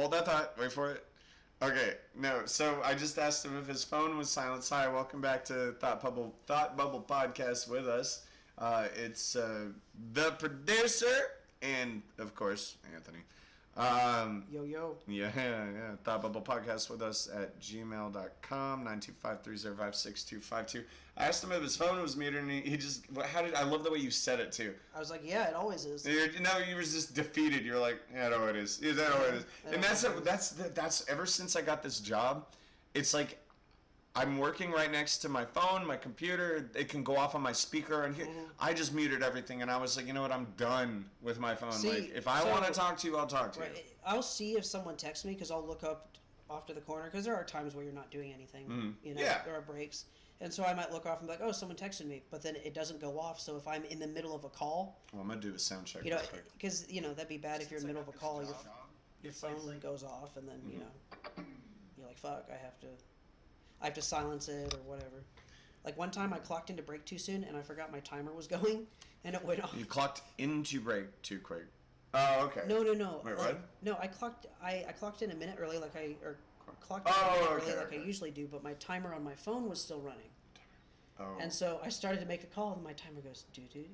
hold that thought. Wait for it. Okay, no. So I just asked him if his phone was silenced. Hi, welcome back to Thought Bubble Podcast with us. It's the producer and, of course, Anthony. Yo. Yeah. Thought Bubble Podcast with us at gmail.com, 925-305-6252. I asked him if his phone was muted, and he just, I love the way you said it, too. I was like, yeah, it always is. No, you were just defeated. You're like, yeah, I know it is. Yeah, I know it is. And that's ever since I got this job, it's like, I'm working right next to my phone, my computer. It can go off on my speaker, and I just muted everything. And I was like, you know what? I'm done with my phone. See, like, if I want to talk to you, I'll talk to you. I'll see if someone texts me because I'll look up off to the corner because there are times where you're not doing anything. You know, there are breaks, and so I might look off and be like, oh, someone texted me, but then it doesn't go off. So if I'm in the middle of a call, well, I'm gonna do a sound check. You know, because that'd be bad if you're in the middle of a call, your phone goes off, and then you're like, fuck, I have to silence it or whatever. Like one time I clocked into break too soon and I forgot my timer was going and it went off. You clocked into break too quick. Oh, okay. No. Wait, what? No, I clocked in a minute early like I usually do, but my timer on my phone was still running. Oh. And so I started to make a call and my timer goes doo-doo.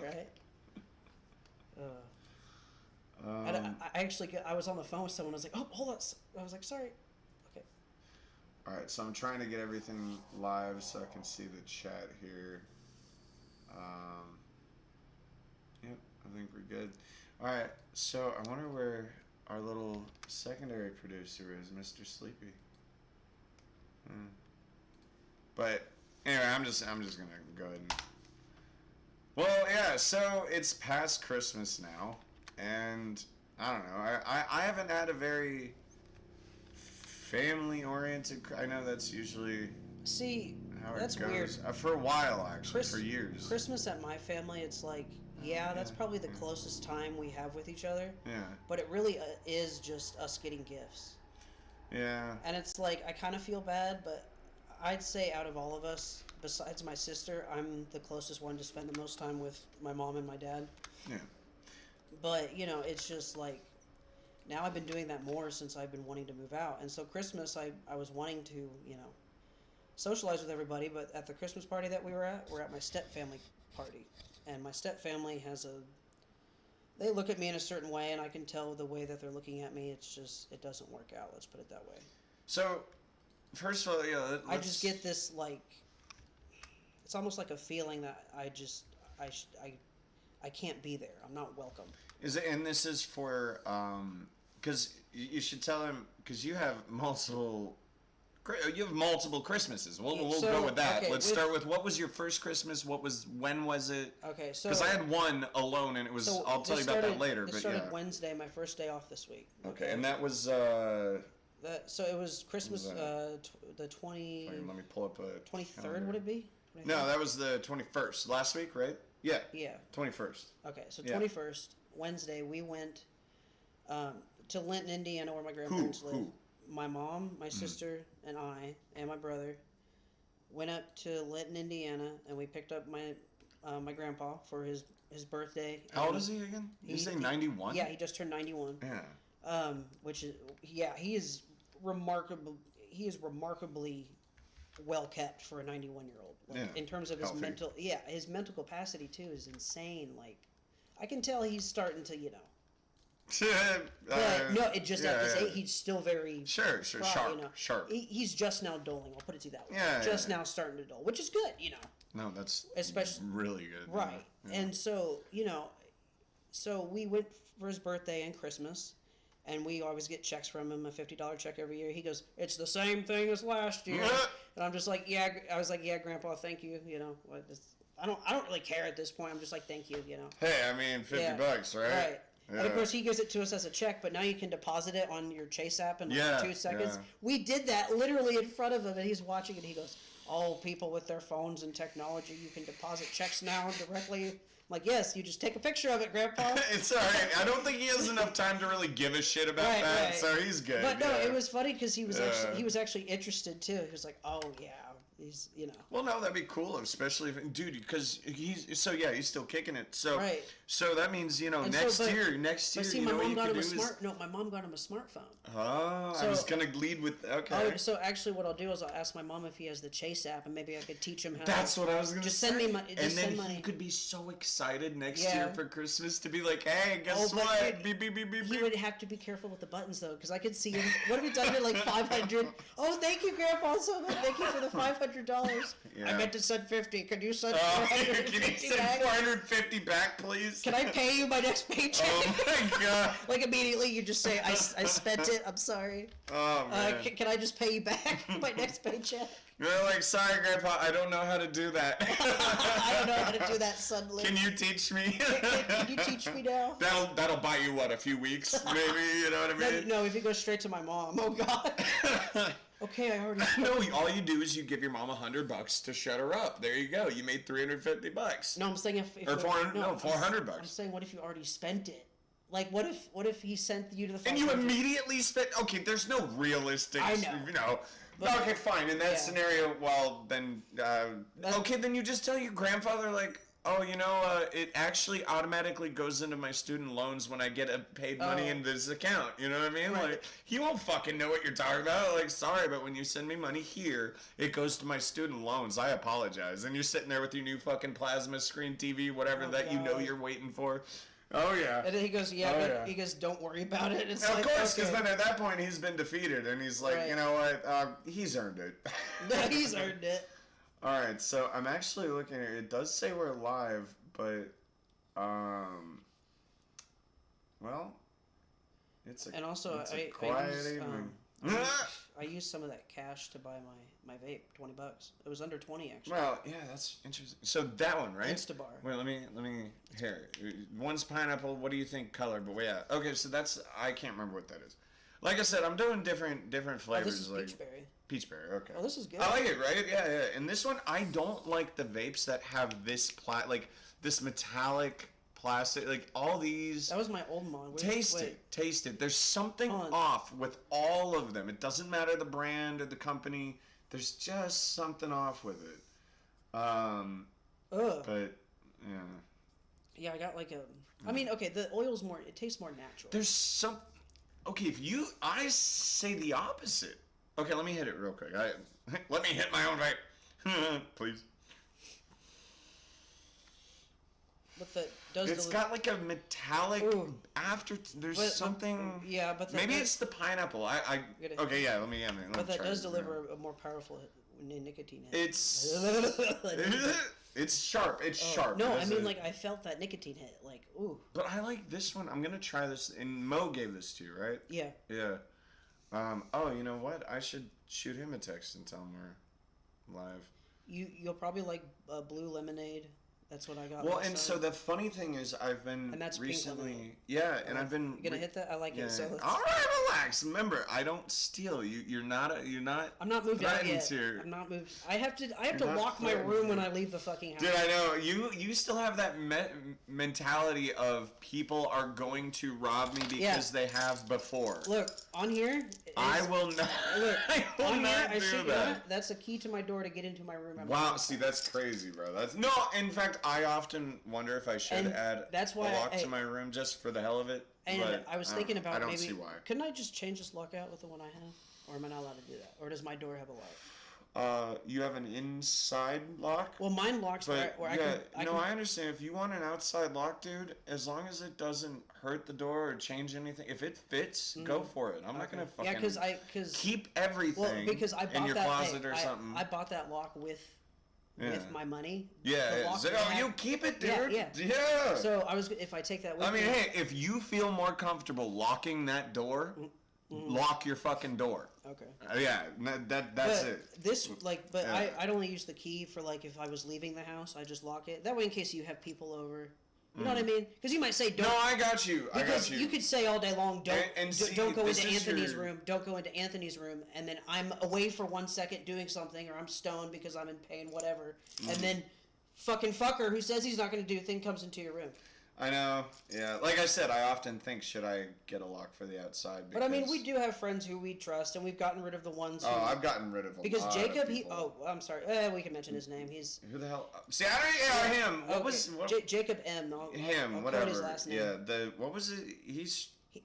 Right? I was on the phone with someone. I was like, oh, hold on. I was like, sorry. Okay. All right, so I'm trying to get everything live so I can see the chat here. Yep, I think we're good. All right, so I wonder where our little secondary producer is, Mr. Sleepy. But anyway, I'm just gonna go ahead and. Well, yeah. So it's past Christmas now, and I don't know. I haven't had a very family-oriented. I know that's usually how that's it goes. Weird. For a while, actually, for years. Christmas at my family, it's like, that's probably the closest time we have with each other. Yeah. But it really is just us getting gifts. Yeah. And it's like, I kind of feel bad, but I'd say out of all of us, besides my sister, I'm the closest one to spend the most time with my mom and my dad. Yeah. But, it's just like, now I've been doing that more since I've been wanting to move out. And so Christmas, I was wanting to, socialize with everybody, but at the Christmas party that we're at my step-family party. And my step-family they look at me in a certain way, and I can tell the way that they're looking at me, it's just, it doesn't work out, let's put it that way. So, first of all, I just get this, like, it's almost like a feeling that I can't be there. I'm not welcome. And this is for, because you should tell him, because you have multiple Christmases. We'll go with that. Okay, Let's start with, what was your first Christmas? When was it? Okay, so... Because I had one alone, and it was, I'll tell you about that later. It started Wednesday, my first day off this week. Okay, and that was... so it was Christmas, the 20... Let me pull up a 23rd, calendar. would it be? No, that was the 21st. Last week, right? Yeah. 21st. Okay, so 21st, Wednesday, we went to Linton, Indiana, where my grandparents live. Who? My mom, my sister, and I, and my brother went up to Linton, Indiana, and we picked up my grandpa for his birthday. How old is he again? Did you say 91? Yeah, he just turned 91. Yeah. Which is, he is remarkably well kept for a 91-year-old. In terms of his his mental capacity too is insane. Like, I can tell he's starting to, but no, it just at this age, he's still very sharp. He's just now doling. I'll put it to you that way. Now starting to dull, which is good, No, that's especially really good. Right, and so so we went for his birthday and Christmas, and we always get checks from him, a $50 check every year. He goes, "It's the same thing as last year," and I'm just like, "Yeah." I was like, "Yeah, Grandpa, thank you." I don't really care at this point. I'm just like, "Thank you." Hey, I mean, $50, right? Right. Yeah. And of course, he gives it to us as a check, but now you can deposit it on your Chase app in 2 seconds. Yeah. We did that literally in front of him, and he's watching it. And he goes, "Oh, people with their phones and technology, you can deposit checks now directly." I'm like, "Yes, you just take a picture of it, Grandpa." It's all right. I don't think he has enough time to really give a shit about that, so he's good. But no, it was funny because he was actually interested too. He was like, "Oh yeah, He's Well, no, that'd be cool, especially if, dude, because he's still kicking it. So, Right. so that means And next so, year, But see, you my know what mom you got could him a do is. smart. No, my mom got him a smartphone. Oh, I So- was gonna lead with okay. Oh, so actually, what I'll do is I'll ask my mom if he has the Chase app, and maybe I could teach him how. That's what I was gonna Just say. send me money. And then he could be so excited next Yeah. year for Christmas to be like, hey, guess Oh, but what? Beep, beep, beep, beep, He beep. would have to be careful with the buttons though, because I could see him. What have we done here? Like 500. Oh, thank you, Grandpa, so much. Thank you for the $500. I Yeah. meant to send 50. Could you send Oh, can you 450 send back? 450 back, please? Can I pay you my next paycheck? Oh my god. Like immediately, you just say, I spent it. I'm sorry. Oh man. Can I just pay you back my next paycheck? You're like, sorry, Grandpa, I don't know how to do that. I don't know how to do that suddenly. Can you teach me? Can you teach me now? That'll buy you what, a few weeks, maybe. You know what I mean? No, if you go straight to my mom. Oh God. Okay, I already. No, all you do is you give your mom $100 to shut her up. There you go. You made $350. No, I'm saying if Or you- 400 no, $400. I'm saying what if you already spent it? Like what if he sent you to the And you 500? immediately spent. Okay, there's no realistic. I know. You know. But- Okay, fine. In that yeah. scenario, well then, okay, then you just tell your grandfather like, oh, it actually automatically goes into my student loans when I get paid money Oh. in this account. You know what I mean? Right. Like, he won't fucking know what you're talking about. Like, sorry, but when you send me money here, it goes to my student loans. I apologize. And you're sitting there with your new fucking plasma screen TV, whatever Oh, that you know God. you're waiting for. Oh yeah. And then he goes, yeah, Oh, but yeah. he goes, don't worry about it. It's Of like, course, because okay. then at that point he's been defeated, and he's like, Right. you know what? He's earned it. He's earned it. All right, so I'm actually looking at it. It does say we're live, but well, it's a And also, it's I a quiet use, evening. I used some of that cash to buy my vape, $20. It was under 20 actually. Well, yeah, that's interesting. So that one, right? Instabar. Wait, let me here. One's pineapple. What do you think color? But yeah, okay. So that's I can't remember what that is. Like I said, I'm doing different Oh, flavors. this is like peachberry. peachberry. Okay. Oh, this is good. I like it, right? Yeah, yeah. And this one, I don't like the vapes that have this this metallic plastic. Like all these. That was my old one. Taste it. There's something Hold on. off with all of them. It doesn't matter the brand or the company. There's just something off with it. Ugh. But yeah. Yeah, I got like a. I mean, okay, the oil's more. It tastes more natural. There's some. Okay, I say the opposite. Okay, let me hit it real quick. Let me hit my own vape, please. But the does. It's got like a metallic Ooh. after. There's But- something. Yeah, but Maybe it's the pineapple. Okay, yeah. Let me. But that try does this. deliver a more powerful nicotine hit. It's. It's sharp. It's sharp. No, It I has mean a- like I felt that nicotine hit. Like ooh. But I like this one. I'm gonna try this. And Mo gave this to you, right? Yeah. Yeah. Oh, you know what? I should shoot him a text and tell him we're live. You'll probably like blue lemonade. That's what I got. Well, last and time. so the funny thing is, I've been And that's pink recently. lemonade. Yeah, and I've been. You gonna hit that? I like Yeah. it. So let's- All right, relax. Remember, I don't steal. You're not. I'm not moved out threatened yet. to. I'm not moved. I have to You're not lock my threatened room to. when I leave the fucking house. Dude, I know you still have that mentality of people are going to rob me because they have before. Look on here. I will not. Look I will on here. not I do should. that. That's a key to my door to get into my room. at my Wow, house. see that's crazy, bro. That's no. In fact, I often wonder if I should And add that's why a lock I- to my room just for the hell of it. And but I was thinking about I don't maybe. see why. Couldn't I just change this lock out with the one I have, or am I not allowed to do that? Or does my door have a lock? You have an inside lock. Well, mine locks But where yeah, I no, can. I understand. If you want an outside lock, dude, as long as it doesn't hurt the door or change anything, if it fits, go for it. I'm not gonna fucking Yeah, because keep everything well, because I bought in your that closet or I something. I bought that lock with Yeah. my money. Yeah, The yeah. lock So, that I you have- keep it, dude. Yeah, Yeah. So I was if I take that with I mean, me. hey, if you feel more comfortable locking that door, lock your fucking door. Okay. Yeah, that's But it. this but Yeah. I'd only use the key for like if I was leaving the house, I just lock it. That way, in case you have people over, you know what I mean? Because you might say don't. No, I got you. I Because got you. could say all day long, And see, don't go this into is Anthony's your- room. Don't go into Anthony's room, and then I'm away for 1 second doing something, or I'm stoned because I'm in pain, whatever, and then fucking fucker who says he's not going to do a thing comes into your room. I know. Yeah. Like I said, I often think, should I get a lock for the outside? But I mean, we do have friends who we trust, and we've gotten rid of the ones who... Oh, I've gotten rid of a because lot Jacob, of people. I'm sorry. We can mention his name. He's... Who the hell? See, I don't... Yeah, him. What okay. was... What, Jacob M. I'll whatever. quote his last name. Yeah, what was it?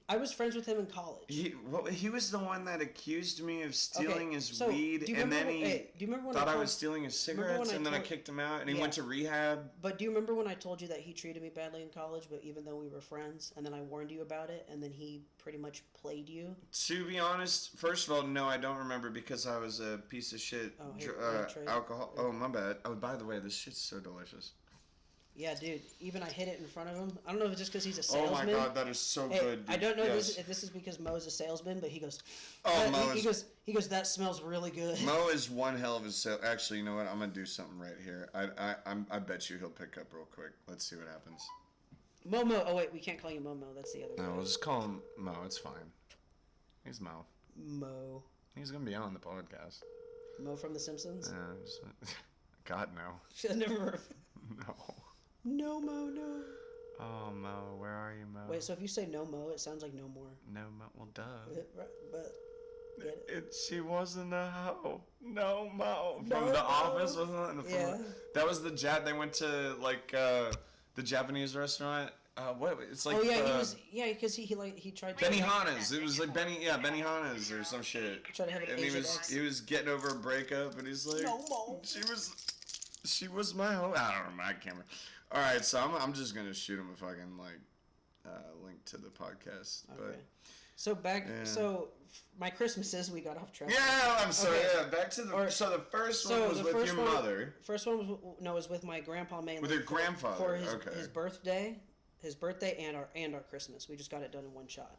I was friends with him in college. He was the one that accused me of stealing his so, weed, and then he do you remember when thought I was stealing his cigarettes, and then I kicked him out, and he went to rehab. But do you remember when I told you that he treated me badly in college, but even though we were friends, and then I warned you about it, and then he pretty much played you? To be honest, first of all, no, I don't remember because I was a piece of shit alcohol. Oh, my bad. Oh, by the way, this shit's so delicious. Yeah, dude. Even I hid it in front of him. I don't know if it's just because he's a salesman. Oh my god, that is so good. Dude. I don't know if this is because Mo's a salesman, but he goes. Oh, he goes. That smells really good. Mo is one hell of a sale. Actually, you know what? I'm gonna do something right here. I bet you he'll pick up real quick. Let's see what happens. Momo. Oh wait, we can't call you Momo. That's the other. No, we'll just call him Mo. It's fine. He's Mo. Mo. He's gonna be on the podcast. Mo from The Simpsons. Yeah. God no. Should never heard of No. No Mo, no. Oh, Mo, where are you, Mo? Wait, so if you say no Mo, it sounds like no more. No Mo, well, duh. But get it? She wasn't a hoe. No Mo. No, From The Mo. Office, wasn't it? Yeah. That was they went to, like, the Japanese restaurant. What? It's like. Oh yeah, because he tried to. Benihana's. It was like Benihana's or some shit. Tried to have an And Asian he was getting over a breakup, and he's like, No Mo. She was my hoe. I don't remember. I can't remember. All right, so I'm just gonna shoot him a fucking link to the podcast. Okay. So my Christmases we got off track. Yeah, I'm sorry. Okay. Yeah, back to the. So the first one was with your mother. First one was with my grandpa mainly. With your grandfather. For his birthday, and our Christmas. We just got it done in one shot.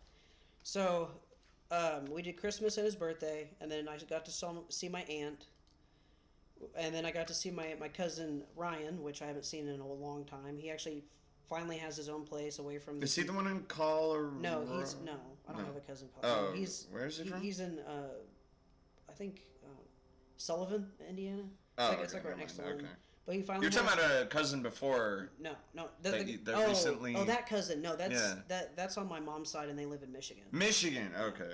So, we did Christmas and his birthday, and then I got to see my aunt. And then I got to see my cousin Ryan, which I haven't seen in a long time. He actually finally has his own place away from. Is he the one in Colorado? No, I don't have a cousin called. Oh, where is he from? He's in, I think, Sullivan, Indiana. It's like right next to Lynn. But he finally. You're talking about a cousin before. No. Recently. Oh, that cousin. No, that's on my mom's side, and they live in Michigan. Michigan. Okay.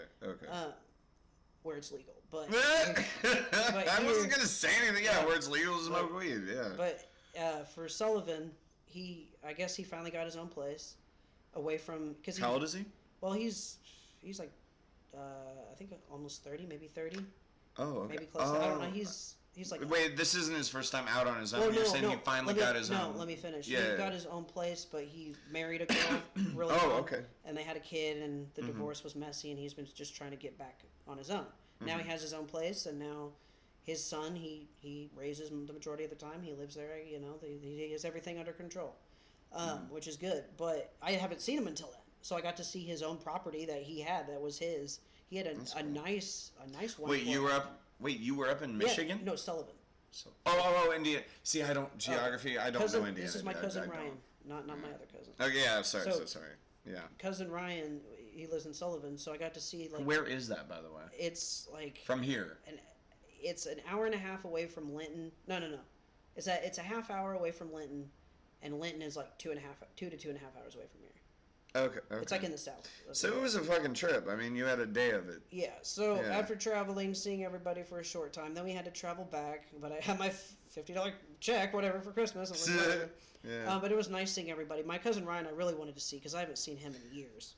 Where it's legal. But I wasn't gonna say anything. Yeah, where it's legal to smoke weed. Yeah. But for Sullivan, I guess he finally got his own place, away from. How old is he? Well, he's like, I think almost 30, maybe 30. Oh, okay. Maybe close. I don't know. He's like. Wait, this isn't his first time out on his own. Well, You're saying he finally got his own. No, let me finish. Yeah. He got his own place, but he married a girl really Oh, young, okay. and they had a kid, and the divorce was messy, and he's been just trying to get back on his own. Now he has his own place, and now his son, he raises him the majority of the time. He lives there, he has everything under control, which is good. But I haven't seen him until then, so I got to see his own property that he had that was his. He had a nice one. Wait, you were up in Michigan? Yeah, no, Sullivan. So, India. See, I don't geography. I don't know Indiana. This is my cousin Ryan, not my other cousin. Okay, yeah, sorry. Yeah. Cousin Ryan, he lives in Sullivan, so I got to see like. Where is that, by the way? It's like. From here. It's an hour and a half away from Linton. No. It's a half hour away from Linton, and Linton is like 2 to 2.5 hours away from here. Okay. It's like in the south. So it was a fucking trip. I mean, you had a day of it. Yeah. So after traveling, seeing everybody for a short time, then we had to travel back. But I had my $50 check, whatever, for Christmas. I was like, whatever. Yeah. But it was nice seeing everybody. My cousin Ryan, I really wanted to see because I haven't seen him in years.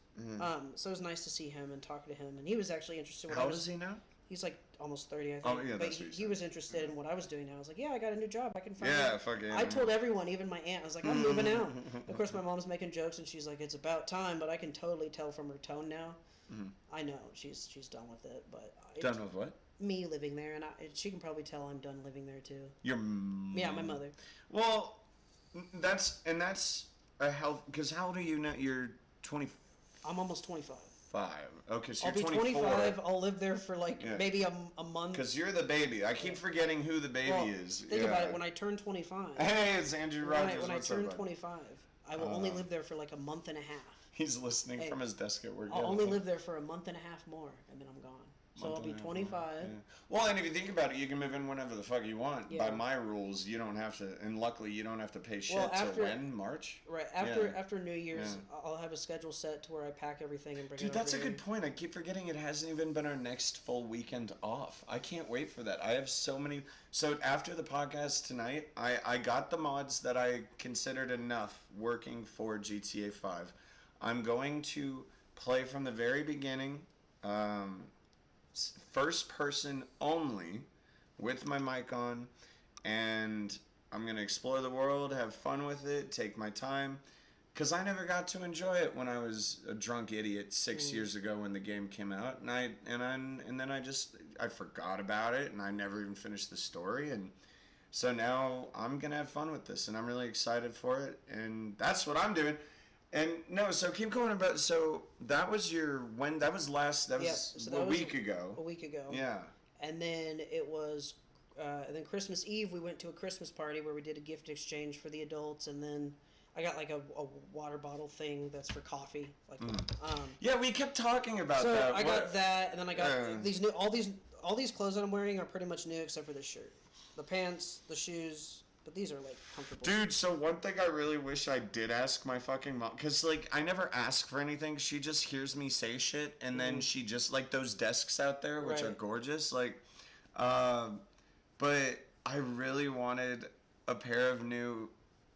So it was nice to see him and talk to him, and he was actually interested. How old is he now? He's like almost 30, I think. Oh, yeah, but he was interested in what I was doing now. I was like, yeah, I got a new job. I can find it. Yeah, fuck yeah. I told everyone, even my aunt, I was like, I'm moving out. Of course, my mom's making jokes, and she's like, it's about time, but I can totally tell from her tone now. I know she's done with it, but done with what? Me living there, and she can probably tell I'm done living there too. Yeah, my mother. Well, that's a health. Because how old are you now? You're 20. I'm almost 25. Okay, so I'll you're be 24. 25. I'll live there for maybe a month. Because you're the baby. I keep forgetting who the baby is. Think about it. When I turn 25. Hey, it's Andrew Rogers. When I turn 25, I will only live there for like a month and a half. He's listening from his desk at work. I'll only live there for a month and a half more, and then I'm gone. So I'll be and a half 25. away. Yeah. Well, and if you think about it, you can move in whenever the fuck you want. Yeah. By my rules, you don't have to, and luckily you don't have to pay shit Well, till after- when? March? Right after New Year's, I'll have a schedule set to where I pack everything and bring Dude, it that's a over good here. point. I keep forgetting it hasn't even been our next full weekend off. I can't wait for that. I have so many. So after the podcast tonight, I got the mods that I considered enough working for GTA 5. I'm going to play from the very beginning, first person only, with my mic on, and I'm going to explore the world, have fun with it, take my time. Because I never got to enjoy it when I was a drunk idiot 6 years ago when the game came out, and then I forgot about it, and I never even finished the story, and so now I'm gonna have fun with this, and I'm really excited for it, and that's what I'm doing. And no, so keep going about. So that was your when? That was a week ago. A week ago. Yeah. And then it was, and then Christmas Eve we went to a Christmas party where we did a gift exchange for the adults, and then I got like a water bottle thing that's for coffee. Like, Yeah, we kept talking about so that. I got that, and then I got Yeah. these new. All these clothes that I'm wearing are pretty much new except for this shirt, the pants, the shoes. But these are like comfortable. Dude, so one thing I really wish I did ask my fucking mom, because like I never ask for anything. She just hears me say shit, and then she just like those desks out there, which are Right. gorgeous. Like, but I really wanted a pair of new.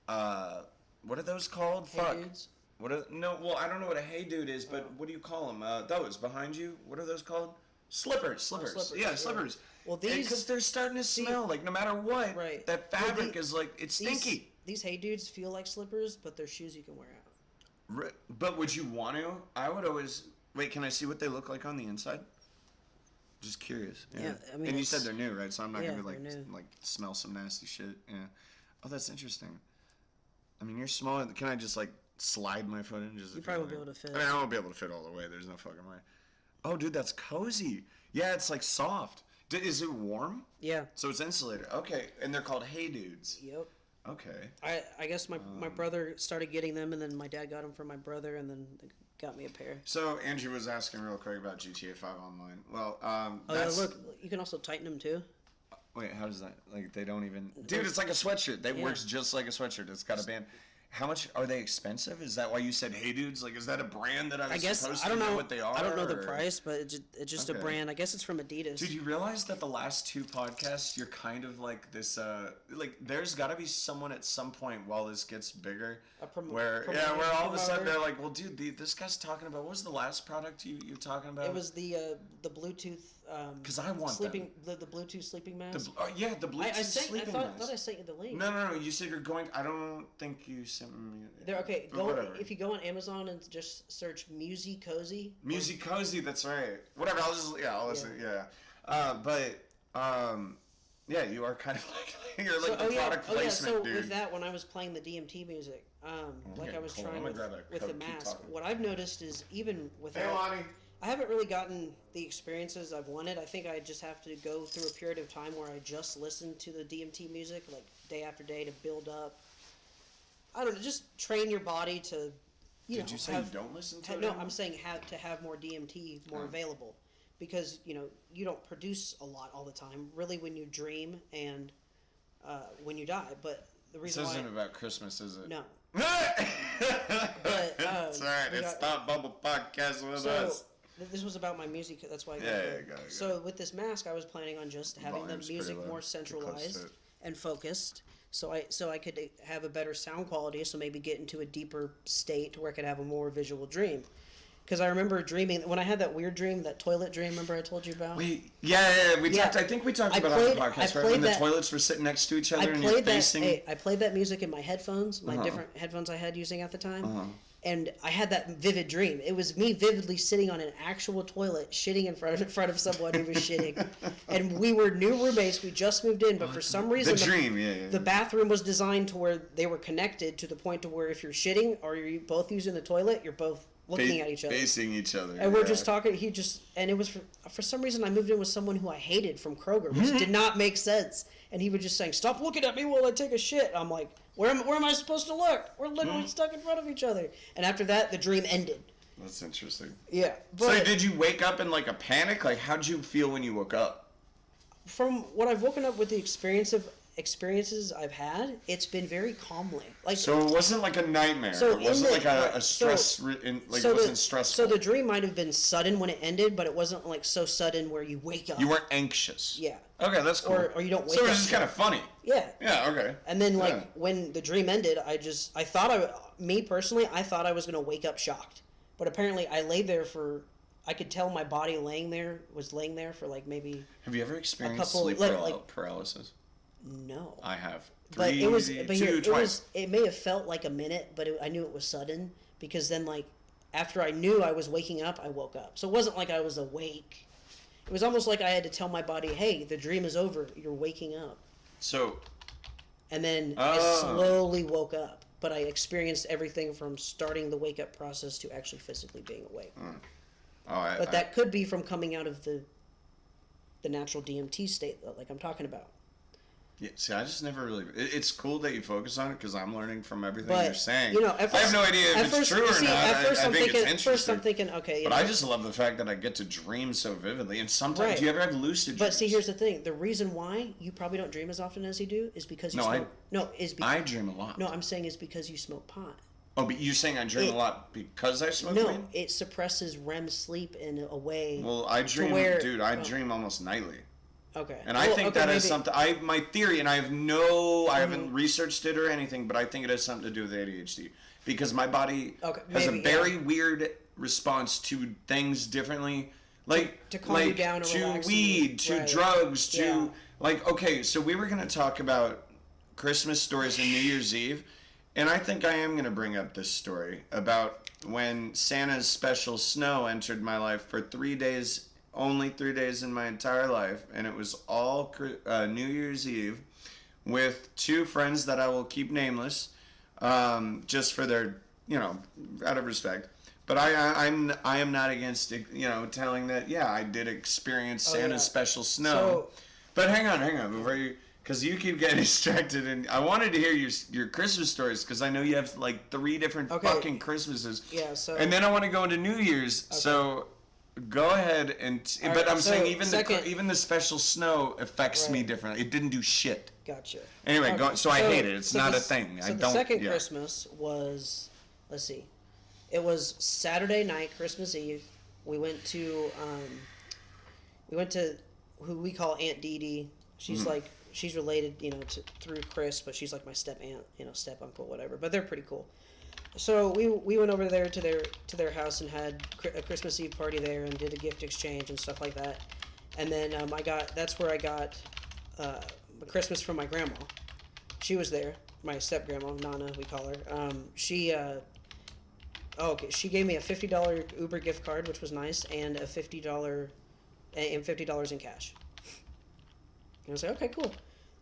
What are those called? Hey, Fuck. dudes. What are no? Well, I don't know what a hey dude is, but what do you call them? Those behind you. What are those called? Slippers. slippers, Yeah, yeah. slippers. Well, these because they're starting to smell like no matter what. Right. That Well, fabric the- is like it's stinky. These Hey Dudes feel like slippers, but they're shoes you can wear out. But would you want to? I would always wait. Can I see what they look like on the inside? Just curious. Yeah, I mean, and you said it's- they're new, right? So I'm not yeah, gonna be they're new. like smell some nasty shit. Yeah. Oh, that's interesting. I mean, you're small. Can I just like slide my foot in? Just You probably won't be able to fit. I mean, I won't be able to fit all the way. There's no fucking way. Oh, dude, that's cozy. Yeah, it's like soft. Is it warm? Yeah. So it's insulated. Okay, and they're called Hey Dudes. Yep. Okay. I guess my brother started getting them, and then my dad got them for my brother, and then they got me a pair. So Andrew was asking real quick about GTA 5 Online. Well, Oh yeah, that's look, you can also tighten them too. wait. How does that? Like they don't even. Dude, it's like a sweatshirt. That Yeah. works just like a sweatshirt. It's got a band. How much are they expensive? Is that why you said Hey Dudes? Like, is that a brand that I was I guess supposed I to know know what they are? I don't know the or- price, but it's just a Okay. brand. I guess it's from Adidas. Dude, you realize that the last two podcasts, you're kind of like this, like, there's gotta be someone at some point while this gets bigger, where all of a sudden promoter. they're like, well, dude, this guy's talking about, what was the last product you're talking about? It was the Bluetooth. 'Cause I want sleeping the Bluetooth sleeping mask. yeah, the Bluetooth I sleeping thought mask. I sent you the link. No, you said you're going, I don't think you sent me. There, okay. but Go whatever. if you go on Amazon and just search Musy Cozy. Music Cozy, that's right. Whatever, I'll listen, yeah. Yeah, you are kind of like, you're like the product placement So dude. with that, when I was playing the DMT music, like I was cool. I'm trying gonna grab a with the Coke, keep mask, talking. what I've noticed is even without, Hey, Lonnie. I haven't really gotten the experiences I've wanted. I think I just have to go through a period of time where I just listen to the DMT music, like day after day, to build up. I don't know, just train your body to, Did you say have, you don't listen to it no, anymore? I'm saying have more DMT more available, because you don't produce a lot all the time. Really, when you dream and when you die. But the This reason why isn't about Christmas, is it? no. It's alright, we it's got- Thought Bubble Podcast with So us. this was about my music. That's why I got Yeah, it. go. So with this mask, I was planning on just having the Volume's pretty music low. more Get close to centralized it. and focused. So I could have a better sound quality. So maybe get into a deeper state where I could have a more visual dream. Because I remember dreaming when I had that weird dream, that toilet dream. Remember I told you about? We Yeah. talked. I think we talked I about played- it on the I podcast, right? played When the that- toilets were sitting next to each other I and you're played that. facing. Hey, I played that music in my headphones, my different headphones I had using at the time, and I had that vivid dream. It was me vividly sitting on an actual toilet, shitting in front of someone who was shitting, and we were new roommates. We just moved in, but for some reason, the dream, yeah. the bathroom was designed to where they were connected to the point to where if you're shitting or you're both using the toilet, you're both looking at each other. Facing each other. And we're yeah. just talking. And it was for some reason I moved in with someone who I hated from Kroger, which did not make sense. And he was just saying, "Stop looking at me while I take a shit." I'm like, "Where am I supposed to look? We're literally stuck in front of each other." And after that, the dream ended. That's interesting. Yeah. So But did you wake up in like a panic? Like, how'd you feel when you woke up? from what I've woken up with the experiences I've had, it's been very calmly. Like So it wasn't like a nightmare. So it wasn't in the- like a right, stress. so- Like so it wasn't the, stressful. So the dream might have been sudden when it ended, but it wasn't like so sudden where you wake up. You weren't anxious. Yeah. Okay, that's cool. Or you don't wake So up. it's just kind of funny. Yeah. Yeah. Okay. And then like Yeah. when the dream ended, I thought me personally, I thought I was gonna wake up shocked, but apparently I laid there for. I could tell my body was laying there for like maybe Have you ever experienced couple- sleep like- paralysis? no. I have. But it was, but here, it twice. it may have felt like a minute, but I knew it was sudden because then like after I knew I was waking up, I woke up. So it wasn't like I was awake. It was almost like I had to tell my body, "Hey, the dream is over. You're waking up." So. And then Oh. I slowly woke up, but I experienced everything from starting the wake up process to actually physically being awake. Oh, But that could be from coming out of the natural DMT state, like I'm talking about. Yeah, see, I just never really. It's cool that you focus on it because I'm learning from everything But you're saying. you know, at I have first, no idea at if it's first, true or see, not. At first, I I'm think thinking. it's At first, I'm interesting. thinking, okay. But I just love the fact that I get to dream so vividly. And sometimes, Right. do you ever have lucid dreams? But see, here's the thing: the reason why you probably don't dream as often as you do is because you No, smoke. Is because I dream a lot. no, I'm saying is because you smoke pot. Oh, but you're saying I dream It- a lot because I smoke No, weed? it suppresses REM sleep in a way. Well, I dream, where- dude. I oh. dream almost nightly. Okay. And I Well, think okay, that is maybe- something. My theory, and I Mm-hmm. haven't researched it or anything, but I think it has something to do with ADHD because my body Okay, has maybe, a very weird response to things differently, like to calm you like down or to relax you. weed, to Right. drugs, to Yeah. like. Okay, so we were gonna talk about Christmas stories and New Year's Eve, and I think I am gonna bring up this story about when Santa's special snow entered my life for 3 days. Only 3 days in my entire life, and it was all New Year's Eve with two friends that I will keep nameless, just for their, out of respect. But I am not against, telling that, yeah, I did experience Santa's yeah. special snow. So- But hang on, before you, because you keep getting distracted, and I wanted to hear your Christmas stories, because I know you have like 3 different Okay. fucking Christmases. Yeah. So. And then I want to go into New Year's, so go ahead and. All But right, I'm so saying even second- even the special snow affects me Right. differently. It didn't do shit. Gotcha. Anyway, Okay, go. So I hate it. It's not the, a thing. So I the don't. second yeah. Christmas was, let's see, it was Saturday night, Christmas Eve. We went to who we call Aunt Dee Dee. She's Mm-hmm. like she's related, through Chris, but she's like my step aunt, step uncle, whatever. But they're pretty cool. So we went over there to their house and had a Christmas Eve party there and did a gift exchange and stuff like that. And then that's where I got a Christmas from my grandma. She was there, my step grandma, Nana, we call her. She gave me a $50 Uber gift card, which was nice, and a $50 in cash. And I was like, okay, cool.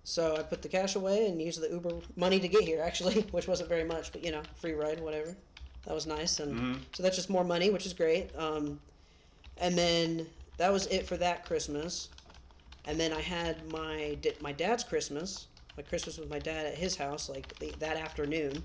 So I put the cash away and used the Uber money to get here, actually, which wasn't very much, but free ride, whatever. That was nice, and so that's just more money, which is great. And then that was it for that Christmas. And then I had my dad's Christmas. My Christmas with my dad at his house, that afternoon.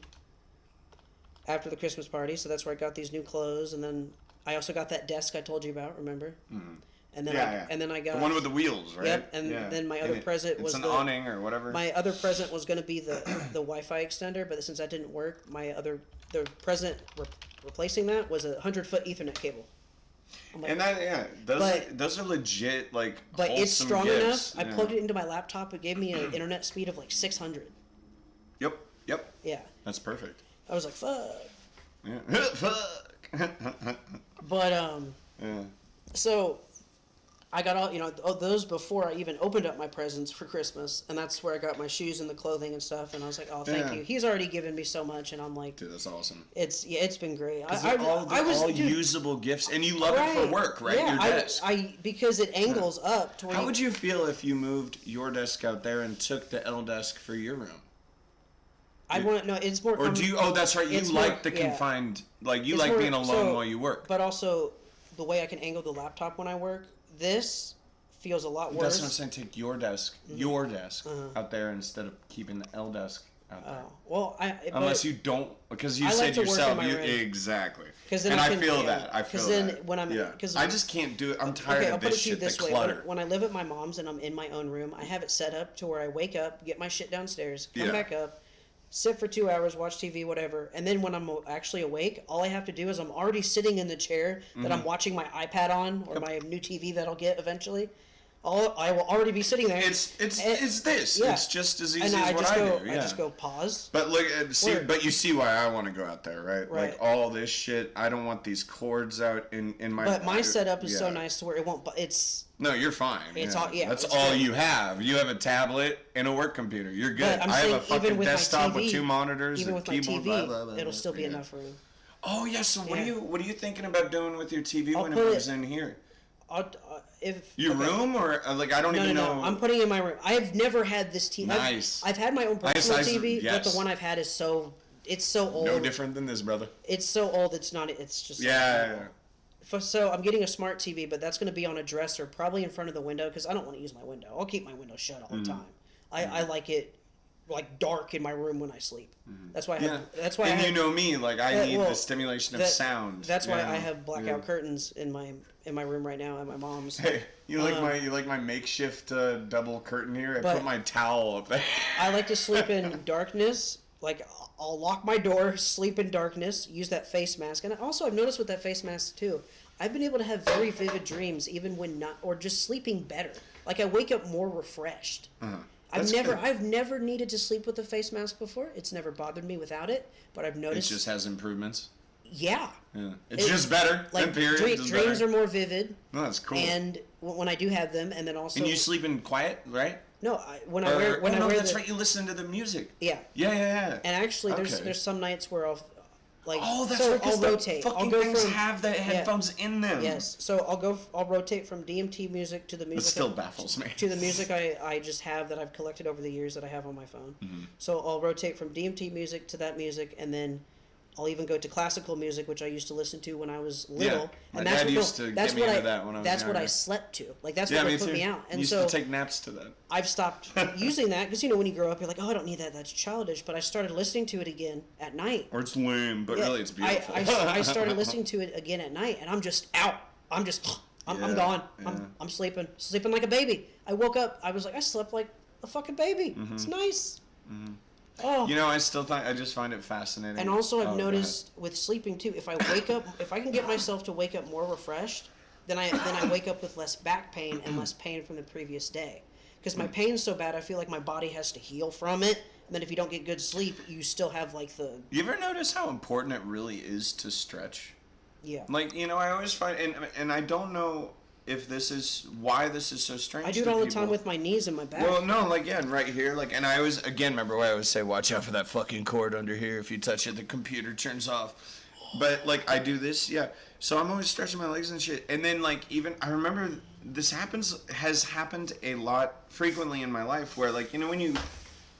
After the Christmas party, so that's where I got these new clothes, and then I also got that desk I told you about. Remember? Mm-hmm. And then and then I got the one with the wheels, right? Yep. And then my other present was an awning or whatever. My other present was going to be the Wi-Fi extender, but since that didn't work, the present replacing that was a 100-foot Ethernet cable. And those are legit, like. But it's wholesome strong gifts. enough. I plugged it into my laptop. It gave me an internet speed of like 600. Yep. Yeah. That's perfect. I was like, fuck. Yeah. Fuck. But Yeah. so I got all those before I even opened up my presents for Christmas, and that's where I got my shoes and the clothing and stuff. And I was like, oh, thank Yeah. you. He's already given me so much, and I'm like, Dude, that's awesome. it's been great. They're all usable gifts, and you love it for work, right? Yeah, Your desk. because it angles up to where How would you feel if you moved your desk out there and took the L desk for your room? I want no. It's more. Or do you? Oh, that's right. You it's like more- the yeah. confined. Like you It's like more- being alone so- while you work. But also, the way I can angle the laptop when I work, this feels a lot worse. That's what I'm saying. Take your desk, out there instead of keeping the L desk out there. Well, Unless you don't, because you I like said to work in yourself, my room. exactly. Then And I can, feel that. I feel Because then that. when I'm, yeah. cause I just can't do it. I'm tired I'll of put this it to you shit. this The way: clutter. when I live at my mom's and I'm in my own room, I have it set up to where I wake up, get my shit downstairs, come Yeah. back up, sit for 2 hours, watch TV, whatever, and then when I'm actually awake, all I have to do is I'm already sitting in the chair that I'm watching my iPad on or my new TV that I'll get eventually. I will already be sitting there. It's this. Yeah. It's just as easy and as I what just I go, do. Yeah. I just go pause. But look, Work. but you see why I want to go out there, right? Right. Like all this shit. I don't want these cords out in my. But my setup is so yeah. nice to where it won't. But it's. No, you're fine. It's yeah. all- yeah, That's it's all great. you have. You have a tablet and a work computer. You're good. But I'm I have saying a fucking even with my desktop TV, with 2 monitors, even a with my keyboard. TV, blah, blah, blah, it'll still be yeah. enough room. Oh yeah. So what Yeah. are you thinking about doing with your TV I'll when it put moves it- in here? If Your okay. room or like I don't No, even no, know. no. I'm putting it in my room. I have never had this TV. Nice. I've had my own personal TV, but yes. the one I've had is it's so old. no different than this, brother. It's so old. It's not. It's just. Yeah. So I'm getting a smart TV, but that's going to be on a dresser, probably in front of the window, because I don't want to use my window. I'll keep my window shut all the time. I like it like dark in my room when I sleep. That's why I have. That's why. And I have, you know me, like I need well, the stimulation of sound. That's why Yeah. I have blackout Yeah. curtains in my room right now at my mom's. Hey, you like my makeshift double curtain here? I But- put my towel up there. I like to sleep in darkness. Like I'll lock my door, sleep in darkness, use that face mask, and also I've noticed with that face mask too. I've been able to have very vivid dreams even when not, or just sleeping better. Like I wake up more refreshed. That's good. I've never needed to sleep with a face mask before. It's never bothered me without it, but I've It noticed. just has improvements. Yeah. Yeah. It's just better. Like period. Just dreams better. are more vivid, No, that's cool. and when I do have them, and then also. And you sleep in quiet, right? No, when I wear no, wear that's the, right. You listen to the music. Yeah. Yeah. And actually, Okay. there's some nights where I'll like Oh, that's so right. 'Cause I'll the rotate. I'll fucking go things from have the headphones in them. yes. So I'll rotate from DMT music to the music. It still baffles me. To the music I just have that I've collected over the years that I have on my phone. Mm-hmm. So I'll rotate from DMT music to that music, and then I'll even go to classical music, which I used to listen to when I was little. my and that's dad what used to that's get me what into that when I was That's what I younger. slept to. Like that's Yeah, what me would put too. me out. And used so to take naps to that. I've stopped using that because when you grow up, you're like, oh, I don't need that. That's childish. But I started listening to it again at night. Or it's lame, but Yeah, really it's beautiful. I started listening to it again at night, and I'm just out. I'm Yeah, gone. yeah. I'm sleeping like a baby. I woke up. I was like, I slept like a fucking baby. It's nice. Oh. You know, I just find it fascinating. And also, Oh, I've go noticed with sleeping too. If I wake up, if I can get myself to wake up more refreshed, then I wake up with less back pain and less pain from the previous day. Because my pain's so bad, I feel like my body has to heal from it. And then if you don't get good sleep, you still have like the You ever notice how important it really is to stretch? yeah. Like, you know, I always find, and I don't know if why this is so strange. I do it to all the people. time with my knees and my back. Well, no, like, yeah, and right here, like, and I always, again, remember what I always say, watch out for that fucking cord under here. If you touch it, the computer turns off. But, like, I do this, yeah. So I'm always stretching my legs and shit. And then, like, even, I remember this has happened a lot frequently in my life where, like, you know, when you,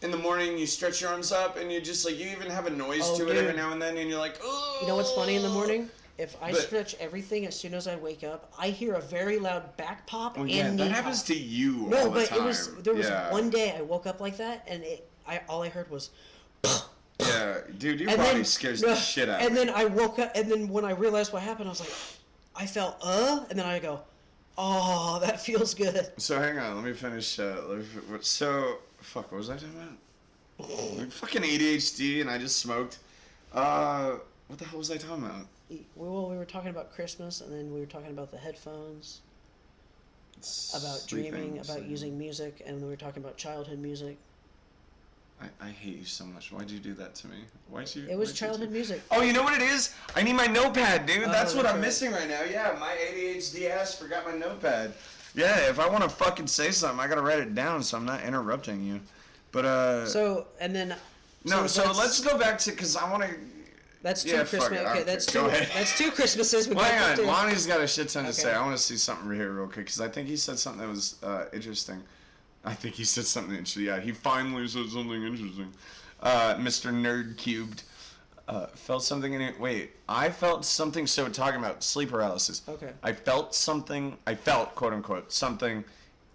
in the morning, you stretch your arms up and you just, like, you even have a noise Oh, to it every dude. now and then and you're like, oh. You know what's funny in the morning? If I But- stretch everything as soon as I wake up, I hear a very loud back pop Well, and yeah, knee that happens pop. to you No, all the but time. there was yeah. one day I woke up like that, and all I heard was. Yeah, dude, your And body then, scares no, the shit out of And me. then I woke up, and then when I realized what happened, I was like, I felt and then I go, oh, that feels good. So hang on, let me finish. So fuck, what was I talking about? Fucking ADHD, and I just smoked. What the hell was I talking about? Well, we were talking about Christmas, and then we were talking about the headphones, about Sleeping, dreaming, about sleeping. using music, and we were talking about childhood music. I hate you so much. Why'd you do that to me? Why'd you? It was why'd you childhood do- music. Oh, you know what it is? I need my notepad, dude. Oh, that's what that's I'm right. missing right now. Yeah, my ADHD ass forgot my notepad. Yeah, if I want to fucking say something, I gotta write it down so I'm not interrupting you. But So, and then. no, so let's go back to because I want to. That's two Yeah, fuck Christmas. it. Okay, Okay, that's go two. ahead. That's two Christmases. We Well, got hang to on. do. Lonnie's got a shit ton to Okay. say. I want to see something here real quick because I think he said something that was interesting. I think he said something interesting. Yeah, he finally said something interesting. Mr. Nerd Cubed felt something in it. Wait, I felt something. So talking about sleep paralysis. Okay. I felt, quote unquote, something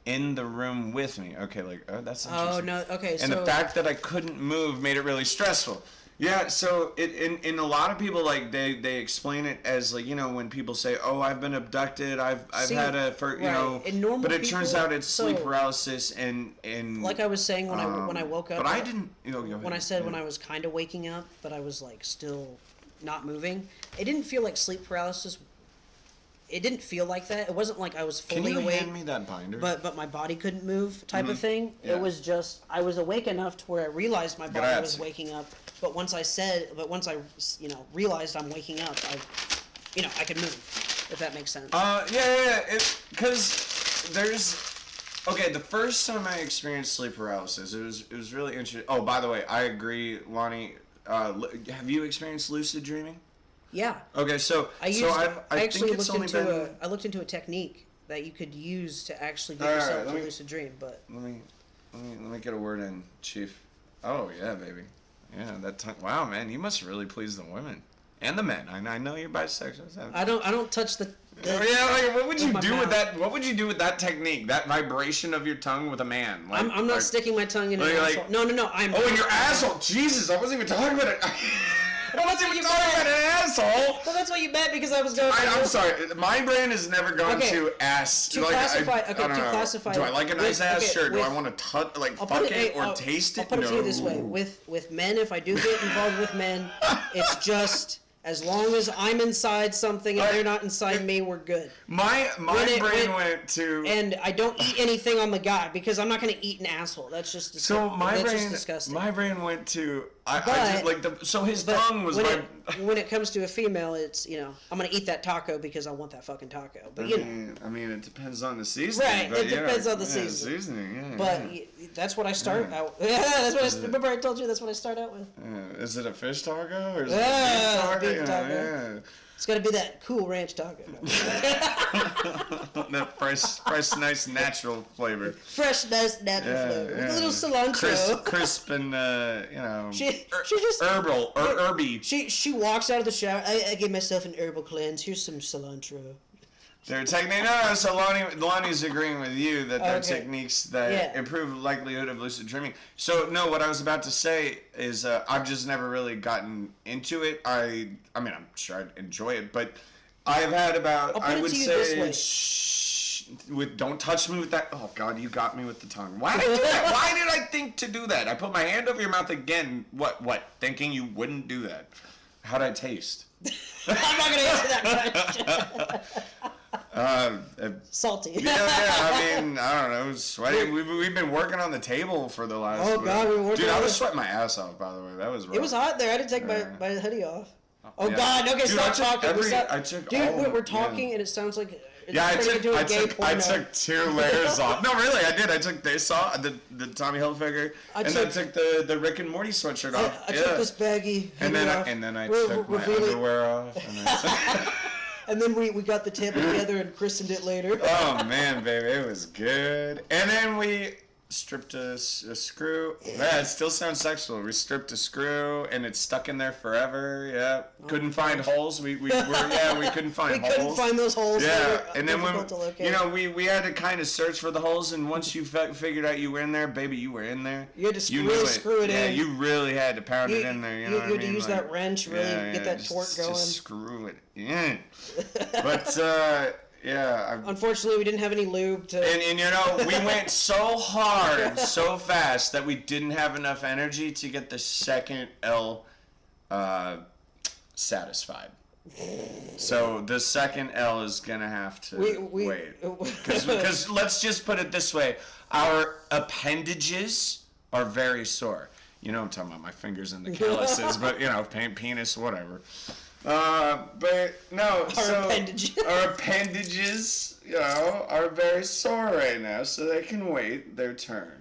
in the room with me. Okay, like, oh, that's Oh interesting. no. Okay. And so the fact that I couldn't move made it really stressful. Yeah, so in a lot of people, like, they explain it as, like, when people say, oh, I've been abducted, I've See, had right. In normal but it turns people- out it's so- sleep paralysis and like I was saying when I woke up. but I didn't, go When ahead. I said Yeah. when I was kind of waking up, but I was like still not moving. It didn't feel like sleep paralysis. It didn't feel like that. It wasn't like I was Can fully you awake, hand me that binder? but my body couldn't move type of thing. Yeah. It was just I was awake enough to where I realized my body was Grazie. waking up. But once I realized I'm waking up, I could move. If that makes sense. Yeah. Because there's. Okay, the first time I experienced sleep paralysis, it was really interesting. Oh, by the way, I agree, Lonnie. Have you experienced lucid dreaming? Yeah. Okay, so I I actually think it's looked only into been. I looked into a technique that you could use to actually get All right, yourself let to me- lucid dream. But Let me get a word in, Chief. Oh yeah, baby. Yeah, that tongue. Wow, man, you must really please the women and the men. I know you're bisexual. So. I don't touch the. Yeah, like, what would with you my do with mouth. that? What would you do with that technique? That vibration of your tongue with a man? Like, I'm not like- sticking my tongue in an like- asshole. No. I'm. Oh, in your asshole! Jesus, I wasn't even talking about it. I wasn't even talking about an asshole. Well, that's what you meant because I was going. I'm sorry. My brain has never gone Okay. to ass. To like, classify- I okay, don't to know. classify Do I it like a nice with- ass? okay, Sure. Do I with- want to like I'll fuck put it or taste it? I'll put it to you this way: No. with men, if I do get involved with men, it's just as long as I'm inside something and they're not inside me, we're good. My When brain went to. And I don't eat anything on the guy because I'm not going to eat an asshole. That's just So disgusting. my That's brain, just disgusting. my brain went to. I But- just like the. So his But tongue was. when it comes to a female, it's I'm gonna eat that taco because I want that fucking taco. But I mean, it depends on the seasoning. Right, But, it depends on the yeah, seasoning. Yeah, but yeah. that's what I start out. Yeah, that's what remember I told you that's what I start out with. Yeah. Is it a fish taco or is it Yeah, a beef taco? beef taco. It's gotta be that Cool Ranch taco. That fresh, nice, natural flavor. Fresh, nice, natural flavor with a little cilantro. Crisp, and She just herbal or herby. She walks out of the shower. I gave myself an herbal cleanse. Here's some cilantro. Their technique. No, so Lonnie's agreeing with you that there are Okay. techniques that Yeah. improve likelihood of lucid dreaming. So no, what I was about to say is I've just never really gotten into it. I mean, I'm sure I'd enjoy it, but I've had about I'll put I it would to you this say way. don't touch me with that. Oh God, you got me with the tongue. Why did I do that? Why did I think to do that? I put my hand over your mouth again. What? Thinking you wouldn't do that. How'd I taste? I'm not gonna answer that question. Uh, Salty. Yeah, I mean, I don't know, sweating. We've been working on the table for the last. Oh, God, we were working Dude, I on was it. sweating my ass off. By the way, that was rough. It was hot there. I had to take Yeah. my hoodie off. Oh Yeah. God! Okay, Dude, stop I took talking. every- Stop- I took Dude, all of we're it, talking yeah. and it sounds like it's Yeah, turning into a gay I porno. took 2 layers off. No, really, I did. I took this off, the Tommy Hilfiger, and then I took the Rick and Morty sweatshirt off. I took this baggy and hoodie then off. I We're took my revealing- underwear off. And then we got the table together and christened it later. Oh man, baby, it was good. And then we stripped a screw. Yeah, it still sounds sexual. We stripped a screw, and it's stuck in there forever. Yeah, couldn't find holes. We couldn't find We holes. couldn't find those holes. They Yeah, were and then when difficult to locate. we had to kind of search for the holes, and once you figured out you were in there, baby, you were in there. You had to You really knew screw it yeah, in. you really had to pound it in there. You know what I had mean? to use that wrench, really get that just- torque going. Just screw it in. But yeah. Unfortunately, we didn't have any lube to. And we went so hard, so fast that we didn't have enough energy to get the second L satisfied. So the second L is gonna have to wait. Because let's just put it this way: our appendages are very sore. You know what I'm talking about, my fingers and the calluses, but penis, whatever. But no, our appendages, are very sore right now, so they can wait their turn.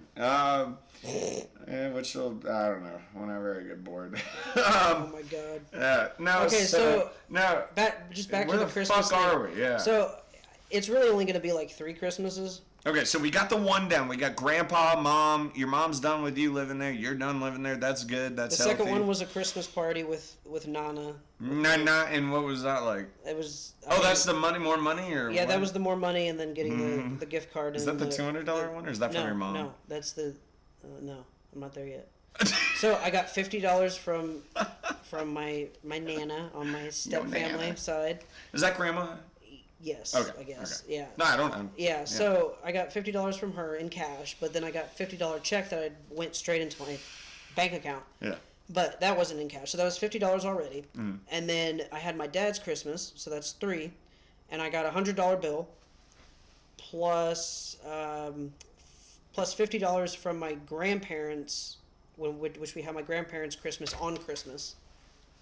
Which will, I don't know, whenever I get bored. Oh my God. No. Okay, so no. back to Where the the Christmas fuck thing. are we? Yeah. So it's really only going to be like 3 Christmases. Okay, so we got the one down. We got Grandpa, Mom. Your mom's done with you living there. You're done living there. That's good. That's The healthy. second one was a Christmas party with Nana. Nah, and what was that like? It was. Oh, that's the more money, or Yeah, what? that was the more money, and then getting the gift card. Is and that the $200 one, or is that no, from your mom? No, that's the. No, I'm not there yet. So I got $50 from my Nana on my step family Nana. side. Is that Grandma? Yes, Okay, I guess. okay. Yeah. No, I don't know. Yeah, so I got $50 from her in cash, but then I got $50 check that I went straight into my bank account. Yeah. But that wasn't in cash, so that was $50 already. And then I had my dad's Christmas, so that's 3, and I got a $100 bill plus plus $50 from my grandparents, which we had my grandparents' Christmas on Christmas.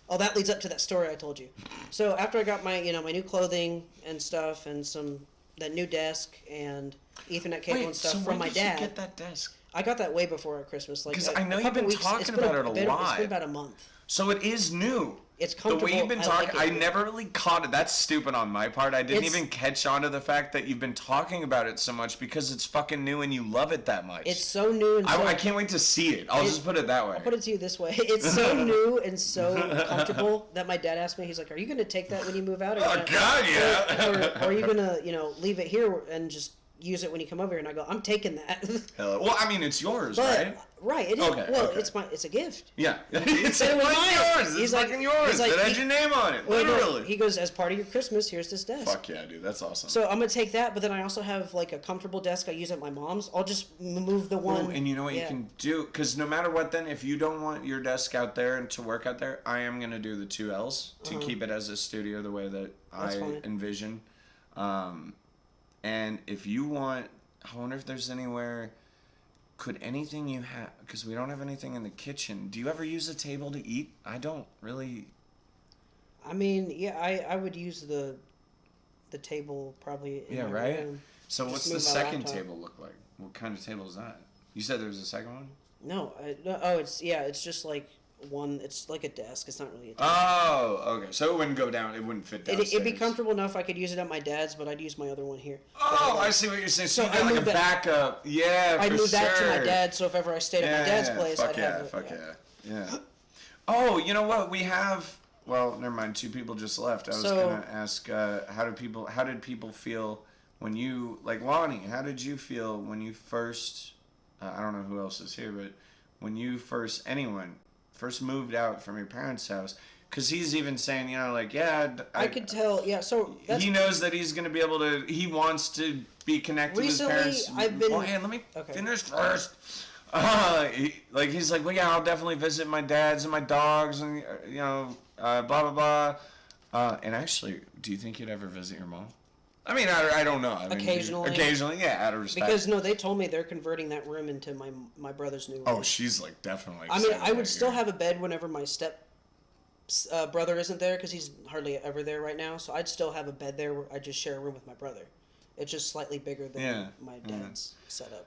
Oh, that leads up to that story I told you. So after I got my my new clothing and stuff, and that new desk and Ethernet cable and stuff so from when my did dad. you get that desk? I got that way before Christmas, like 'Cause a I know you've couple been weeks. talking It's been about it a bit- lot. It's been about a month. So it is new. It's The comfortable. way you've been I talking, like I it. never really caught it. That's stupid on my part. I didn't It's- even catch on to the fact that you've been talking about it so much because it's fucking new and you love it that much. It's so new and so. I can't wait to see it. I'll just put it that way. I'll put it to you this way: it's so new and so comfortable that my dad asked me. He's like, "Are you going to take that when you move out? Or Oh, God, yeah. Or are you going to leave it here and just use it when you come over here?" And I go, "I'm taking that." Well, I mean, it's yours, But right? it is. Okay, Well, okay. it's a gift. Yeah. It's said it was fucking mine. yours. It's He's like- fucking yours. he's like, It had he- your name on it. Well, no, Literally. he goes, as part of your Christmas, here's this desk. Fuck yeah, dude. That's awesome. So I'm gonna take that, but then I also have like a comfortable desk I use at my mom's. I'll just move the one. Oh, and you know what you yeah. can do? Because no matter what, then, if you don't want your desk out there and to work out there, I am going to do the 2 Ls to keep it as a studio the way that That's I fine. envision. And if you want, I wonder if there's anywhere, could anything you have, because we don't have anything in the kitchen. Do you ever use a table to eat? I don't really. I mean, yeah, I would use the table probably. In Yeah, my right? room. So Just what's the move my second laptop. table look like? What kind of table is that? You said there was a second one? No, it's just like one. It's like a desk. It's not really a table. Oh, okay. So it wouldn't go down. It wouldn't fit downstairs. It'd be comfortable enough. I could use it at my dad's, but I'd use my other one here. Oh, I see what you're saying. So, So you got I like a moved that- backup. Yeah, I'd for move that to my sure. dad, so if ever I stayed at my dad's place, fuck I'd yeah, have it. fuck yeah. Oh, you know what? We have. Well, never mind. 2 people just left. I was So- gonna ask, how did people feel when you, like Lonnie? How did you feel when you first? I don't know who else is here, but when you first moved out from your parents' house, because he's even saying, like, yeah, I could tell. Yeah, so that's he knows that he's going to be able to. He wants to be connected Recently, with his parents. I've been- Well, hey, let me Okay. finish first. He's like, well, yeah, I'll definitely visit my dad's and my dogs, and blah blah blah. And actually, do you think you'd ever visit your mom? I mean, I don't know. I mean, Occasionally. yeah, out of respect. because no, they told me they're converting that room into my brother's new room. Oh, she's like definitely. I mean, I excited would to still hear. have a bed whenever my brother isn't there because he's hardly ever there right now. So I'd still have a bed there where I just share a room with my brother. It's just slightly bigger than Yeah, my yeah. dad's setup.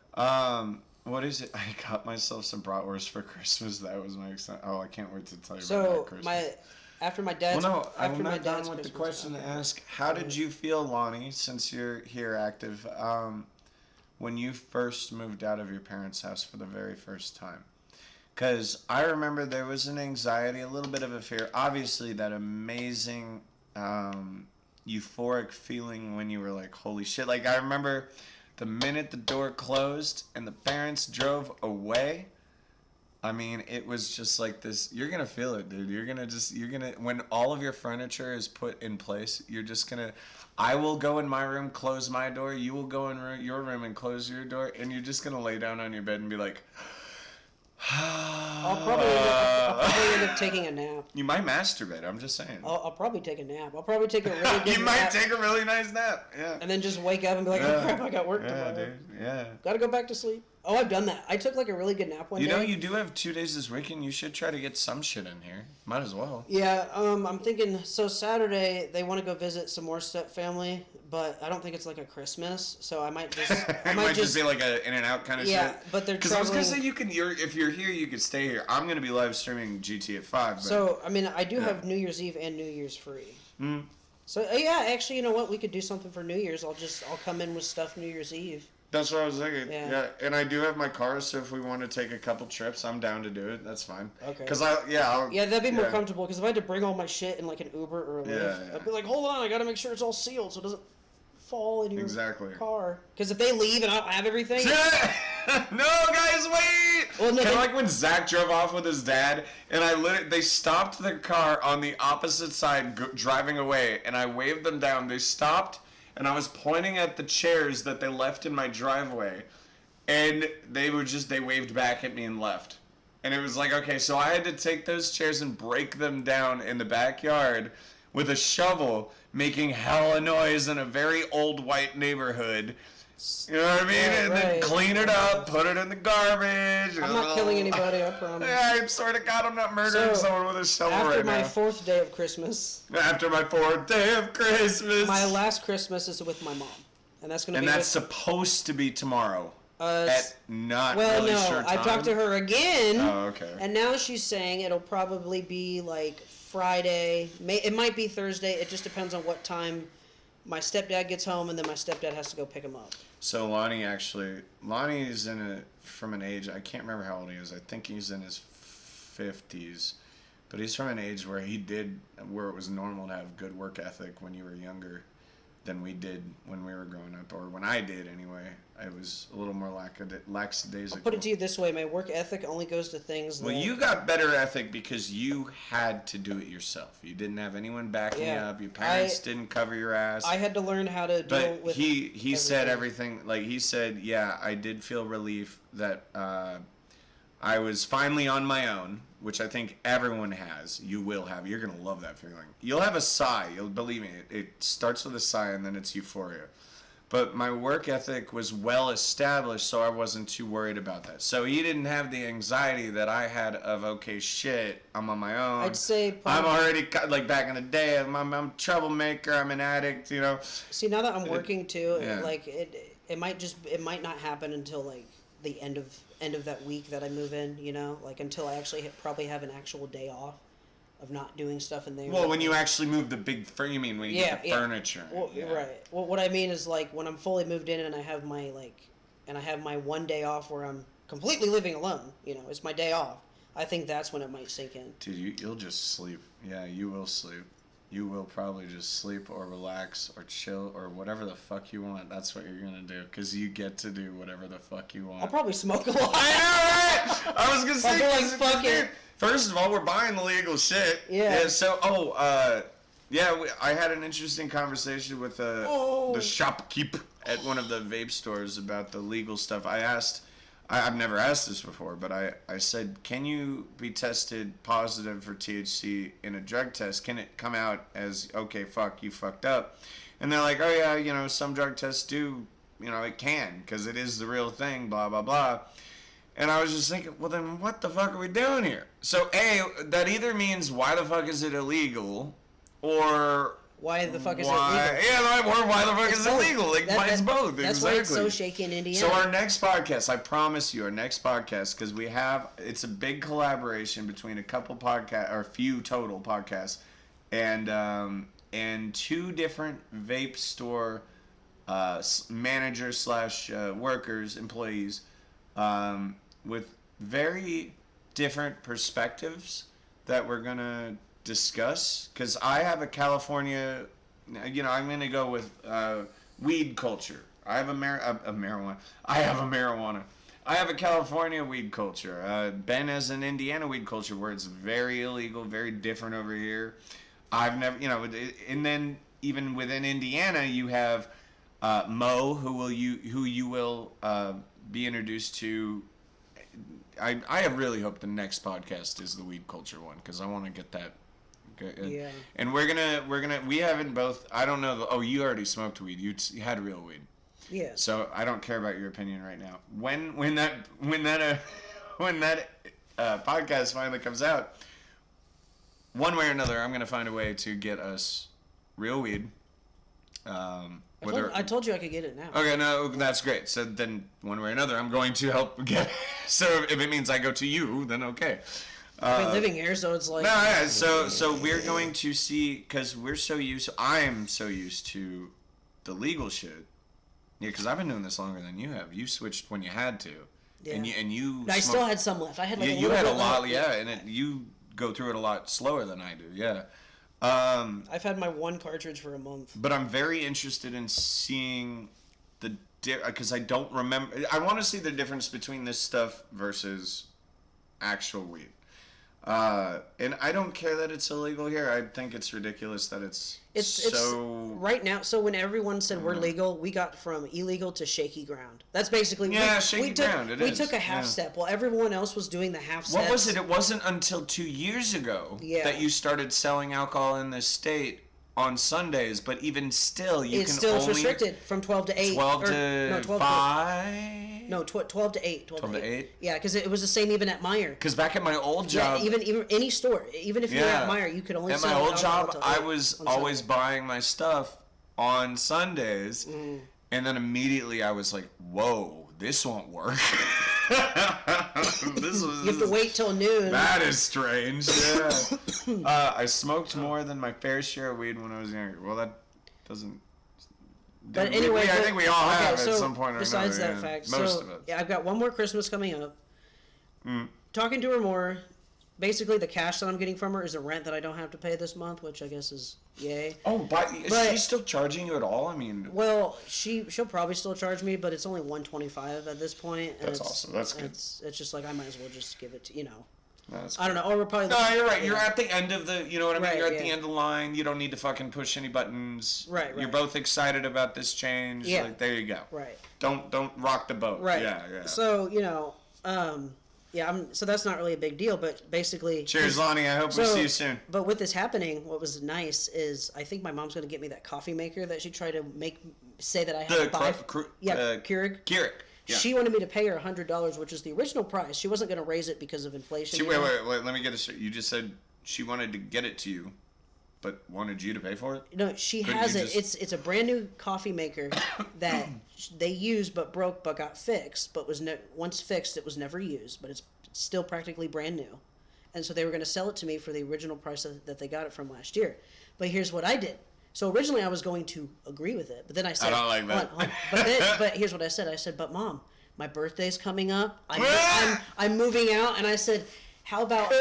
What is it? I got myself some bratwurst for Christmas. That was my excitement. Oh, I can't wait to tell you about So that Christmas. after my dad's Well, no, after I'm my not done dad's with the Christmas- question to okay. ask. How did you feel, Lonnie, since you're here active, when you first moved out of your parents' house for the very first time? Because I remember there was an anxiety, a little bit of a fear. Obviously, that amazing, euphoric feeling when you were like, holy shit. Like, I remember the minute the door closed and the parents drove away. I mean, it was just like this. You're going to feel it, dude. When all of your furniture is put in place, you're just going to, I will go in my room, close my door. You will go in your room and close your door. And you're just going to lay down on your bed and be like, I'll probably end up taking a nap. You might masturbate. I'm just saying. I'll probably take a nap. I'll probably take a really good You might nap. take a really nice nap. Yeah. And then just wake up and be like, oh crap, I got work Yeah, tomorrow. dude. Yeah. Gotta go back to sleep. Oh, I've done that. I took like a really good nap one You day. know, you do have 2 days this weekend. You should try to get some shit in here. Might as well. Yeah, I'm thinking, so Saturday, they want to go visit some more step family, but I don't think it's like a Christmas, so I might just... It might just be like a in and out kind of Yeah, shit. but they're Because I was gonna say traveling... if you're here, you could stay here. I'm gonna be live streaming GT at 5. But, So, I mean, I do Yeah. have New Year's Eve and New Year's free. So yeah, actually, you know what? We could do something for New Year's. I'll come in with stuff New Year's Eve. That's what I was thinking. Yeah. Yeah, and I do have my car, so if we want to take a couple trips, I'm down to do it. That's fine. Okay. Cause yeah, that'd be more comfortable. Because if I had to bring all my shit in like an Uber or a Lyft, Yeah. I'd be like, hold on, I gotta make sure it's all sealed so it doesn't fall in your Exactly. car. Because if they leave and I don't have everything, No, guys, wait! Well, no, Kind they- of like when Zach drove off with his dad, and they stopped their car on the opposite side, driving away, and I waved them down. They stopped, and I was pointing at the chairs that they left in my driveway, and they waved back at me and left. And it was like, okay, so I had to take those chairs and break them down in the backyard with a shovel, making hella noise in a very old white neighborhood. You know what I mean? Yeah, and then right. clean it up, put it in the garbage. I'm not killing anybody, I promise. Yeah, I'm sort of God, I'm not murdering So, someone with a shovel After right my now. 4th day of Christmas, After my 4th day of Christmas. my last Christmas is with my mom, and that's gonna and be. that's supposed to be tomorrow. At not well, really no, sure time. I talked to her again. Oh, okay. And now she's saying it'll probably be like Friday. It might be Thursday. It just depends on what time my stepdad gets home, and then my stepdad has to go pick him up. So Lonnie's from an age, I can't remember how old he is. I think he's in his 50s. But he's from an age where where it was normal to have good work ethic when you were younger than we did when we were growing up, or when I did anyway. I was a little more lackadaisical. I'll put it to you this way: my work ethic only goes to things. Well, that, you got better ethic because you had to do it yourself. You didn't have anyone backing you Yeah, up. Your parents didn't cover your ass. I had to learn how to deal But with. he said everything. Like he said, yeah, I did feel relief that I was finally on my own, which I think everyone has. You will have. You're gonna love that feeling. You'll have a sigh. You'll believe me. It starts with a sigh and then it's euphoria. But my work ethic was well established, so I wasn't too worried about that. So he didn't have the anxiety that I had of, okay, shit, I'm on my own. I'd say I'm probably, already, like back in the day, I'm a troublemaker, I'm an addict, you know. See, now that I'm working too, yeah. like it might not happen until like the end of that week that I move in. You know, like until I actually probably have an actual day off of not doing stuff in there. Well, when you actually move the big you mean when you get the furniture. Well, yeah. right. Well, what I mean is like when I'm fully moved in and I have my one day off where I'm completely living alone. You know, it's my day off. I think that's when it might sink in. Dude, you'll just sleep. Yeah, you will sleep. You will probably just sleep or relax or chill or whatever the fuck you want. That's what you're gonna do because you get to do whatever the fuck you want. I'll probably smoke a lot. I know, right? I was gonna say. I'll be like, fuck it. First of all, we're buying the legal shit. Yeah. So, I had an interesting conversation with the shopkeep at one of the vape stores about the legal stuff. I asked, I've never asked this before, but I said, can you be tested positive for THC in a drug test? Can it come out as, okay, fuck, you fucked up? And they're like, oh yeah, you know, some drug tests do, you know, it can, because it is the real thing, blah, blah, blah. And I was just thinking, well, then what the fuck are we doing here? So, A, that either means why the fuck is it illegal, or Why the fuck is it why, illegal? yeah, or why the fuck It's is it both. illegal? Like, mine's both, That's exactly. why it's so shaky in Indiana. So our next podcast, I promise you, our next podcast, because it's a big collaboration between a couple podcasts, or a few total podcasts, and two different vape store managers / workers, employees, with very different perspectives that we're gonna discuss. Because I have a California, you know, I'm gonna go with weed culture. I have a marijuana. I have a marijuana. I have a California weed culture. Ben has an Indiana weed culture where it's very illegal, very different over here. I've never, you know, and then even within Indiana, you have Mo, who you will be introduced to. I really hope the next podcast is the weed culture one because I want to get that. Yeah. And we haven't both. I don't know. You already smoked weed. You had real weed. Yeah. So I don't care about your opinion right now. When that podcast finally comes out, one way or another, I'm gonna find a way to get us real weed. I told you I could get it now. Okay, no, that's great. So then, one way or another, I'm going to help get. So if it means I go to you, then okay. I've been living here, so it's like. No, yeah. So we're going to see because we're so used. I'm so used to the legal shit. Yeah, because I've been doing this longer than you have. You switched when you had to, Yeah. and you. I still had some left. I had like Yeah, a you little had a bit lot. left. Yeah, and you go through it a lot slower than I do. Yeah. I've had my one cartridge for a month. But I'm very interested in seeing the because I don't remember. I want to see the difference between this stuff versus actual weed. And I don't care that it's illegal here. I think it's ridiculous that it's so. Right now. So when everyone said we're legal, we got from illegal to shaky ground. That's basically shaky ground. We took a half step while everyone else was doing the half step. What was it? It wasn't until 2 years ago that you started selling alcohol in this state on Sundays. But even still, it's still restricted from 12 to 8. 12 to 12 5. No, 12 to 8. 12 to 8? Yeah, because it was the same even at Meijer. Because back at my old job... Yeah, even any store. Even if you were at Meijer, you could only sell at my old alcohol job, till I was always buying my stuff on Sundays. And then immediately I was like, whoa, this won't work. You have to wait till noon. That is strange. Yeah. I smoked more than my fair share of weed when I was younger. Well, that doesn't... But anyway, I think we all have at so some point or besides another. that fact, Most so of us. yeah, I've got one more Christmas coming up. Talking to her more. Basically, the cash that I'm getting from her is a rent that I don't have to pay this month, which I guess is yay. Oh, but is she still charging you at all? I mean, well, she'll probably still charge me, but it's only $125 at this point. And that's awesome. That's good. It's just like I might as well just give it to That's I don't know. Or we're probably. No, you're right. You're at the end of the. You know what I mean. Right, You're at the end of the line. You don't need to fucking push any buttons. Right. You're both excited about this change. Yeah. Like, there you go. Right. Don't rock the boat. Right. Yeah. So so that's not really a big deal, but basically. Cheers, Lonnie. I hope we see you soon. But with this happening, what was nice is I think my mom's going to get me that coffee maker that she tried to say that I had to buy. Keurig. Keurig. Yeah. She wanted me to pay her $100, which is the original price. She wasn't going to raise it because of inflation. Wait. Let me get this straight. You just said she wanted to get it to you, but wanted you to pay for it? No, she has it. It's a brand new coffee maker that they used but broke but got fixed. But once fixed, it was never used. But it's still practically brand new. And so they were going to sell it to me for the original price that they got it from last year. But here's what I did. So originally I was going to agree with it, but then I said, I don't like that. Hold on. But here's what I said. I said, but Mom, my birthday's coming up. I'm moving out, and I said, how about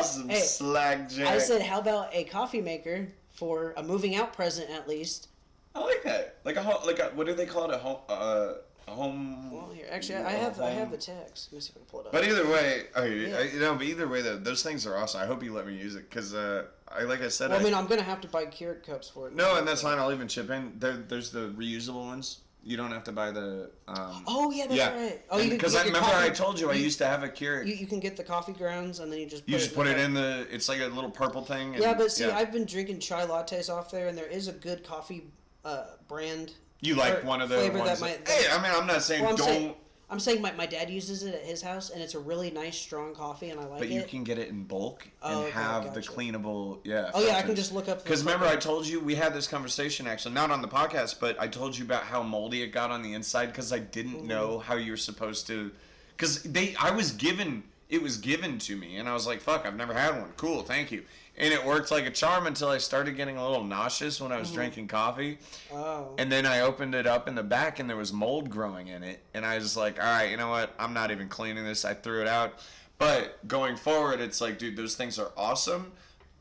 some hey, slack jack. I said, how about a coffee maker for a moving out present at least? I like that. Like a what do they call it? A home. Well, here actually I have the text. Let me see if I can pull it up. But either way, but either way, those things are awesome. I hope you let me use it because like I said. Well, I mean, I'm gonna have to buy Keurig cups for it. No, and that's fine. I'll even chip in. There's the reusable ones. You don't have to buy the. Oh yeah, that's right. Oh, because I remember I told you I used to have a Keurig. You can get the coffee grounds and then you just put it in the. It's like a little purple thing. Yeah, but see, I've been drinking chai lattes off there, and there is a good coffee brand. You like one of the ones? Hey, I mean, I'm not saying don't. I'm saying my dad uses it at his house, and it's a really nice, strong coffee, and I like it. But you can get it in bulk and have the cleanable, Oh yeah, I can just look up. Because remember, I told you we had this conversation actually, not on the podcast, but I told you about how moldy it got on the inside because I didn't know how you're supposed to. Because it was given to me, and I was like, "Fuck, I've never had one. Cool, thank you." And it worked like a charm until I started getting a little nauseous when I was drinking coffee. Oh. And then I opened it up in the back, and there was mold growing in it. And I was like, all right, you know what? I'm not even cleaning this. I threw it out. But going forward, it's like, dude, those things are awesome.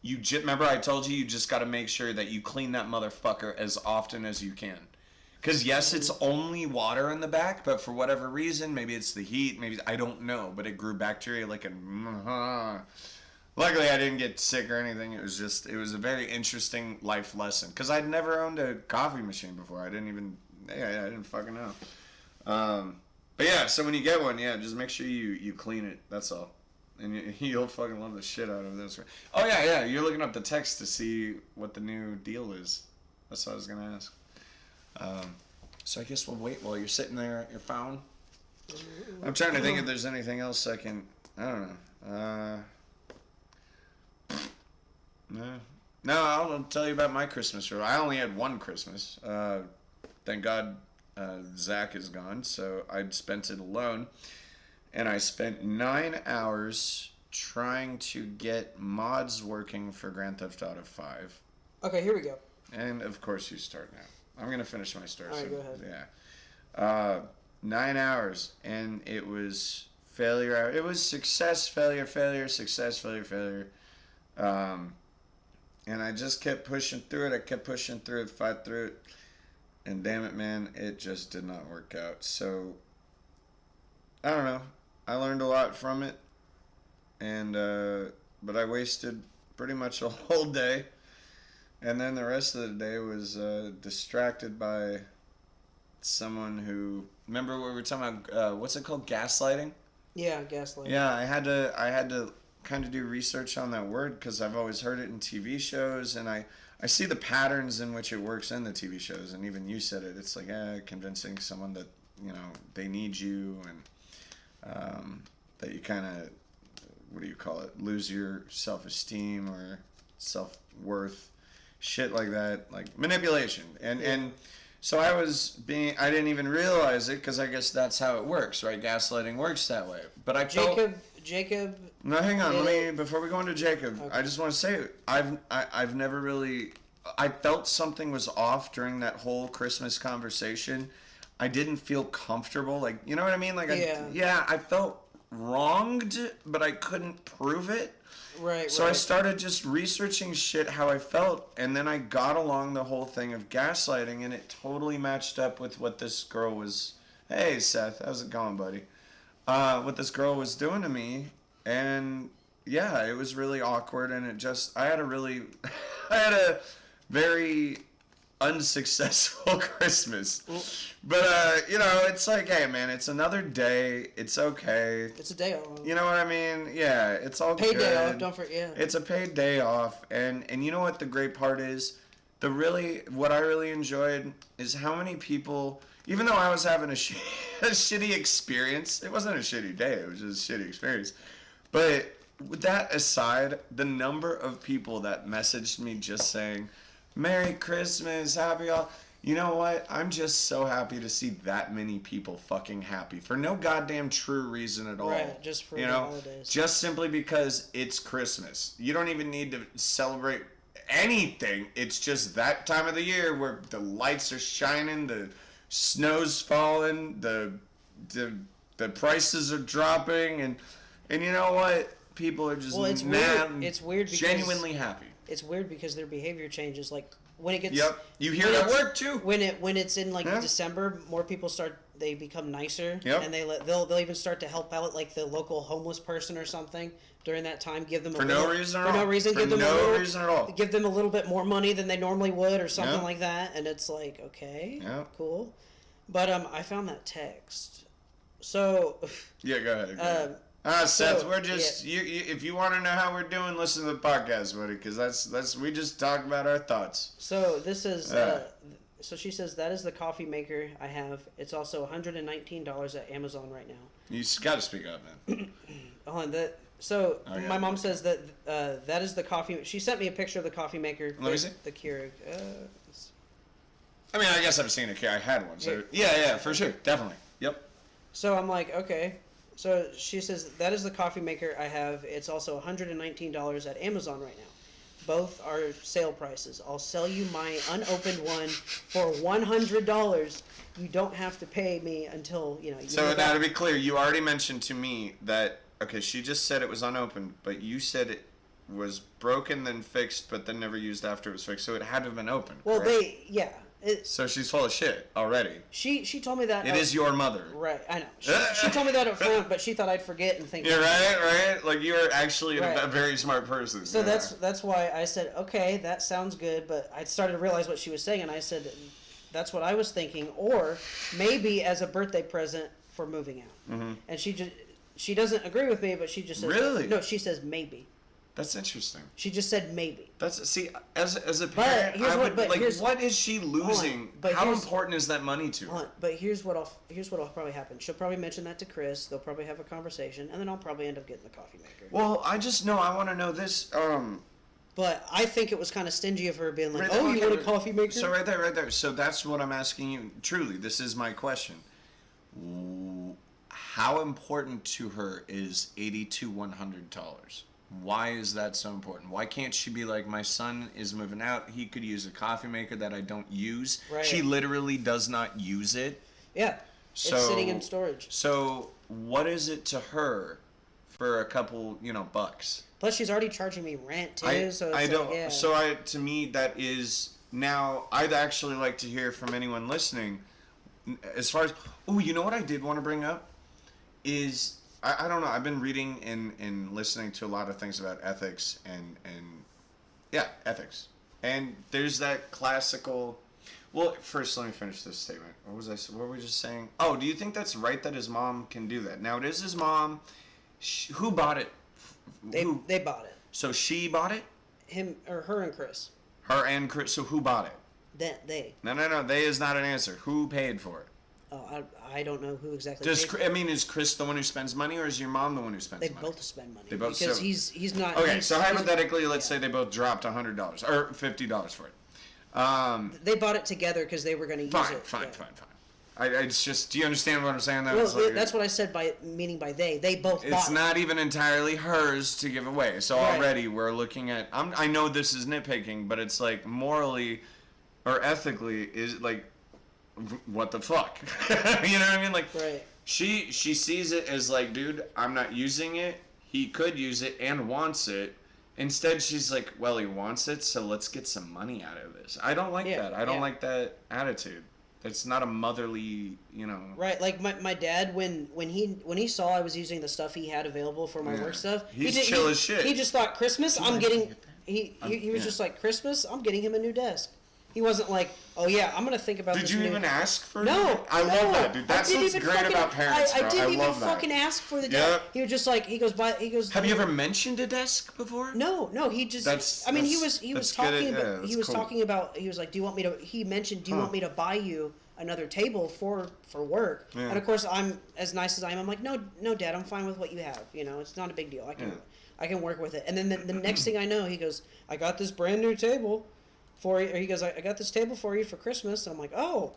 Remember I told you just got to make sure that you clean that motherfucker as often as you can. Because, yes, it's only water in the back, but for whatever reason, maybe it's the heat, maybe I don't know, but it grew bacteria like a... Luckily, I didn't get sick or anything. It was a very interesting life lesson. Because I'd never owned a coffee machine before. I didn't fucking know. But yeah, so when you get one, just make sure you clean it. That's all. And you'll fucking love the shit out of this. Oh, yeah, you're looking up the text to see what the new deal is. That's what I was going to ask. So I guess we'll wait while you're sitting there at your phone. I'm trying to think if there's anything else I don't know. No, I'll tell you about my Christmas. I only had one Christmas. Thank God Zach is gone, so I spent it alone. And I spent 9 hours trying to get mods working for Grand Theft Auto 5. Okay, here we go. And of course you start now. I'm gonna finish my story. All right, so, go ahead. Yeah. 9 hours, and it was failure. It was success, failure, failure, success, failure, failure. And I just kept pushing through it. I kept pushing through it, fight through it. And damn it, man, it just did not work out. So, I don't know. I learned a lot from it. And, but I wasted pretty much a whole day. And then the rest of the day was distracted by someone who, remember what we were talking about, what's it called, gaslighting? Yeah, gaslighting. Yeah, I had to kind of do research on that word because I've always heard it in TV shows, and I see the patterns in which it works in the TV shows, and even you said it. It's like convincing someone that they need you, and that you kind of, what do you call it, lose your self-esteem or self-worth, shit like that, like manipulation, and so I didn't even realize it because I guess that's how it works, right? Gaslighting works that way, but I felt. Jacob. No, hang on. Before we go into Jacob, Okay. I just want to say I've never really. I felt something was off during that whole Christmas conversation. I didn't feel comfortable. Like, you know what I mean? Like, I felt wronged, but I couldn't prove it. Right. So I started just researching shit how I felt, and then I got along the whole thing of gaslighting, and it totally matched up with what this girl was. Hey, Seth, how's it going, buddy? What this girl was doing to me, and yeah, it was really awkward, and I had a very unsuccessful Christmas. But it's like, hey man, it's another day, it's okay. It's a day off. You know what I mean? Yeah, it's all paid good. Day off, don't forget. It's a paid day off, and you know what the great part is? What I really enjoyed is how many people, even though I was having a shitty experience, it wasn't a shitty day, it was just a shitty experience. But with that aside, the number of people that messaged me just saying, Merry Christmas, happy all. You know what? I'm just so happy to see that many people fucking happy for no goddamn true reason at all. Right, just for the holidays. Just simply because it's Christmas. You don't even need to celebrate anything. It's just that time of the year where the lights are shining, the snow's falling, the prices are dropping, and you know what? People are just it's mad. Weird. It's weird because genuinely happy. It's weird because their behavior changes. Like when it gets. Yep. You hear it at work too. When it's in December, more people they become nicer. Yep. And they'll even start to help out like the local homeless person or something during that time. Give them for no reason at all. For no reason. For no reason at all. Give them a little bit more money than they normally would or something like that, and it's like okay, cool. But I found that text. So. Yeah, go ahead. Seth, we're just you. If you want to know how we're doing, listen to the podcast, buddy, because that's we just talk about our thoughts. So this is. So she says that is the coffee maker I have. It's also $119 at Amazon right now. You got to speak up, man. Hold on, my mom says that that is the coffee. She sent me a picture of the coffee maker. Let me see. The Keurig. I mean, I guess I've seen it. I had one. So yeah, for sure, definitely. Yep. So I'm like, okay. So she says that is the coffee maker I have. It's also $119 at Amazon right now. Both are sale prices. I'll sell you my unopened one for $100. You don't have to pay me until So now to be clear, you already mentioned to me that she just said it was unopened, but you said it was broken then fixed, but then never used after it was fixed. So it had to have been open. Well, correct? So she's full of shit already. She told me that. It is your mother. Right, I know. She told me that up front, but she thought I'd forget and think. You're right. Like you're actually a very smart person. So that's why I said, okay, that sounds good. But I started to realize what she was saying, and I said, that's what I was thinking, or maybe as a birthday present for moving out. Mm-hmm. And she doesn't agree with me, but she just says, really? No, she says maybe. That's interesting. She just said maybe. As a parent, what is she losing? How important is that money to her? But here's what'll probably happen. She'll probably mention that to Chris. They'll probably have a conversation, and then I'll probably end up getting the coffee maker. Well, I want to know this. But I think it was kind of stingy of her being like, you want a coffee maker? So right there. So that's what I'm asking you. Truly, this is my question. how important to her is $80 to $100? Why is that so important? Why can't she be like, my son is moving out, he could use a coffee maker that I don't use. Right. She literally does not use it. Yeah. So, it's sitting in storage. So what is it to her for a couple, bucks? Plus, she's already charging me rent too. To me, that is now. I'd actually like to hear from anyone listening. As far as you know what I did want to bring up is I don't know. I've been reading and listening to a lot of things about ethics and ethics. And there's that classical. Well, first let me finish this statement. What were we just saying? Oh, do you think that's right that his mom can do that? Now it is his mom. Who bought it? They bought it. So she bought it? Her and Chris. Her and Chris. So who bought it? They. No. They is not an answer. Who paid for it? Oh, I don't know who exactly. Is Chris the one who spends money, or is your mom the one who spends money? They both spend money. They both. Because he's not. Okay, so hypothetically, let's say they both dropped $100 or $50 for it. They bought it together because they were going to use it. Fine. It's just. Do you understand what I'm saying? That's what I said by they. They both bought it. It's not even entirely hers to give away. So right. Already we're looking at. I know this is nitpicking, but it's like morally or ethically is like, what the fuck? You know what I mean? Like, right. She sees it as like, dude, I'm not using it. He could use it and wants it. Instead, she's like, well, he wants it, so let's get some money out of this. I don't like that. I don't like that attitude. It's not a motherly, Right, like my dad when he saw I was using the stuff he had available for my work stuff. He's chill as shit. He just thought Christmas. I'm getting. He was just like Christmas. I'm getting him a new desk. He wasn't like, oh yeah, I'm gonna think about. Did you even ask for? No, I love that, dude. That's what's great about parents. I didn't even love that. fucking ask for the desk. He was just like, he goes. Have you ever mentioned a desk before? No. He just. He was talking about. He was like, do you want me to? He mentioned, do you want me to buy you another table for work? Yeah. And of course, I'm as nice as I am. I'm like, no, Dad, I'm fine with what you have. It's not a big deal. I can work with it. And then the next thing I know, he goes, I got this brand new table for you. Or he goes, I got this table for you for Christmas. And I'm like, oh,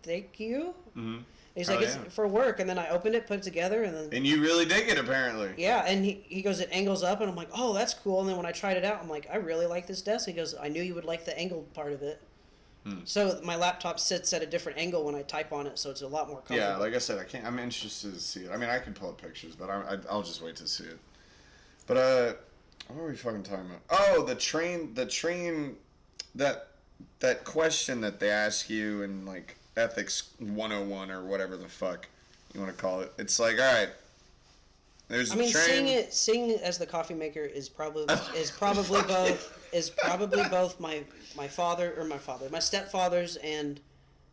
thank you. Mm-hmm. And he's like, it's for work. And then I opened it, put it together, and then. And you really dig it, apparently. Yeah, and he goes, it angles up, and I'm like, oh, that's cool. And then when I tried it out, I'm like, I really like this desk. He goes, I knew you would like the angled part of it. So my laptop sits at a different angle when I type on it, so it's a lot more comfortable. Yeah, like I said, I'm interested to see it. I mean, I can pull up pictures, but I'll just wait to see it. But what were we fucking talking about? Oh, the train, that question that they ask you in like ethics 101 or whatever the fuck you want to call it. It's like, all right, there's a train. Seeing it as the coffee maker is probably both my stepfather's and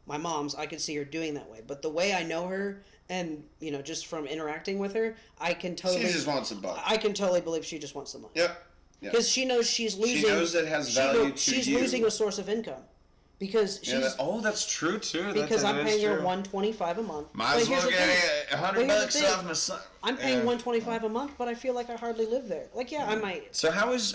my mom's. I could see her doing that way, but the way I know her, and just from interacting with her, I can totally. She just wants a buck. I can totally believe she just wants the money. Yep. Because she knows she's losing. She knows it has value to she's you. losing a source of income. Because she's. That's true too. Because I'm paying her $125 a month. Might as well get $100 off my son. I'm paying $125 a month, but I feel like I hardly live there. Like, I might. So how is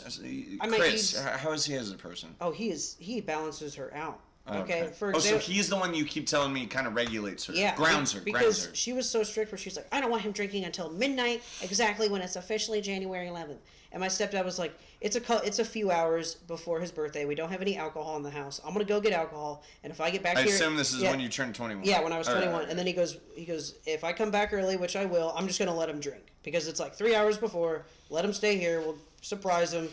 Chris? How is he as a person? Oh, he balances her out. Okay. For example, so he's the one you keep telling me kind of regulates her. Yeah. Grounds her. Because she was so strict where she's like, I don't want him drinking until midnight, exactly when it's officially January 11th. And my stepdad was like, it's a few hours before his birthday. We don't have any alcohol in the house. I'm gonna go get alcohol, and if I get back here, I assume this is when you turned 21. Yeah, when I was 21. Right. And then he goes, if I come back early, which I will, I'm just gonna let him drink because it's like 3 hours before. Let him stay here. We'll surprise him.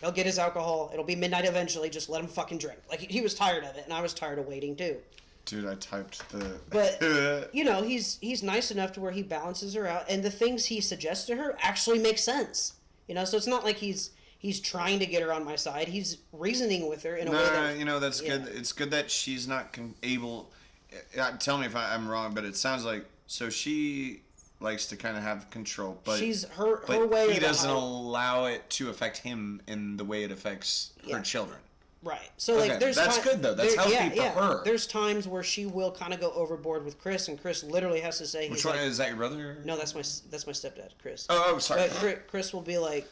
He'll get his alcohol. It'll be midnight eventually. Just let him fucking drink. Like he was tired of it, and I was tired of waiting too. Dude, I typed the. But he's nice enough to where he balances her out, and the things he suggests to her actually make sense. So it's not like he's trying to get her on my side. He's reasoning with her in a way that... that's good. It's good that she's not able... tell me if I'm wrong, but it sounds like... So she likes to kind of have control, but... She's her way... He doesn't allow it to affect him in the way it affects her children. Right. So, there's... That's good, though. That's healthy for her. There's times where she will kind of go overboard with Chris, and Chris literally has to say... Which one? Is that your brother? No, that's my stepdad, Chris. Oh, sorry. But Chris will be like,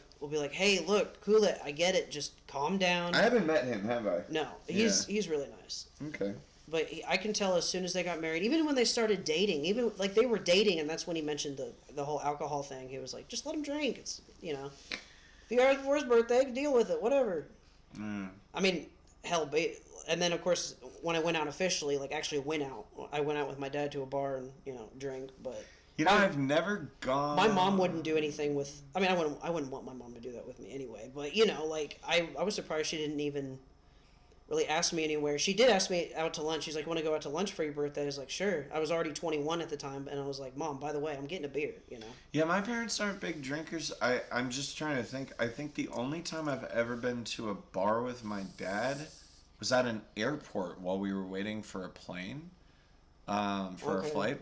hey, look, cool it. I get it. Just calm down. I haven't met him, have I? No. He's really nice. Okay. but I can tell as soon as they got married, even when they started dating, even like they were dating, and that's when he mentioned the whole alcohol thing. He was like, just let him drink. It's, you know, if you are for his birthday, deal with it, whatever. I mean, hell, and then of course when I went out officially, like actually went out, I went out with my dad to a bar and, you know, drink. But You know, I've never gone. my mom wouldn't do anything with. I mean, I wouldn't want my mom to do that with me anyway. But you know, like I was surprised she didn't even really ask me anywhere. She did ask me out to lunch. She's like, "Want to go out to lunch for your birthday?" I was like, "Sure." I was already 21 at the time, and I was like, "Mom, by the way, I'm getting a beer." You know. Yeah, my parents aren't big drinkers. I'm just trying to think. I think the only time I've ever been to a bar with my dad was at an airport while we were waiting for a plane, for a flight.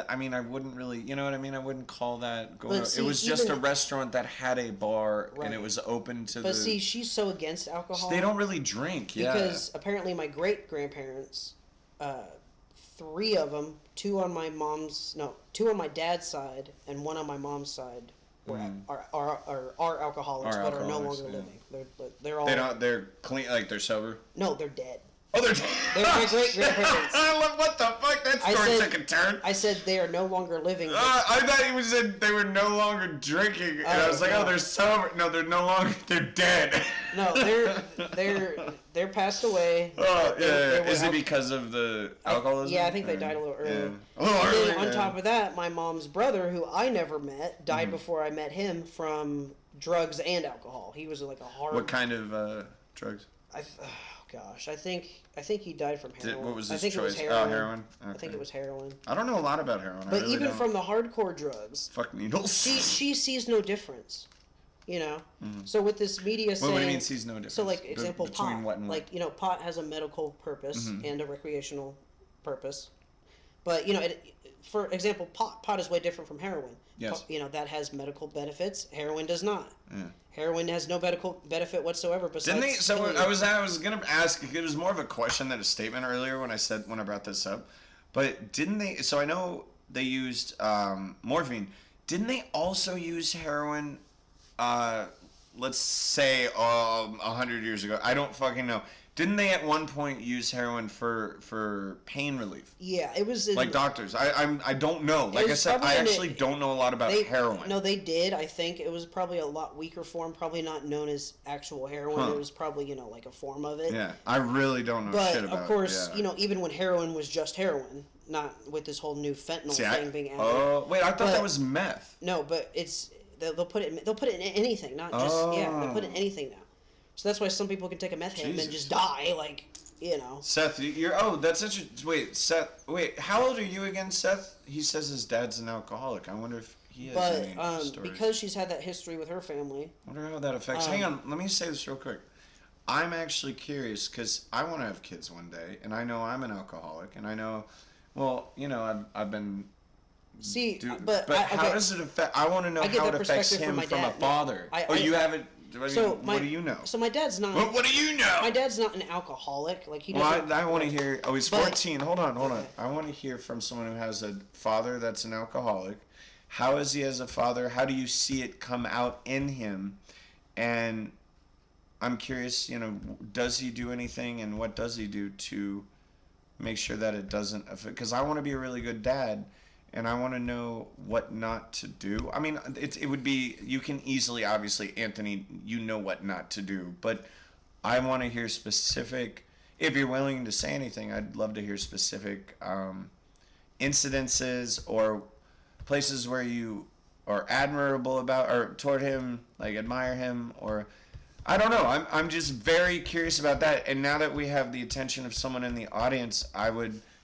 I mean, I wouldn't really, you know what I mean? I wouldn't call that going. But see, it was just a even- restaurant that had a bar and it Right. was open to But see, she's so against alcohol. They don't really drink, yeah. Because apparently my great grandparents, 3 of them, 2 on my dad's side and 1 on my mom's side, are alcoholics, but are no alcoholics, longer yeah. living. They're all They're clean, like they're sober. no, they're dead. Oh, they're They're my great-grandparents. I love, what the fuck? That I story said- took a turn. I said they are no longer living. I thought he was said they were no longer drinking, and I was like, no. oh, they're sober. No, they're no longer. They're dead. No, they're passed away. Oh They yeah. were Is it because of the alcoholism? Yeah, I think they died a little early. Yeah. A little And early. then on yeah. top of that, my mom's brother, who I never met, died before I met him from drugs and alcohol. He was like a hard. What kind of drugs? Oh gosh, I think he died from heroin. What was I his think choice? It was heroin. Oh, heroin. I think it was heroin. I don't know a lot about heroin. But I really even don't. from the hardcore drugs, fuck needles. she sees no difference. You know. So with this media saying. What do you mean sees no difference? So like example between pot, what and what? like, you know, pot has a medical purpose and a recreational purpose, but you know, for example, pot is way different from heroin. Yes. You know, that has medical benefits. Heroin does not. Yeah. Heroin has no medical benefit whatsoever. Besides Didn't they? So killing you. I was gonna ask. It was more of a question than a statement earlier when I brought this up. But didn't they? So I know they used morphine. Didn't they also use heroin? Let's say 100 years ago. I don't fucking know. Didn't they at one point use heroin for pain relief? Yeah, it was Like doctors. I don't know. Like I was said, probably I in actually don't know a lot about heroin. No, they did. I think it was probably a lot weaker form, probably not known as actual heroin. Huh. It was probably, you know, like a form of it. Yeah, I really don't know But shit about. of course, yeah. you know, even when heroin was just heroin, not with this whole new fentanyl thing being added. Oh wait, I thought But- that was meth. No, but they'll put it in anything, not just they'll put it in Oh. anything now. So that's why some people can take a meth hit and then Jesus. just die, like, you know. Seth, that's interesting. Wait, Seth. Wait, how old are you again, Seth? He says his dad's an alcoholic. I wonder if he has But any stories. because she's had that history with her family. I wonder how that affects. Hang on, let me say this real quick. I'm actually curious because I want to have kids one day, and I know I'm an alcoholic, and I know, well, you know, I've been. See, But how does it affect? I want to know I get how it that affects perspective him from my from a dad. No, father. You haven't. I mean, So what do you know? So my dad's not. What do you know? My dad's not an alcoholic. Like he Well, doesn't. I want to hear. Oh, he's But- 14. Hold on. Okay. I want to hear from someone who has a father that's an alcoholic. How is he as a father? How do you see it come out in him? And I'm curious. You know, does he do anything, and what does he do to make sure that it doesn't affect? Because I want to be a really good dad. And I want to know what not to do. I mean, it would be, you can easily, obviously, Anthony, you know what not to do. But I want to hear specific, if you're willing to say anything, I'd love to hear specific incidences or places where you are admirable about, or toward him, like admire him, or I don't know. I'm just very curious about that. And now that we have the attention of someone in the audience,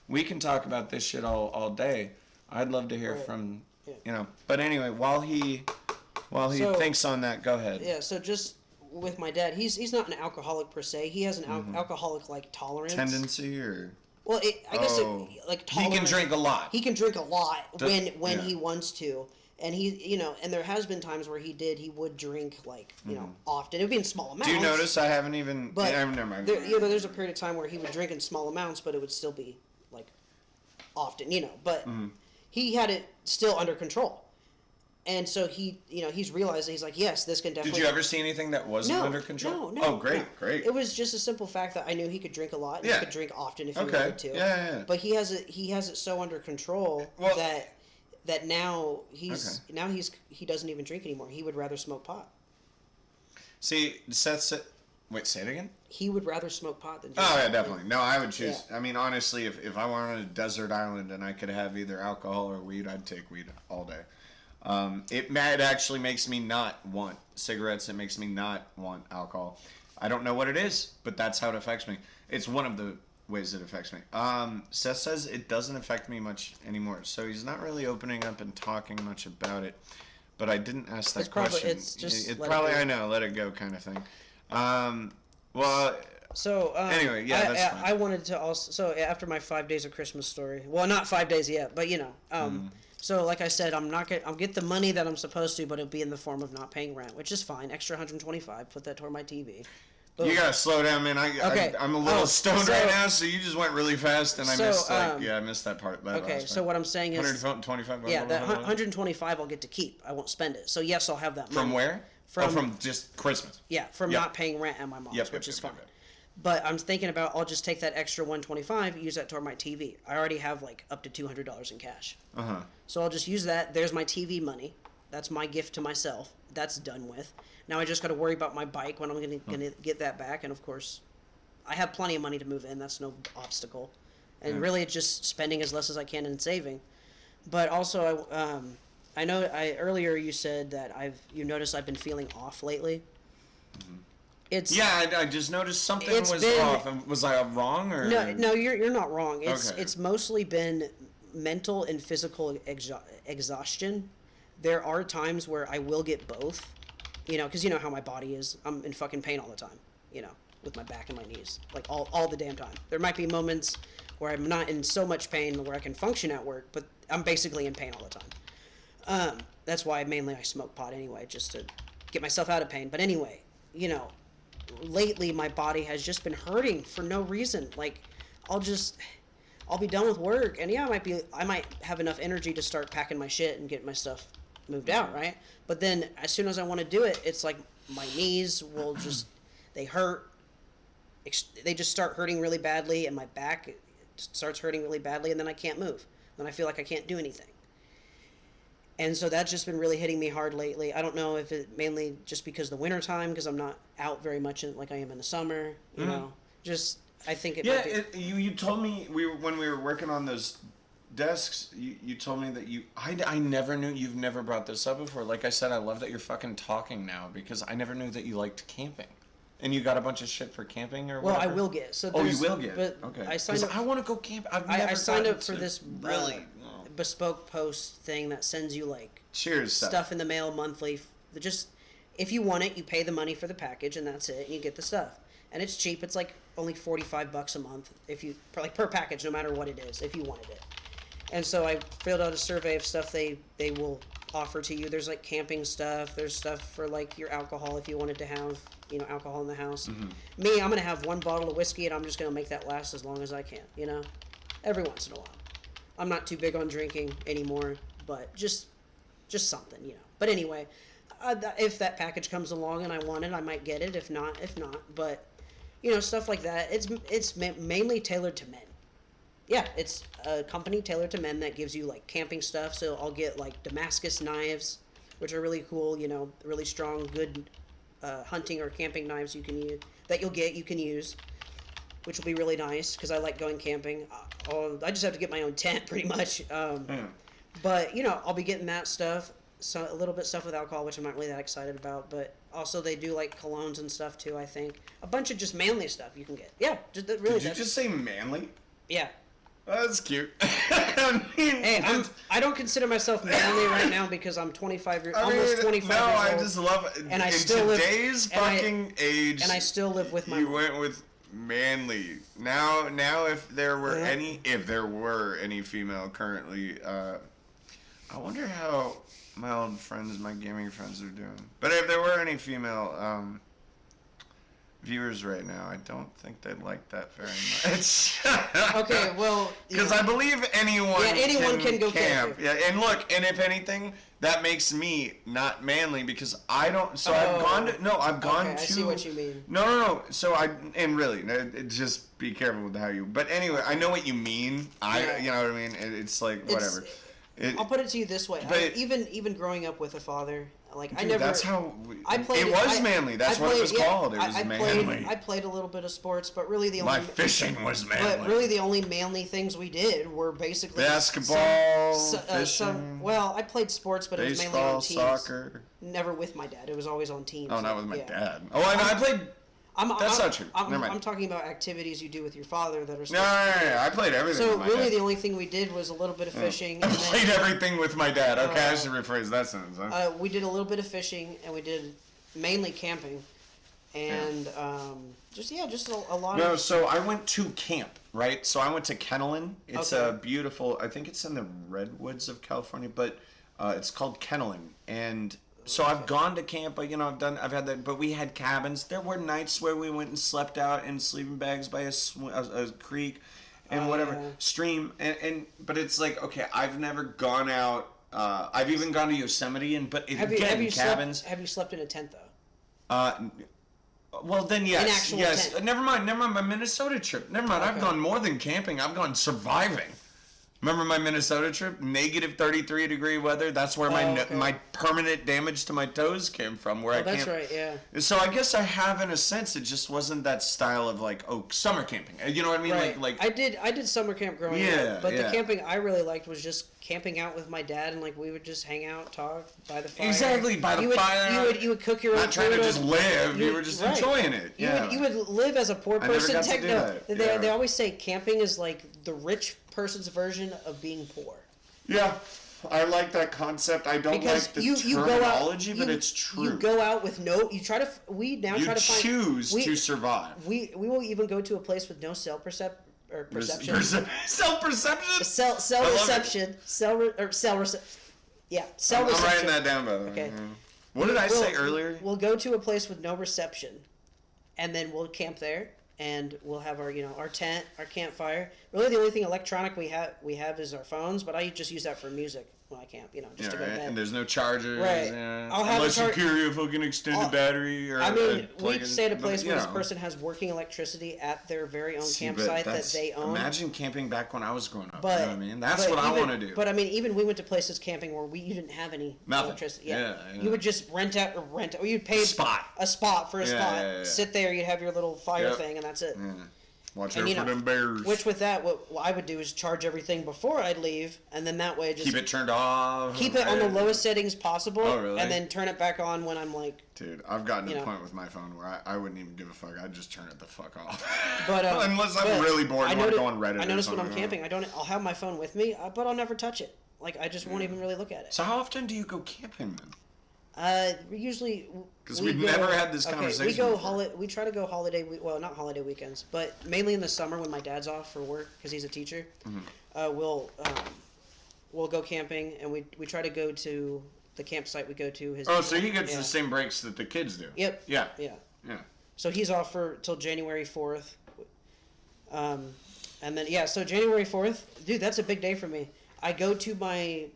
we can talk about this shit all day. I'd love to hear Right. from, Yeah. you know. But anyway, while he So- thinks on that, go ahead. Yeah. So just with my dad, he's not an alcoholic per se. He has an alcoholic like tolerance. Tendency or Well, I guess Oh. like he can tolerance. drink a lot. He can drink a lot when yeah. he wants to, and he, you know, and there has been times where he would drink like, you know, often. It would be in small amounts. Do you notice I haven't even? But never mind. there's a period of time where he would drink in small amounts, but it would still be like often, you know. But he had it still under control. And so he's realized that he's like, yes, this can definitely. Did you ever see anything that wasn't under control? No. Oh, great, no. great. It was just a simple fact that I knew he could drink a lot. And Yeah. He could drink often if he Okay. wanted to. Yeah. But he has it so under control Well- that now he doesn't even drink anymore. He would rather smoke pot. See, Seth said. Wait, say it again? He would rather smoke pot than drink. Oh, yeah, definitely. No, I would choose. I mean, honestly, if I were on a desert island and I could have either alcohol or weed, I'd take weed all day. It actually makes me not want cigarettes. It makes me not want alcohol. I don't know what it is, but that's how it affects me. It's one of the ways it affects me. Seth says it doesn't affect me much anymore, so he's not really opening up and talking much about it. But I didn't ask that It's probably- question. it's just It's let it probably go. I know, let it go kind of thing. Well, So anyway, yeah, that's fine. I wanted to also after my 5 days of Christmas story. Well, not 5 days yet, but So like I said, I'll get the money that I'm supposed to, but it'll be in the form of not paying rent, which is fine. Extra 125, put that toward my TV. Boom. You gotta slow down, man. Okay. I'm a little stoned so- right now, so you just went really fast, and I So, missed I missed that part. That Okay, last so part. what I'm saying is, 125. yeah, that 125 I'll get to keep. I won't spend it. So yes, I'll have that money. From where? From just Christmas. Yeah, from Yep. not paying rent at my mom's, Yep, which yep, is yep, fine. yep. But I'm thinking about I'll just take that extra 125, use that toward my TV. I already have like up to $200 in cash. So I'll just use that. There's my TV money. That's my gift to myself. That's done with. Now I just got to worry about my bike when I'm gonna get that back. And of course, I have plenty of money to move in. That's no obstacle. And really, it's just spending as less as I can and saving. But also, I know earlier you said that you noticed I've been feeling off lately. It's Yeah, I just noticed something It's was been- off. Was I wrong or? no, you're not wrong. Okay. It's mostly been mental and physical exhaustion. There are times where I will get both, because you know how my body is. I'm in fucking pain all the time, with my back and my knees, like all the damn time. There might be moments where I'm not in so much pain where I can function at work, but I'm basically in pain all the time. That's why mainly I smoke pot anyway, just to get myself out of pain. But anyway, lately my body has just been hurting for no reason. Like, I'll be done with work, and yeah, I might have enough energy to start packing my shit and get my stuff moved out, right? But then as soon as I want to do it, it's like my knees will they hurt. They just start hurting really badly, and my back starts hurting really badly, and then I can't move. Then I feel like I can't do anything. And so that's just been really hitting me hard lately. I don't know if it mainly just because the winter time, because I'm not out very much like I am in the summer, you know. Just I think it. Yeah, might be, you told me when we were working on those desks. You told me that I never knew. You've never brought this up before. Like I said, I love that you're fucking talking now because I never knew that you liked camping. And you got a bunch of shit for camping or well, whatever? I will get. So Oh, you will get. But Okay. I signed up. I want to go camp. I signed up for to this really. bespoke post thing that sends you like Cheers stuff in the mail monthly. Just if you want it, you pay the money for the package, and that's it. And you get the stuff, and it's cheap. It's like only $45 a month if you per package, no matter what it is, if you wanted it. And so I filled out a survey of stuff they will offer to you. There's like camping stuff. There's stuff for like your alcohol if you wanted to have alcohol in the house. Me, I'm gonna have one bottle of whiskey, and I'm just gonna make that last as long as I can. Every once in a while. I'm not too big on drinking anymore, but just something, But anyway, if that package comes along and I want it, I might get it. If not. But stuff like that. It's mainly tailored to men. Yeah, it's a company tailored to men that gives you like camping stuff. So I'll get like Damascus knives, which are really cool. Really strong, good hunting or camping knives you can use you can use, which will be really nice because I like going camping. I just have to get my own tent pretty much. But I'll be getting that stuff. So a little bit stuff with alcohol, which I'm not really that excited about. But also they do like colognes and stuff too. I think a bunch of just manly stuff you can get. Yeah, really. Did you just say manly? Yeah. Oh, that's cute. I mean, Hey, I don't consider myself manly right now because I'm 25 years almost 25 years No, old. I just love it. And I in still live- today's and I- fucking age. and I still live with my You mom. went with manly. Now, if there were Yeah. any female currently, I wonder how my gaming friends are doing. But if there were any female, viewers right now, I don't think they like that very much. Okay, well, because I believe anyone can go camp. camping. Yeah, and look, and if anything, that makes me not manly because I don't. So I've gone to I've gone okay, to. I see what you mean. No. So really, just be careful with how you. But anyway, I know what you mean. You know what I mean. It's like whatever. I'll put it to you this way. But- even growing up with a father, like I Dude, never. That's how. I played. It was manly. That's what it was called. It was manly. I played a little bit of sports, but really the My only. fishing was manly. But really, the only manly things we did were basically basketball, fishing, well, I played sports, but it was mainly on baseball, teams. soccer. Never with my dad. It was always on teams. Oh, not with my Yeah. dad. Oh, I played. That's not true. Never mind. I'm talking about activities you do with your father that are. No, I played everything. So with my really, dad. the only thing we did was a little bit of fishing. I and played then, everything with my dad. Okay, I should rephrase that sentence. Huh? we did a little bit of fishing, and we did mainly camping, and just a lot No, of. so I went to camp, right? So I went to Kennelin. It's Okay. a beautiful. I think it's in the redwoods of California, but it's called Kennelin, and. So I've gone to camp, but I've had that, but we had cabins. There were nights where we went and slept out in sleeping bags by a creek, and whatever stream, but it's like okay, I've never gone out. I've even gone to Yosemite, but Have you cabins. Have you slept in a tent though? Well then yes, An actual yes. tent. Never mind. My Minnesota trip. Never mind. I've Okay. gone more than camping. I've gone surviving. Remember my Minnesota trip? Negative 33-degree weather. That's where my permanent damage to my toes came from. Where I can't. That's right. Yeah. So I guess I have, in a sense, it just wasn't that style of like summer camping. You know what I mean? Right. Like I did summer camp growing up, but the camping I really liked was just camping out with my dad, and like we would just hang out, talk by the fire. Exactly, by the fire. You would cook your own not trying food. to just live. You were just enjoying it. Yeah. You would live as a poor I never person. got to do that. They always say camping is like the rich person's version of being poor. Yeah, I like that concept. I don't Because like the you terminology, go out, but it's true. You go out with no. You try to. We now you try to find. choose to survive. We will even go to a place with no perception. Self-perception. Cell reception. Cell reception. Yeah, cell I'm reception. writing that down, by the way. Okay. What did I say earlier? We'll go to a place with no reception, and then we'll camp there, and we'll have our our tent, our campfire. Really, the only thing electronic we have is our phones, but I just use that for music when I camp. Just to go to bed. And there's no chargers. Right. Yeah. I'll have Unless a you carry a fucking extended battery or. I mean, we plug-in, stay at a place but, where this person has working electricity at their very own See, campsite but that they own. Imagine camping back when I was growing up. But, you know what I mean? That's what I want to do. But I mean, even we went to places camping where you didn't have any Nothing. electricity. Yeah. You would just rent, or you'd pay a spot for a spot. Yeah. Sit there, you'd have your little fire thing, and that's it. Yeah. Watch And, out for them bears. Which with that, what I would do is charge everything before I'd leave, and then that way just keep it turned off. keep it on the lowest settings possible, Oh, really? and then turn it back on when I'm like. Dude, I've gotten to a point with my phone where I wouldn't even give a fuck. I'd just turn it the fuck off. But unless I'm really bored and want to go on Reddit. I notice or when I'm something. camping, I'll have my phone with me, but I'll never touch it. Like I just won't even really look at it. So how often do you go camping then? We usually Because we've never had this conversation. We go before. We try to go well, not holiday weekends, but mainly in the summer when my dad's off for work because he's a teacher. Mm-hmm. We'll go camping, and we try to go to the campsite we go to. So he gets the same breaks that the kids do. Yep. Yeah. Yeah. Yeah. So he's off till January 4th. And then so January 4th, dude, that's a big day for me. I go to my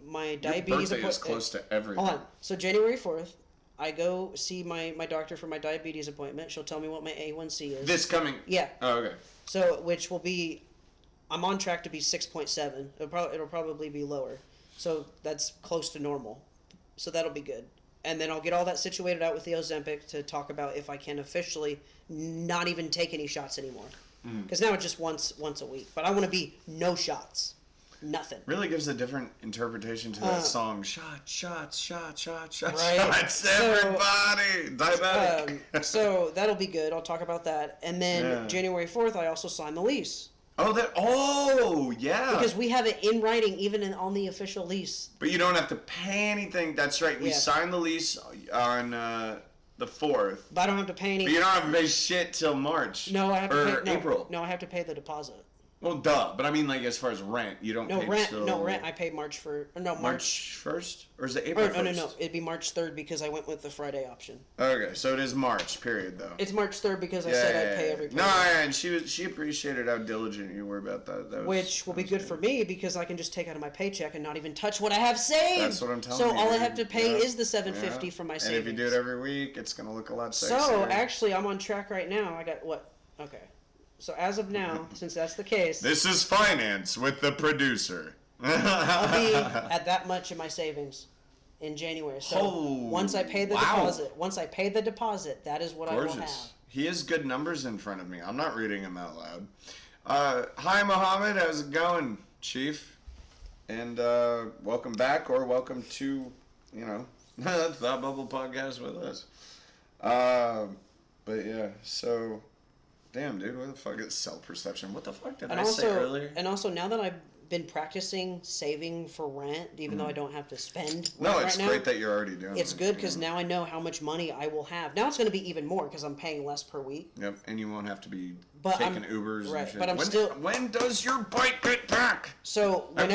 diabetes appointment. Is close to everything. Hold on. So January 4th, I go see my doctor for my diabetes appointment. She'll tell me what my A1C is. This coming. Yeah. Oh, okay. So which will be, I'm on track to be 6.7. It'll probably be lower. So that's close to normal. So that'll be good. And then I'll get all that situated out with the Ozempic to talk about if I can officially not even take any shots anymore. Because now it's just once a week. But I want to be no shots. Nothing. Really gives a different interpretation to that song. Shots, Right. shots, everybody. Diabetic. So that'll be good. I'll talk about that. And then January 4th, I also sign the lease. Oh, yeah. Because we have it in writing, even on the official lease. But you don't have to pay anything. That's right. We signed the lease on the 4th. But I don't have to pay any. But you don't have to pay shit till March. No, I have to pay. No, April. No, I have to pay the deposit. Well, duh. But I mean, like, as far as rent, you don't No pay rent. till No rent. I pay March March 1st? Or is it April 1st? No. It'd be March 3rd because I went with the Friday option. Okay, so it is March, period, though. It's March 3rd because I said I'd pay every. No, and she appreciated how diligent you were about that. Which will be good for me because I can just take out of my paycheck and not even touch what I have saved. That's what I'm telling you. you. So all I dude. have to pay is the $750 from my savings. And if you do it every week, it's gonna look a lot sexier. So actually, I'm on track right now. I got what? Okay. So as of now, since that's the case, this is finance with the producer. I'll be at that much in my savings in January. So once I pay the deposit, that is what I will have. He has good numbers in front of me. I'm not reading them out loud. Hi, Mohammed. How's it going, Chief? And welcome back, or welcome to, Thought Bubble Podcast with us. But yeah, so... Damn, dude, what the fuck is self-perception? What the fuck did I say earlier? And also, now that I've been practicing saving for rent, even though I don't have to spend No, rent it's right great now, that you're already doing it. it's good because now I know how much money I will have. Now it's going to be even more because I'm paying less per week. Yep, and you won't have to be But taking Ubers right, and shit. but I'm still... When does your bike get back? So, I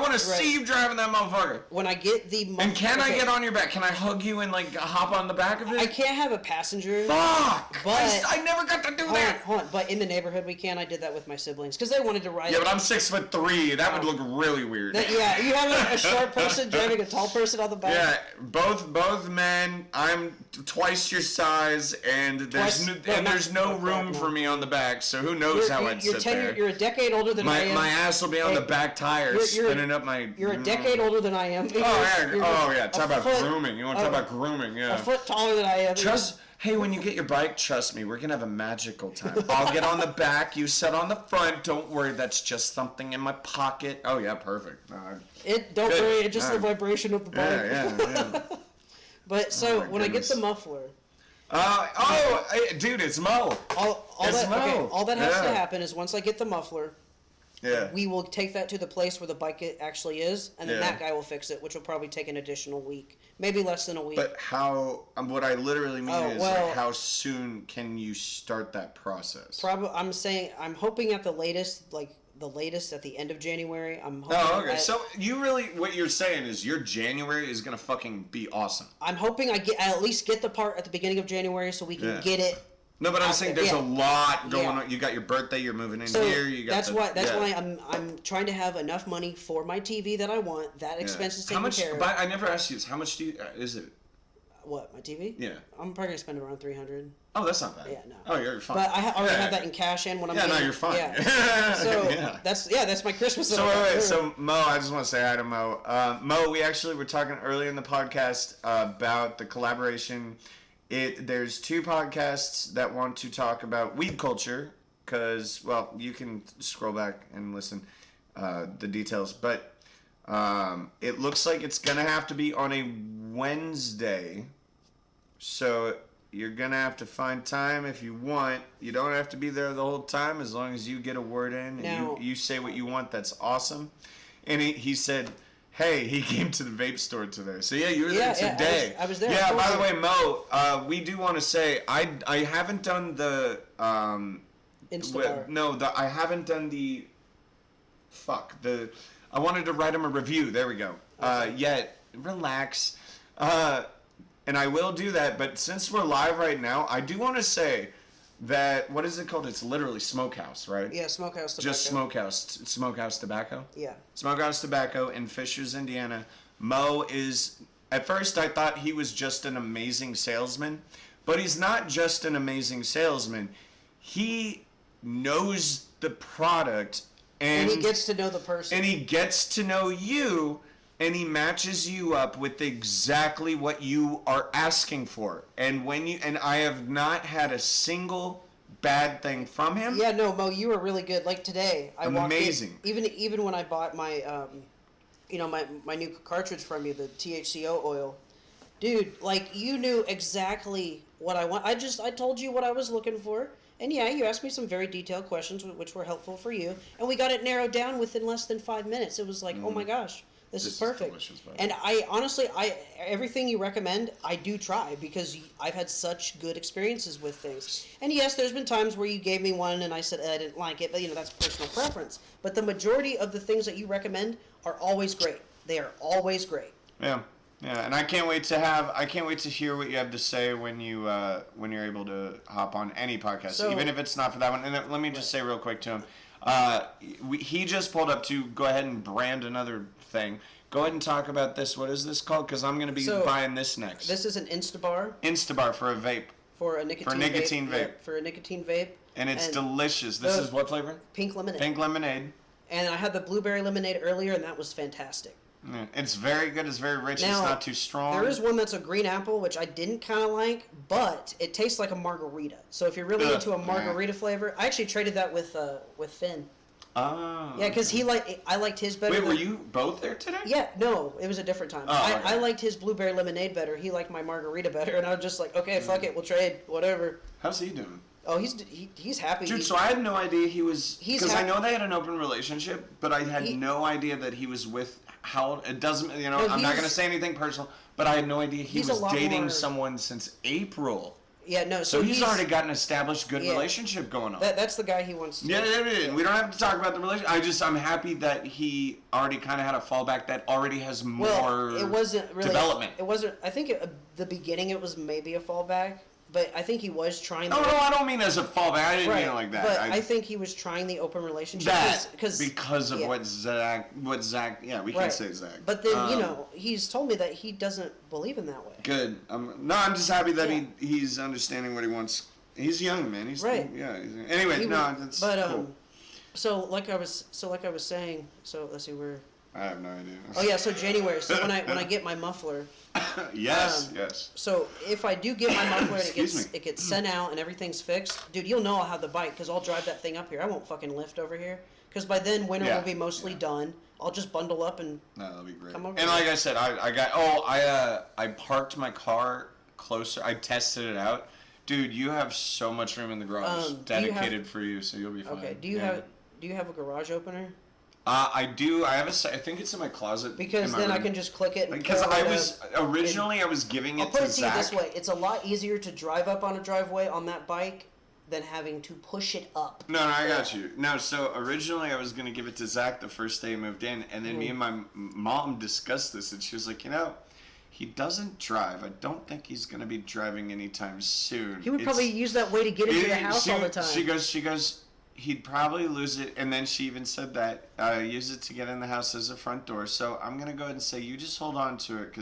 want to see you driving that motherfucker. When I get the... And can I get on your back? Can I hug you and, like, hop on the back of it? I can't have a passenger. Fuck! But... I never got to do that! Hold on. But in the neighborhood we can. I did that with my siblings because they wanted to ride. Yeah, but I'm 6'3". That would look really weird. Yeah, you have a short person driving a tall person on the back. Yeah, both men. I'm twice your size, and there's no room for me on the back. So who knows how I'd sit there? You're a decade older than I am. My ass will be on the back tire, spinning up my. You're a decade older than I am. Oh yeah. Talk about grooming. You want to talk about grooming? Yeah. A foot taller than I am. Hey, when you get your bike, trust me, we're gonna have a magical time. I'll get on the back, you sit on the front. Don't worry, that's just something in my pocket. Oh yeah, perfect. Don't worry, it's just the vibration of the bike. Yeah. But so when I get the muffler. Dude, it's Mo. All that has to happen is once I get the muffler. Yeah. We will take that to the place where the bike actually is, and then that guy will fix it, which will probably take an additional week, maybe less than a week. But how? What I literally mean is, like, how soon can you start that process? Probably, I'm hoping at the latest at the end of January. I'm hoping. Oh, okay. So what you're saying is your January is gonna fucking be awesome. I'm hoping I at least get the part at the beginning of January so we can get it. No, but I'm saying there's a lot going on. You got your birthday. You're moving in here. You got that's why I'm trying to have enough money for my TV that I want. That expense is taken care of. But I never asked you this. How much is it? What, my TV? Yeah. I'm probably gonna spend around $300. Oh, that's not bad. Yeah, no. Oh, you're fine. But I already have that in cash and when I'm. Yeah, no, you're fine. Yeah. So that's my Christmas. So wait. So Mo, I just want to say hi to Mo. Mo, we actually were talking earlier in the podcast about the collaboration. There's two podcasts that want to talk about weed culture because, well, you can scroll back and listen the details, but it looks like it's gonna have to be on a Wednesday, so you're gonna have to find time if you want. You don't have to be there the whole time as long as you get a word in and you say what you want. That's awesome. And he said, hey, he came to the vape store today. So yeah, you were there today. I was there. Yeah, by the way, Mo, we do want to say I haven't done the I haven't done the I wanted to write him a review. There we go. Yet relax. And I will do that, but since we're live right now, I do want to say that, what is it called? It's literally Smokehouse, right? Yeah, Smokehouse Tobacco. Just Smokehouse Tobacco? Yeah. Smokehouse Tobacco in Fishers, Indiana. Mo is, at first I thought he was just an amazing salesman, but he's not just an amazing salesman. He knows the product and he gets to know the person. And he gets to know you. And he matches you up with exactly what you are asking for. And I have not had a single bad thing from him. Yeah, no, Mo, you were really good. Like today, I amazing. Walked in, even when I bought my, my new cartridge from you, the THCO oil, dude, like you knew exactly what I want. I told you what I was looking for. And yeah, you asked me some very detailed questions, which were helpful for you. And we got it narrowed down within less than 5 minutes. It was like, oh my gosh. This is perfect. Delicious, bud. And I honestly, everything you recommend, I do try because I've had such good experiences with things. And yes, there's been times where you gave me one and I said I didn't like it, but that's personal preference. But the majority of the things that you recommend are always great. They are always great. Yeah. Yeah, and I can't wait to hear what you have to say when you're able to hop on any podcast, So, even if it's not for that one. And then, let me just say real quick to him, he just pulled up to go ahead and brand another thing. Go ahead and talk about this. What is this called? Because I'm going to be buying this next. This is an Instabar. Instabar for a vape. For a nicotine vape. Yeah, for a nicotine vape. And it's delicious. This is what flavor? Pink lemonade. Pink lemonade. And I had the blueberry lemonade earlier, and that was fantastic. Yeah, it's very good. It's very rich. Now, it's not too strong. There is one that's a green apple, which I didn't kind of like, but it tastes like a margarita. So if you're really into a margarita flavor, I actually traded that with Finn. Oh. Yeah, because I liked his better. Wait, were you both there today? Yeah, no, it was a different time. Oh, okay. I liked his blueberry lemonade better. He liked my margarita better, and I was just like, okay, fuck it, we'll trade, whatever. How's he doing? Oh, he's happy. Dude, so I had no idea he was... Because I know they had an open relationship, but I had no idea that he was with... It doesn't... I'm not going to say anything personal, but I had no idea he was dating someone since April. Yeah, no, so he's already got an established good relationship going on. That's the guy he wants to... Yeah, we don't have to talk about the relationship. I'm happy that he already kind of had a fallback that already has more it wasn't really, development. It wasn't... I think the beginning it was maybe a fallback. But I think he was trying. No, I don't mean as a fallback. I didn't mean it like that. But I think he was trying the open relationship. Because of what Zach. Yeah, we can say Zach. But then he's told me that he doesn't believe in that way. Good. I'm just happy that he's understanding what he wants. He's young, man. He's right. Yeah. Anyway, that's cool. So like I was saying. So let's see where. I have no idea. Oh yeah, so January. So when I get my muffler. Yes. So if I do get my muffler and it gets sent out and everything's fixed, dude, you'll know I'll have the bike because I'll drive that thing up here. I won't fucking lift over here because by then winter will be mostly done. I'll just bundle up and. No, that'll be great. Come over and like I said, I parked my car closer. I tested it out, dude. You have so much room in the garage dedicated for you, so you'll be fine. Okay. Do you have a garage opener? I do. I think it's in my closet. Because then I can just click it. Because I was giving it to Zach. I'll put it to you this way: it's a lot easier to drive up on a driveway on that bike than having to push it up. No, I got you. No, so originally I was gonna give it to Zach the first day he moved in, and then me and my mom discussed this, and she was like, he doesn't drive. I don't think he's gonna be driving anytime soon. He would probably use that way to get into the house all the time. She goes. He'd probably lose it, and then she even said that use it to get in the house as a front door. So I'm gonna go ahead and say you just hold on to it,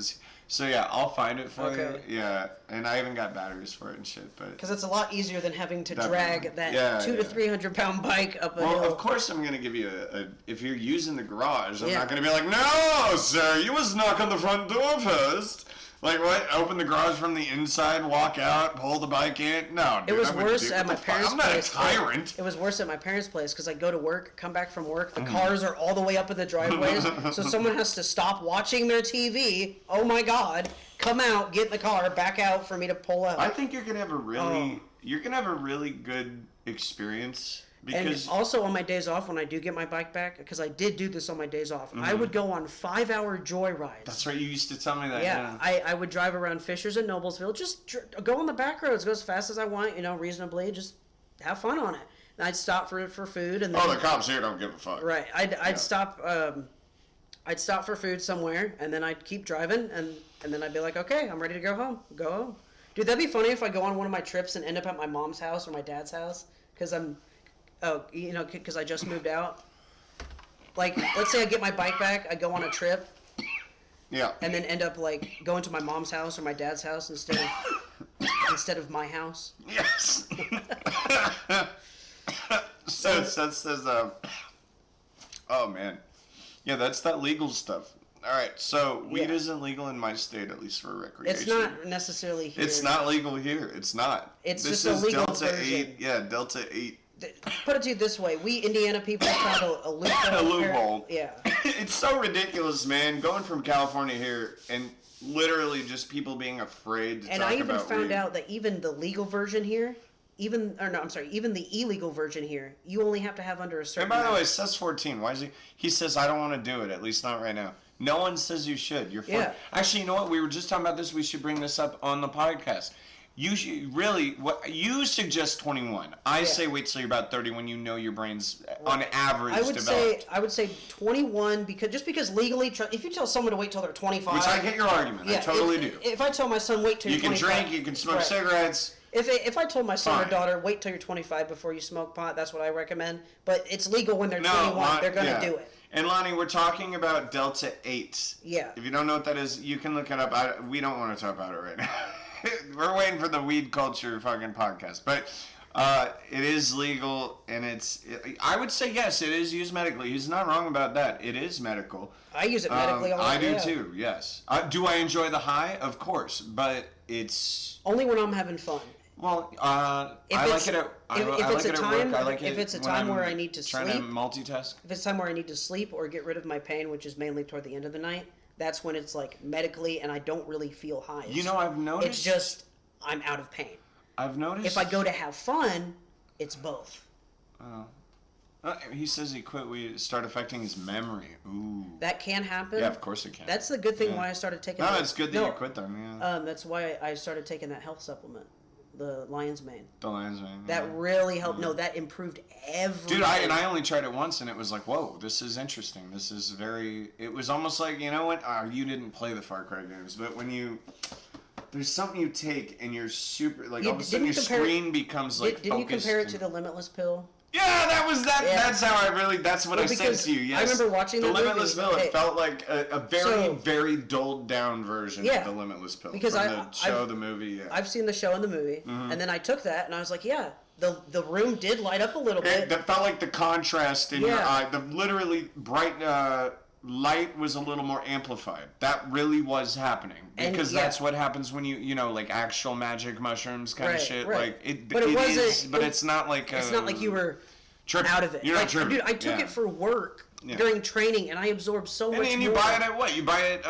I'll find it for you. Yeah, and I even got batteries for it and shit, but because it's a lot easier than having to drag that 200 to 300 pound bike up a hill. Well, of course I'm gonna give you if you're using the garage, I'm not gonna be like, no, sir, you must knock on the front door first. Like what? Open the garage from the inside, walk out, pull the bike in? No, dude, it was worse at my parents' place. I'm not a tyrant. It was worse at my parents' place because I go to work, come back from work, the cars are all the way up in the driveways, so someone has to stop watching their TV. Oh my God! Come out, get in the car, back out for me to pull out. I think you're gonna have a really good experience. And also on my days off, when I do get my bike back, because I did do this on my days off, I would go on 5-hour joy rides. That's right, you used to tell me that. Yeah. I would drive around Fishers and Noblesville, just go on the back roads, go as fast as I want, reasonably, just have fun on it. And I'd stop for food, and then, the cops here don't give a fuck. Right, I'd stop. I'd stop for food somewhere, and then I'd keep driving, and then I'd be like, okay, I'm ready to go home. Go home, dude. That'd be funny if I go on one of my trips and end up at my mom's house or my dad's house, because because I just moved out. Like, let's say I get my bike back, I go on a trip. Yeah. And then end up, going to my mom's house or my dad's house instead of my house. Yes. Oh, man. Yeah, that's that legal stuff. All right, so weed isn't legal in my state, at least for recreation. It's not necessarily here. It's not legal here. It's not. It's just a legal Delta version. 8. Yeah, Delta 8. Put it to you this way: we Indiana people found a loophole. A loophole. Yeah. It's so ridiculous, man. Going from California here and literally just people being afraid to talk about weed. And I even found out that even the legal version here, even the illegal version here, you only have to have under a certain. And by the way, says 14. Why is he? He says I don't want to do it. At least not right now. No one says you should. You're fine. Yeah. Actually, you know what? We were just talking about this. We should bring this up on the podcast. You should really. What you suggest 21. I say wait till you're about 30 when you know your brain's on average developed. I would say 21 because legally, if you tell someone to wait till they're 25, Which I get your argument. I totally do. If I tell my son wait till You you're can 25, drink. You can smoke right. cigarettes. If I told my son Fine. or daughter wait till you're 25 before you smoke pot, that's what I recommend. But it's legal when they're 21. They're gonna do it. And Lonnie, we're talking about Delta 8. Yeah. If you don't know what that is, you can look it up. We don't want to talk about it right now. We're waiting for the weed culture fucking podcast. But it is legal, and I would say yes, it is used medically. He's not wrong about that. It is medical. I use it medically all the time. I do too, yes. Do I enjoy the high? Of course. But it's... Only when I'm having fun. Well, I like it at I like it at work. I like it if it's a when time I'm where I need to trying sleep, to multitask. if it's time where I need to sleep or get rid of my pain, which is mainly toward the end of the night, that's when it's like medically, and I don't really feel high. You know, I've noticed. It's just I'm out of pain. I've noticed. If I go to have fun, it's both. He says he quit. We start affecting his memory. Ooh. That can happen. Yeah, of course it can. That's the good thing why I started taking. No, it's good that you quit them. Yeah. That's why I started taking that health supplement, the Lion's Mane. The Lion's Mane. That really helped. No, that improved everything. Dude, I only tried it once, and it was like, whoa, this is interesting. This is very. It was almost like, you know what? You didn't play the Far Cry games, but when you. There's something you take, and you're super like all of a sudden your screen becomes like. Didn't you compare it to the Limitless pill? Yeah, that was that. Yeah. That's how I really. That's what I said to you. Yes. I remember watching the movie. Limitless Pill. It felt like a very dulled down version of the Limitless Pill. Because the movie. Yeah. I've seen the show and the movie, and then I took that and I was like, yeah, the room did light up a little bit. That felt like the contrast in your eye. The literally bright light was a little more amplified. That really was happening because that's what happens when you know like actual magic mushrooms kind of shit. Right. Like but it wasn't. But it's not like. It's not like you were tripping. Out of it. You're not tripping. Dude, I took it for work during training, and I absorbed so much. And you buy it at what? You buy it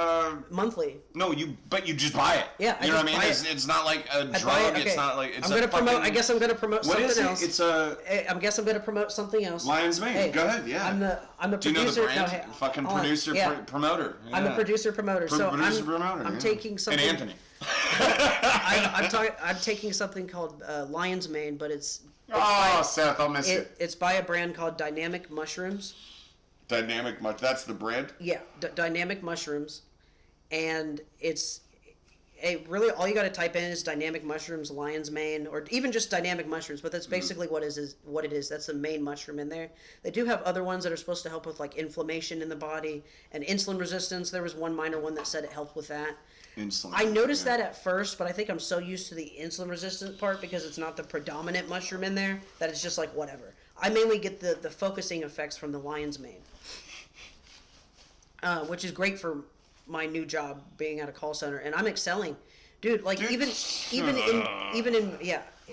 monthly. No, but you just buy it. Yeah, you know what I mean. It's not like a drug. It's not like it's. I guess I'm gonna promote something else. What is it? It's a. I guess I'm gonna promote something else. Lion's Mane. Hey, go ahead. Yeah. I'm the Do you producer. know the brand? Fucking producer promoter. Yeah. I'm the producer promoter. I'm taking something. And Anthony. I'm taking something called Lion's Mane, but it's. Seth, I'll miss it. It's by a brand called Dynamic Mushrooms. That's the brand? Yeah, Dynamic Mushrooms. And it's really all you got to type in is Dynamic Mushrooms, Lion's Mane, or even just Dynamic Mushrooms, but that's basically what it is. That's the main mushroom in there. They do have other ones that are supposed to help with like inflammation in the body and insulin resistance. There was one minor one that said it helped with that. Insulin. I noticed that at first, but I think I'm so used to the insulin resistant part because it's not the predominant mushroom in there that it's just like whatever. I mainly get the focusing effects from the Lion's Mane, which is great for my new job being at a call center, and I'm excelling, dude. Like even in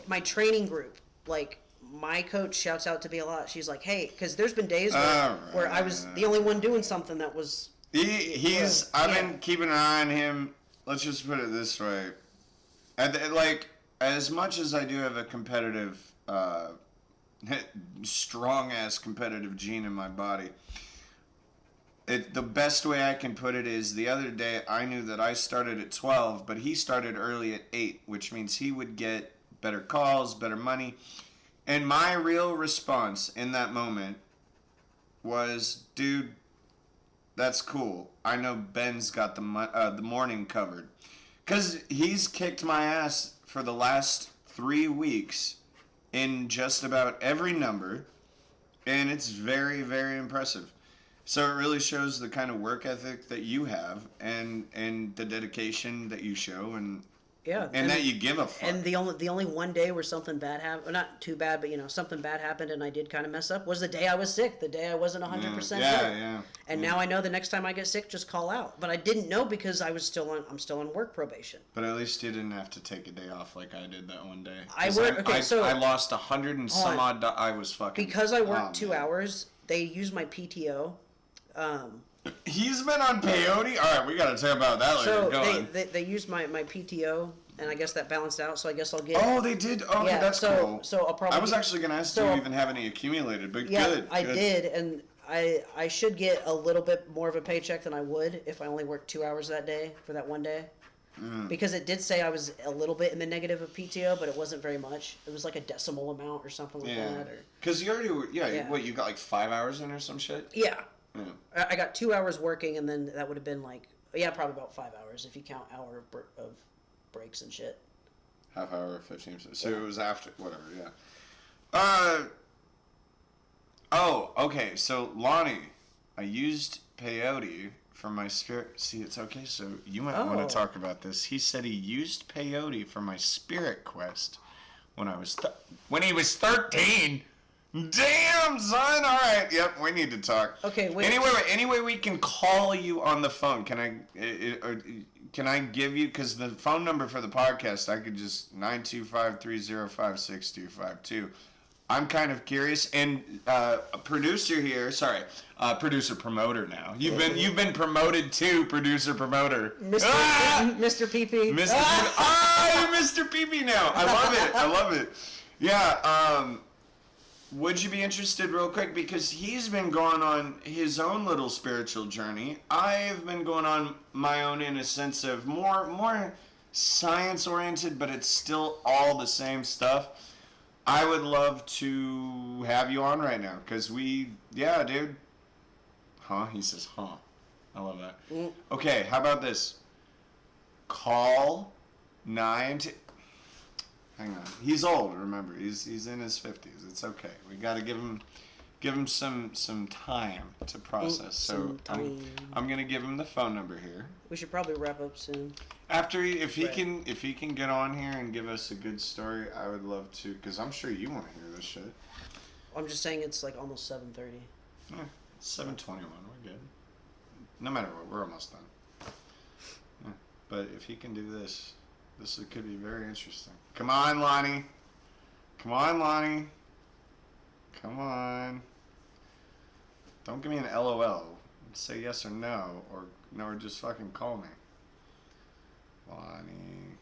my training group, like my coach shouts out to me a lot. She's like, hey, because there's been days where I was the only one doing something that was. I've been keeping an eye on him. Let's just put it this way. Like, as much as I do have a competitive, strong-ass competitive gene in my body, the best way I can put it is the other day I knew that I started at 12, but he started early at 8, which means he would get better calls, better money. And my real response in that moment was, dude, that's cool. I know Ben's got the morning covered. Because he's kicked my ass for the last 3 weeks in just about every number. And it's very, very impressive. So it really shows the kind of work ethic that you have and the dedication that you show and that you give a fuck. And the only one day where something bad happened, well, not too bad, but something bad happened and I did kind of mess up was the day I was sick, the day I wasn't 100%. Yeah. And now I know the next time I get sick, just call out. But I didn't know because I'm still on work probation. But at least you didn't have to take a day off like I did that one day. I lost 100 and some odd. I was fucking. Because I worked 2 hours, they used my PTO. He's been on peyote? All right, we got to talk about that later. Go on. They used my PTO, and I guess that balanced out, so I guess I'll get... Oh, they did? Oh, okay, that's cool. So I'll probably... I was actually going to ask, do you even have any accumulated, but good. I did, and I should get a little bit more of a paycheck than I would if I only worked 2 hours that day for that one day. Because it did say I was a little bit in the negative of PTO, but it wasn't very much. It was like a decimal amount or something like that. Because you already were, what, you got like 5 hours in or some shit? Yeah. I got 2 hours working, and then that would have been like, probably about 5 hours if you count hour of breaks and shit. Half hour, 15 minutes. So it was after, whatever, yeah. Oh, okay, so Lonnie, I used peyote for my spirit. See, it's okay, so you might want to talk about this. He said he used peyote for my spirit quest when when he was 13. Damn, son. All right. Yep, we need to talk. Okay, wait. Anyway, we can call you on the phone. Can I give you, because the phone number for the podcast, I could just 925-305-6252. I'm kind of curious, and producer here, producer promoter now. You've been promoted to producer promoter. Mr. PP. Mr. you're Mr. PP now. I love it. Yeah. Would you be interested, real quick, because he's been going on his own little spiritual journey. I've been going on my own in a sense of more science oriented, but it's still all the same stuff. I would love to have you on right now, because dude. Huh? He says, huh. I love that. Okay, how about this? Call 9... Hang on. He's old, remember. He's in his 50s. It's okay. We got to give him some time to process. I'm going to give him the phone number here. We should probably wrap up soon. After if he can get on here and give us a good story, I would love to, cuz I'm sure you want to hear this shit. I'm just saying it's like almost 7:30. Yeah, it's 7:21. We're good. No matter what, we're almost done. Yeah. But if he can do this could be very interesting. Come on, Lonnie. Come on. Don't give me an LOL. Say yes or no, or just fucking call me. Lonnie.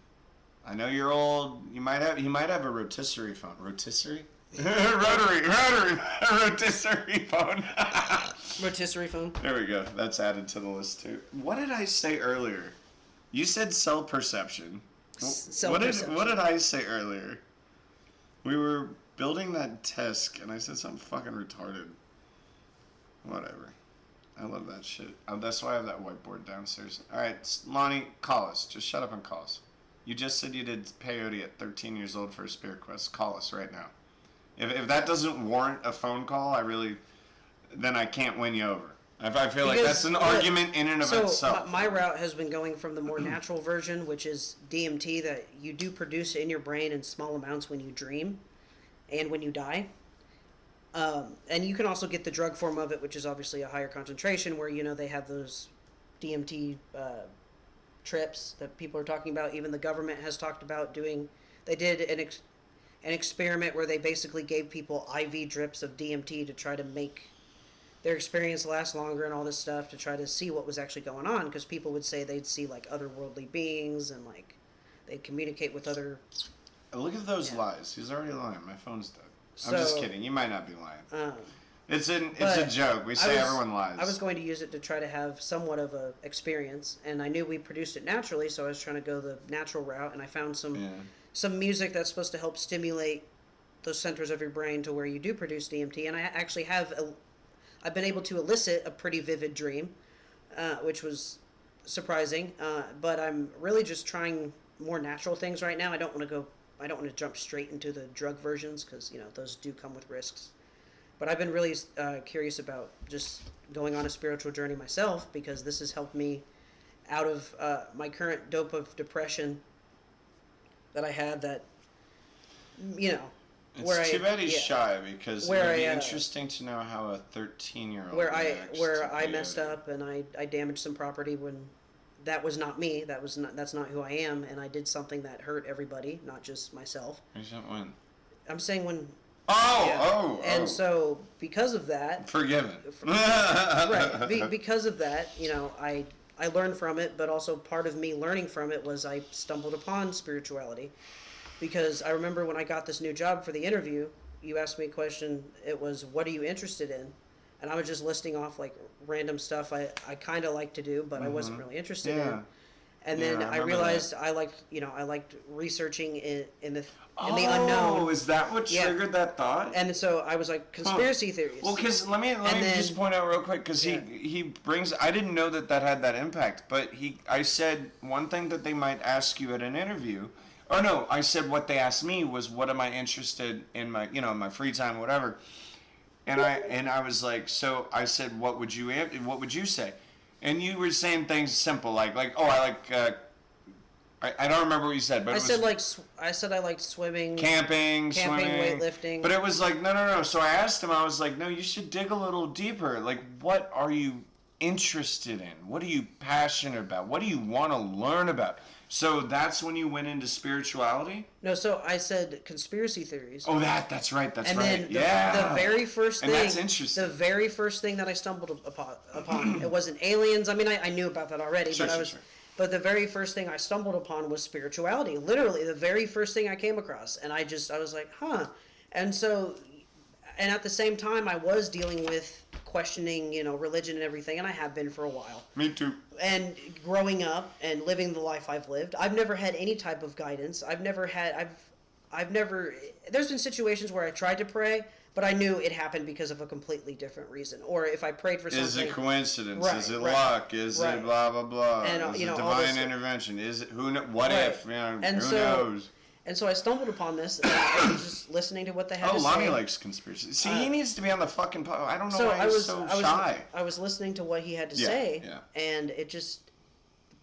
I know you're old. He might have a rotisserie phone. Rotisserie? Rotary. Rotisserie phone. Rotisserie phone. There we go. That's added to the list too. What did I say earlier? You said cell perception. What did I say earlier? We were building that desk, and I said something fucking retarded. Whatever. I love that shit. That's why I have that whiteboard downstairs. All right, Lonnie, call us. Just shut up and call us. You just said you did peyote at 13 years old for a spirit quest. Call us right now. If that doesn't warrant a phone call, then I can't win you over. I feel like that's an argument in and of itself. My route has been going from the more natural version, which is DMT, that you do produce in your brain in small amounts when you dream and when you die. And you can also get the drug form of it, which is obviously a higher concentration, where, they have those DMT trips that people are talking about. Even the government has talked about doing. They did an experiment where they basically gave people IV drips of DMT to try to make their experience lasts longer and all this stuff, to try to see what was actually going on, because people would say they'd see like otherworldly beings and like they'd communicate with other. Look at those lies. He's already lying. My phone's dead. I'm just kidding. You might not be lying. It's a joke. We say everyone lies. I was going to use it to try to have somewhat of a experience, and I knew we produced it naturally, so I was trying to go the natural route, and I found some music that's supposed to help stimulate those centers of your brain to where you do produce DMT, and I actually I've been able to elicit a pretty vivid dream, which was surprising. But I'm really just trying more natural things right now. I don't want to jump straight into the drug versions, because those do come with risks. But I've been really curious about just going on a spiritual journey myself, because this has helped me out of my current dope of depression that I had. That It's too bad he's shy, because it would be interesting to know how a 13-year-old where I messed up and I damaged some property when that was not me. That's not who I am, and I did something that hurt everybody, not just myself. When? I'm saying when. And so because of that, forgiven. Right. Because of that, I learned from it, but also part of me learning from it was I stumbled upon spirituality. Because I remember when I got this new job for the interview, you asked me a question. It was, what are you interested in? and I was just listing off like random stuff I kind of like to do, but I wasn't really interested in. And then I realized I liked researching in the unknown. Oh, is that what triggered that thought? And so I was like, conspiracy theories. Well, because let me just point out real quick, because he brings. I didn't know that had that impact, but I said one thing that they might ask you at an interview. Oh no, I said what they asked me was what am I interested in my my free time, whatever. And I was like, so I said, what would you say? And you were saying things simple like oh, I like. I don't remember what you said, but I said I liked swimming, camping, swimming, weightlifting. But it was like no. So I asked him. I was like, no, you should dig a little deeper. Like, what are you interested in? What are you passionate about? What do you want to learn about? So that's when you went into spirituality? No, so I said conspiracy theories. Oh, that's right. And then the very first thing. And that's interesting. The very first thing that I stumbled upon it wasn't aliens. I mean, I knew about that already, Sure. But the very first thing I stumbled upon was spirituality. Literally, the very first thing I came across, and I was like, huh. And so, and at the same time, I was dealing with questioning, religion and everything, and I have been for a while. Me too. And growing up and living the life I've lived, I've never had any type of guidance. I've never. There's been situations where I tried to pray, but I knew it happened because of a completely different reason. Or if I prayed for something. Is it coincidence? Right, is it right, luck? Is right. it blah blah blah? And is it all divine this, intervention? Is it what right. if? And who so, knows? And so I stumbled upon this, and I was just listening to what they had to say. Oh, Lonnie likes conspiracy. See, he needs to be on the fucking. I don't know So why he's so shy. I was listening to what he had to say, and it just,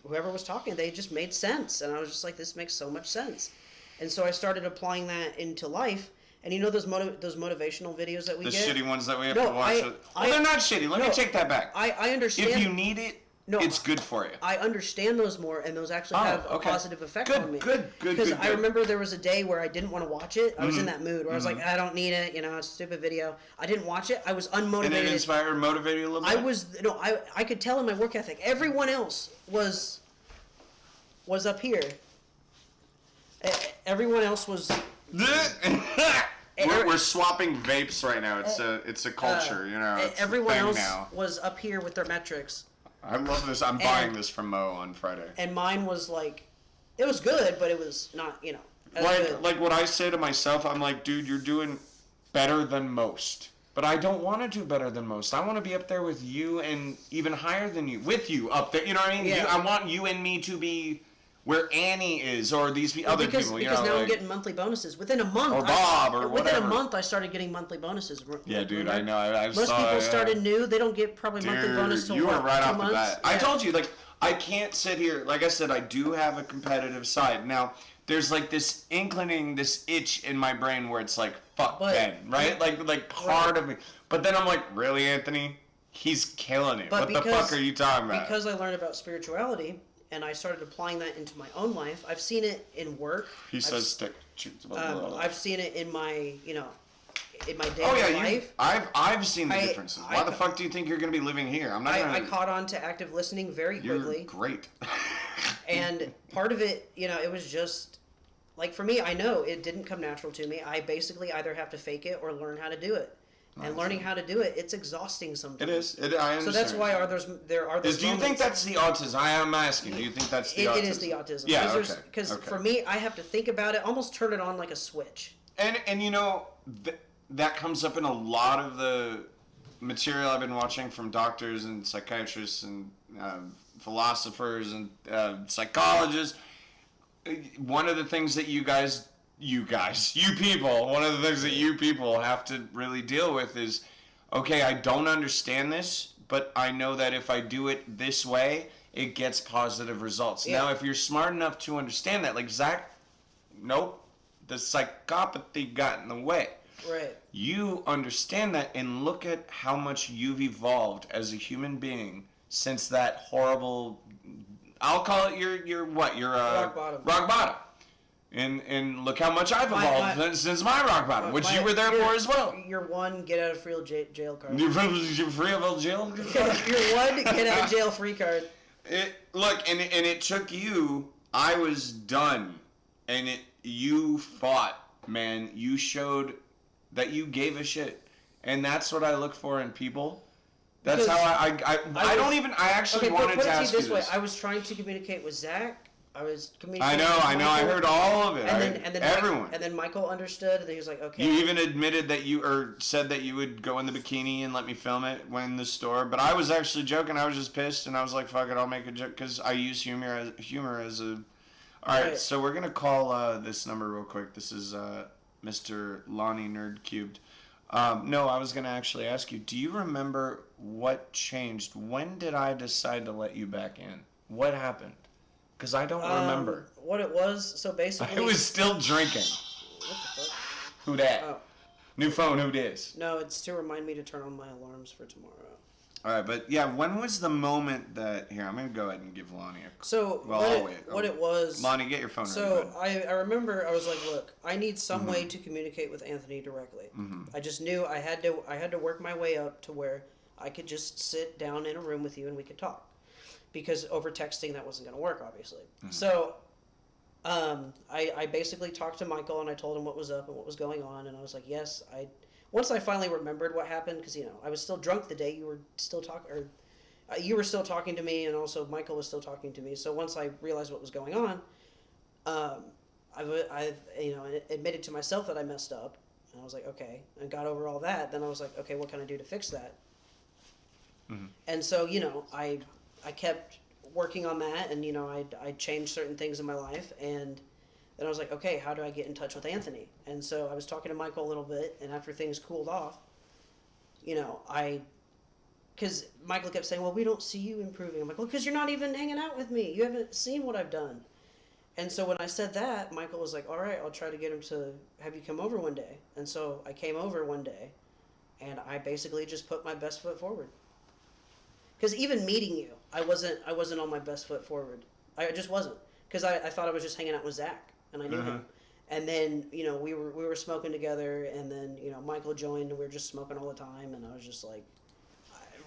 whoever was talking, they just made sense, and I was just like, this makes so much sense, and so I started applying that into life. And those motivational videos that we get? The shitty ones that we have to watch. They're not shitty. Let me take that back. I understand. If you need it, it's good for you. I understand those more, and those actually have a positive effect on me. Good. Because I remember there was a day where I didn't want to watch it. I was in that mood where I was like, I don't need it. It's a stupid video. I didn't watch it. I was unmotivated. And it inspired or motivated you a little bit? I could tell in my work ethic. Everyone else was up here. Everyone else was... We're swapping vapes right now. It's a culture, It's everyone a thing else now. was up here with their metrics. I love this. I'm buying this from Mo on Friday. And mine was like, it was good, but it was not, as good. Like what I say to myself, I'm like, dude, you're doing better than most. But I don't want to do better than most. I want to be up there with you and even higher than you, with you up there. You know what I mean? Yeah. I want you and me to be where Annie is, or these other people. Because now I'm getting monthly bonuses within a month. Or Bob, or whatever. Within a month, I started getting monthly bonuses. Yeah, dude, I know. I Most saw, people started new. They don't get probably monthly bonus till you were right 2 off months. the bat. Yeah. I told you, I can't sit here. Like I said, I do have a competitive side. Now, there's this inclining, this itch in my brain where it's like, fuck Ben, right? Like part of me. But then I'm like, really, Anthony? He's killing it. What the fuck are you talking about? Because I learned about spirituality, and I started applying that into my own life. I've seen it in work. He says stick. I've seen it in my, in my daily life. I've seen the differences. Why the fuck do you think you're going to be living here? I caught on to active listening very quickly. You're great. And part of it, it was just, like for me, I know it didn't come natural to me. I basically either have to fake it or learn how to do it. And learning how to do it, it's exhausting sometimes. It is. I understand. So that's why there are those Do you think that's the autism? I am asking. Do you think that's the autism? It is the autism. Yeah, Because for me, I have to think about it, almost turn it on like a switch. And that comes up in a lot of the material I've been watching from doctors and psychiatrists and philosophers and psychologists. One of the things that you people, one of the things that you people have to really deal with is, okay, I don't understand this, but I know that if I do it this way, it gets positive results. Yeah. Now, if you're smart enough to understand that, like Zach, nope, the psychopathy got in the way. Right. You understand that, and look at how much you've evolved as a human being since that horrible, I'll call it your rock bottom. Rock bottom. And look how much I've evolved since my rock bottom, which you were there for as well. Your one get out of free jail card. Your free of jail card? Your one get out of jail free card. Look, and it took you. I was done, and you fought, man. You showed that you gave a shit, and that's what I look for in people. That's Because how I don't even. I actually okay, wanted put to it to ask you you this way. this. I was trying to communicate with Zach. I was I communicating. know. with I Michael, heard all of it. And then everyone. And then Michael understood, and he was like, "Okay." You even admitted that or said that you would go in the bikini and let me film it when in the store. But I was actually joking. I was just pissed, and I was like, "Fuck it, I'll make a joke," because I use humor as a. All right, so we're gonna call this number real quick. This is Mr. Lonnie Nerd Cubed. No, I was gonna actually ask you. Do you remember what changed? When did I decide to let you back in? What happened? Because I don't remember. What it was. So basically, I was still drinking. What the fuck? Who dat? Oh. New phone, who dis? No, it's to remind me to turn on my alarms for tomorrow. Alright, but yeah, when was the moment that... Here, I'm going to go ahead and give Lonnie a... So, Well, I'll wait. what it was... Lonnie, get your phone So, ready. I remember, I was like, look, I need some way to communicate with Anthony directly. I just knew I had to work my way up to where I could just sit down in a room with you and we could talk. Because over texting, that wasn't going to work, obviously. So, I basically talked to Michael and I told him what was up and what was going on, and I was like, yes, once I finally remembered what happened, because I was still drunk the day you were still you were still talking to me, and also Michael was still talking to me. So once I realized what was going on, I admitted to myself that I messed up, and I was like, okay, and got over all that. Then I was like, okay, what can I do to fix that? And so I kept working on that, and I changed certain things in my life, and then I was like, okay, how do I get in touch with Anthony? And so I was talking to Michael a little bit, and after things cooled off, because Michael kept saying, well, we don't see you improving. I'm like, well, because you're not even hanging out with me. You haven't seen what I've done. And so when I said that, Michael was like, all right, I'll try to get him to have you come over one day. And so I came over one day, and I basically just put my best foot forward. Because even meeting you, I wasn't on my best foot forward. I just wasn't. Because I thought I was just hanging out with Zach. And I knew him. And then, we were smoking together, and then, Michael joined, and we were just smoking all the time, and I was just like,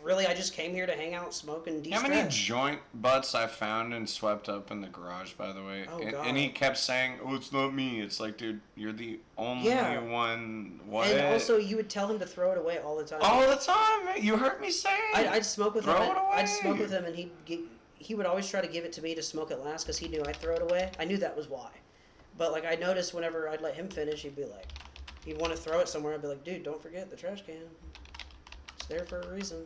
I just came here to hang out, smoke, and de-stress. How many joint butts I found and swept up in the garage, by the way? Oh, God. And he kept saying, oh, it's not me. It's like, dude, you're the only one. What? And also, you would tell him to throw it away all the time. All the time, man. You heard me say it. I'd smoke with him. Throw it away. I'd smoke with him, and he would always try to give it to me to smoke it last, because he knew I'd throw it away. I knew that was why. But, I noticed whenever I'd let him finish, he'd be like, he'd want to throw it somewhere. I'd be like, dude, don't forget the trash can. It's there for a reason.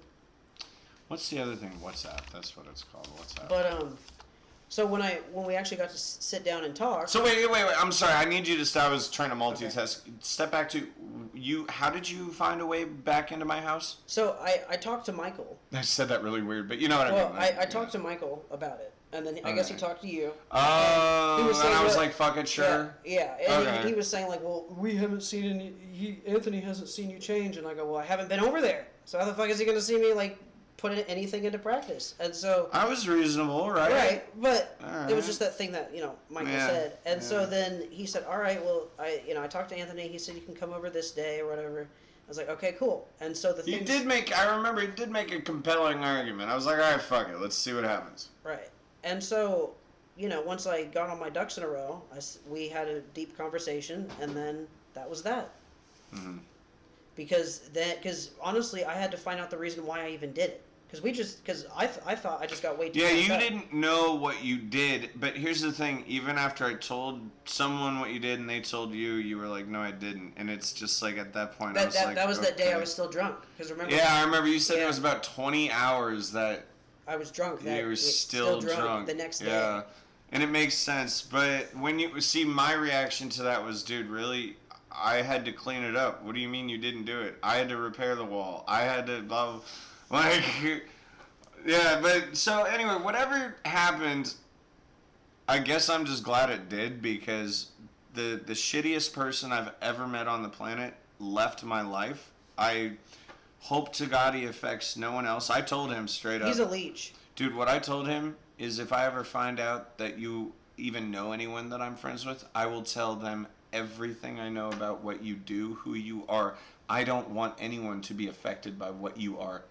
What's the other thing? WhatsApp. That's what it's called. WhatsApp. But, so when we actually got to sit down and talk. So wait. I'm sorry. I need you to stop. I was trying to multitask. Okay. Step back to you. How did you find a way back into my house? So I talked to Michael. I said that really weird, but you know what I mean. Well, I talked to Michael about it. And then I guess he talked to you. Oh, and I was like, fuck it, sure. Yeah. And he was saying, like, well, we haven't seen Anthony hasn't seen you change. And I go, well, I haven't been over there. So how the fuck is he going to see me, like, put anything into practice? And so... I was reasonable, right? Right, but it was just that thing that, Michael said. And so then he said, all right, well, I talked to Anthony. He said, you can come over this day or whatever. I was like, okay, cool. And so the thing... I remember he did make a compelling argument. I was like, all right, fuck it. Let's see what happens. Right. And so, once I got all my ducks in a row, we had a deep conversation, and then that was that. Mm-hmm. Because honestly, I had to find out the reason why I even did it. Because I thought I just got way too... Yeah, you didn't know what you did, but here's the thing. Even after I told someone what you did and they told you, you were like, no, I didn't. And it's just like, at that point, I was like... That was that day I was still drunk. Because remember... Yeah, I remember you said it was about 20 hours that... I was drunk. You were still drunk the next day. Yeah, and it makes sense. But when you see my reaction to that was, dude, really, I had to clean it up. What do you mean you didn't do it? I had to repair the wall. I had to blah, blah. Like, yeah. But so anyway, whatever happened, I guess I'm just glad it did, because the shittiest person I've ever met on the planet left my life. I hope to God he affects no one else. I told him straight up. He's a leech. Dude, what I told him is, if I ever find out that you even know anyone that I'm friends with, I will tell them everything I know about what you do, who you are. I don't want anyone to be affected by what you are.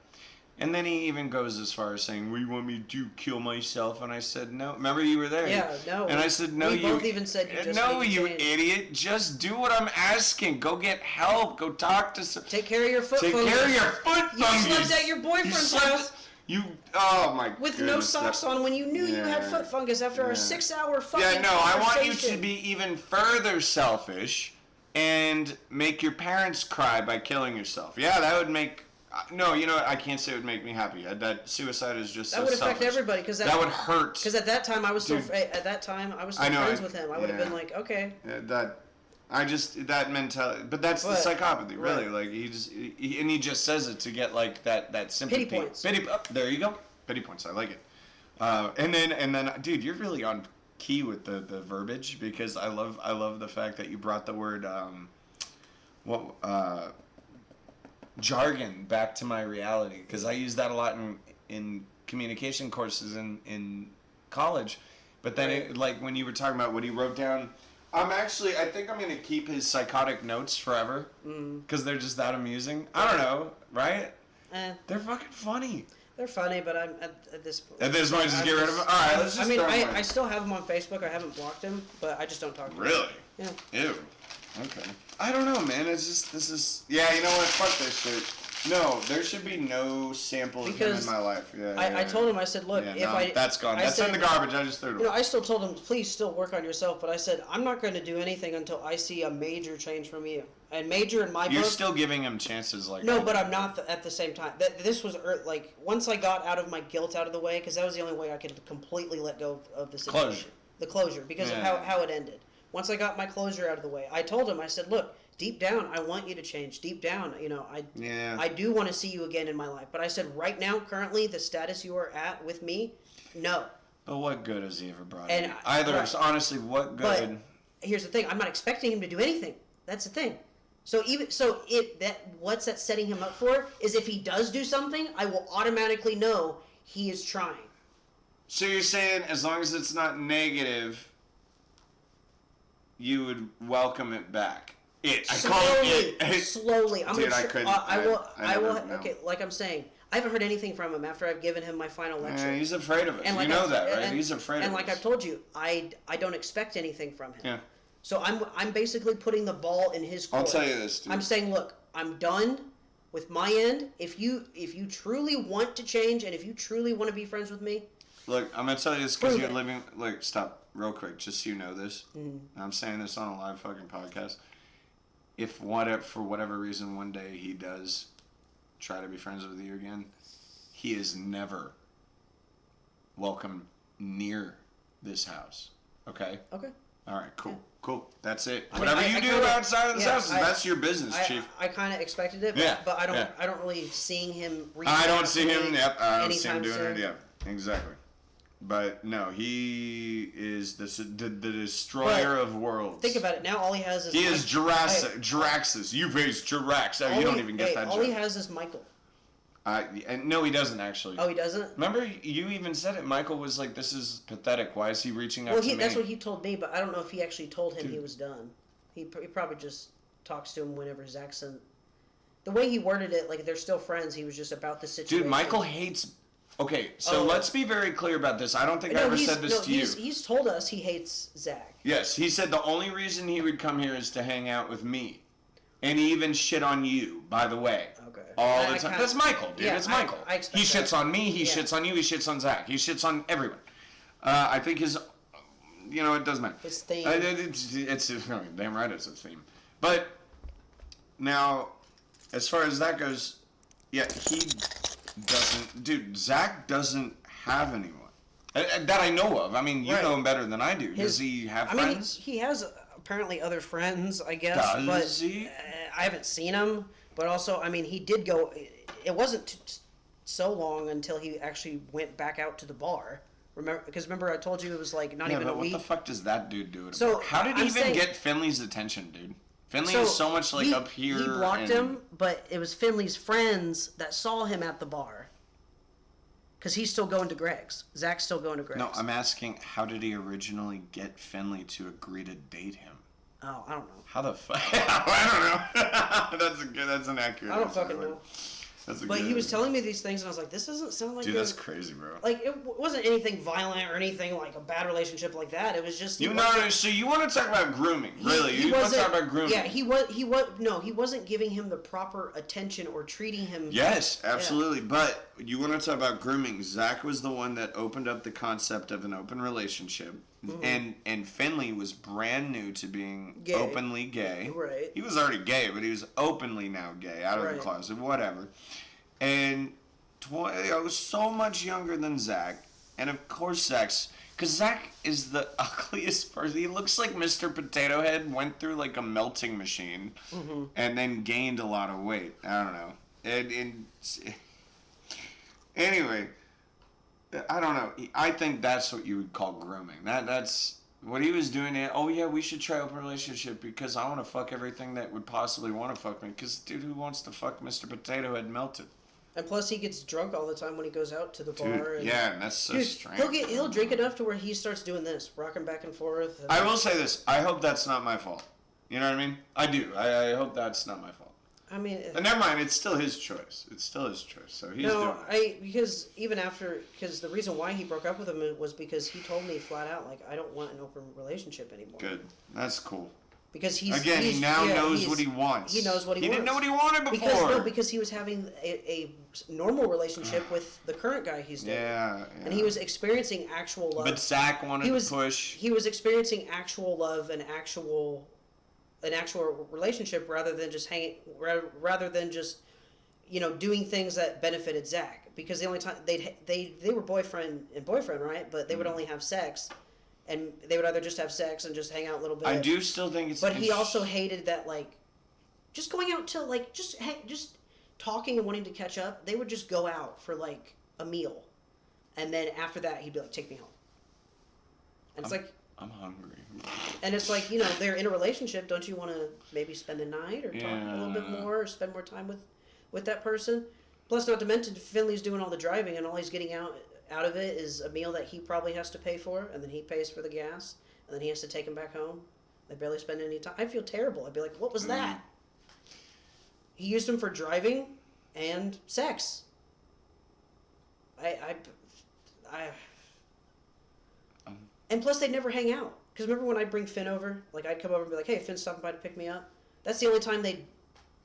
And then he even goes as far as saying, "Well, you want me to kill myself?" And I said, "No." Remember, you were there. Yeah, no. And I said, "No, we you." both even said you just no, need to you change. idiot. Just do what I'm asking. Go get help. Go talk to some. Take care of your foot Take fungus. care of your foot You fungus. slept at your boyfriend's house You. Oh my. with no goodness, socks that- on when you knew you had Yeah. foot fungus after Yeah. a 6-hour fucking Yeah, no, I want you to conversation. be even further selfish and make your parents cry by killing yourself. Yeah, that would make. No, you know what? I can't say it would make me happy. That suicide is just That so would affect selfish. everybody because That would hurt. Because at that time I was still Dude. I know, friends with him. I would have yeah. been like, okay. That mentality, but that's the But- psychopathy, really. right. Like he just says it to get like that sympathy. Pity points. There you go. Pity points. I like it. And then, dude, you're really on key with the verbiage because I love the fact that you brought the word jargon back to my reality because I use that a lot in communication courses in college. But then, Right. like when you were talking about what he wrote down, I think I'm gonna keep his psychotic notes forever because they're just that amusing. I don't know, right? They're fucking funny. They're funny, but I'm at this point. At this point, just get rid of them. All right, let's just. I mean, throw 'em I away. still have him on Facebook. I haven't blocked him, but I just don't talk to him. Really? Yeah. Ew. Okay. I don't know, man. It's just this is. Yeah, you know what? Fuck this shit. No, there should be no sample of him in Because my life. Yeah. I told him, I said, look, Yeah, that's gone. I That's in said- the garbage. I just threw it away. You know, I still told him, please still work on yourself, but I said, I'm not going to do anything until I see a major change from you. And major in my You're book. still giving him chances, like. No, but I'm not at the same time. This was like once I got out of my guilt out of the way, because that was the only way I could completely let go of the situation. Closure. The closure, because Yeah. of how it ended. Once I got my closure out of the way, I told him, I said, look, deep down, I want you to change. Deep down, you know, Yeah. I do want to see you again in my life. But I said, right now, currently, the status you are at with me, no. But what good has he ever brought? And you? Either, right. honestly, what But good? here's the thing: I'm not expecting him to do anything. That's the thing. So what's that setting him up for? Is if he does do something, I will automatically know he is trying. So you're saying as long as it's not negative, you would welcome it back? I call it it. Slowly. I'm Dude, gonna. I couldn't. I will. I I will. never know. Okay, like I'm saying, I haven't heard anything from him after I've given him my final lecture. Yeah, he's afraid of it. And like you know I've- that, right? and- He's afraid of it. And like I've told you, I don't expect anything from him. Yeah. So I'm basically putting the ball in his court. I'll tell you this, dude. I'm saying, look, I'm done with my end. If you truly want to change and if you truly want to be friends with me, Look, I'm gonna tell you this because Prove you're it. living. Like, stop real quick, just so you know this. Mm-hmm. I'm saying this on a live fucking podcast. If for whatever reason one day he does try to be friends with you again, he is never welcome near this house. Okay. okay. All right. Cool. Cool. That's it. I mean, Whatever I you do kinda- outside of this yeah, house, I- that's your business, chief. I kind of expected it, but, Yeah, but I don't. yeah. I don't really seeing him. reach I out don't to see him. me Yep, I don't see him anytime doing soon. it. Yep, exactly. But no, he is the destroyer of worlds. Think about it. Now all he has is. He is Hey, Juraxus. You raised Jurax. Oh, you don't even get that all joke. he has is Michael. And no, he doesn't actually. Oh, he doesn't. Remember, you even said it. Michael was like, "This is pathetic. Why is he reaching out Well, to me?" that's what he told me, but I don't know if he actually told him he Dude. was done. He probably just talks to him whenever Zackson. The way he worded it, like they're still friends. He was just about the situation. Dude, Michael hates. Okay, so Oh. let's be very clear about this. I don't think I ever said this to you. He's told us he hates Zach. Yes, he said the only reason he would come here is to hang out with me, and he even shit on you. By the way. Okay. All I the time. kinda- That's Michael, dude. Yeah, it's Michael. I expect He shits that. on me. He Yeah. shits on you. He shits on Zach. He shits on everyone. I think his, it doesn't matter. His theme. It's damn right. It's a theme. But now, as far as that goes, yeah, he doesn't. Dude, Zach doesn't have anyone that I know of. I mean, you Right. know him better than I do. Does His- he have I mean, friends? he has apparently other friends, I guess. Does but he? I haven't seen him. But also, I mean, he did go. It wasn't so long until he actually went back out to the bar. Remember I told you it was like not Yeah, even but a what week. the fuck does that dude do? So, How did he I'm even saying- get Finley's attention, dude? Finley is so much like up here. He blocked and- him, but it was Finley's friends that saw him at the bar. Because he's still going to Greg's. Zach's still going to Greg's. No, I'm asking, how did he originally get Finley to agree to date him? Oh, I don't know. How the fuck? I don't know. That's an accurate. I don't answer. fucking know. That's a But good he was idea. telling me these things, and I was like, this doesn't sound like Dude, a- that's crazy, bro. like it wasn't anything violent or anything like a bad relationship like that. It was just You know, so you want to talk about grooming, really? He You want to wasn't- talk about grooming? Yeah, he wasn't giving him the proper attention or treating him. Yes, absolutely. But you want to talk about grooming. Zach was the one that opened up the concept of an open relationship. And Finley was brand new to being Gay. openly gay. Right. He was already gay, but he was openly now gay, out of the Right. closet, whatever. And I was so much younger than Zach. And of course because Zach is the ugliest person. He looks like Mr. Potato Head went through like a melting machine and then gained a lot of weight. I don't know. And anyway, I don't know. I think that's what you would call grooming. That's what he was doing. Oh yeah, we should try open relationship because I want to fuck everything that would possibly want to fuck me. Because dude, who wants to fuck Mr. Potato Head melted? And plus, he gets drunk all the time when he goes out to the bar. Dude, And, yeah, and that's so dude, strange. he'll drink enough to where he starts doing this, rocking back and forth. And, I will say this. I hope that's not my fault. You know what I mean? I do. I hope that's not my fault. I mean, But never mind. It's still his choice. It's still his choice. So he's doing it. because the reason why he broke up with him was because he told me flat out, like, I don't want an open relationship anymore. Good. That's cool. Because he knows what he wants. He knows what he wants. He didn't know what he wanted before. Because he was having a normal relationship with the current guy he's dating. Yeah. And he was experiencing actual love. But Zach wanted He was- to push. He was experiencing actual love and actual relationship rather than just doing things that benefited Zach. Because the only time they were boyfriend and boyfriend, right? But they would only have sex, and they would either just have sex and just hang out a little bit. I do still think it's. But he also hated that, like, just going out to, like, just talking and wanting to catch up. They would just go out for, like, a meal, and then after that he'd be like, "Take me home." And it's like, I'm hungry. and it's like, they're in a relationship. Don't you want to maybe spend a night or talk a little bit more, or spend more time with that person? Plus, not to mention, Finley's doing all the driving, and all he's getting out of it is a meal that he probably has to pay for, and then he pays for the gas, and then he has to take him back home. They barely spend any time. I feel terrible. I'd be like, what was that? He used him for driving and sex. And plus, they'd never hang out. Because remember when I'd bring Finn over? Like, I'd come over and be like, hey, Finn's stopping by to pick me up. That's the only time they'd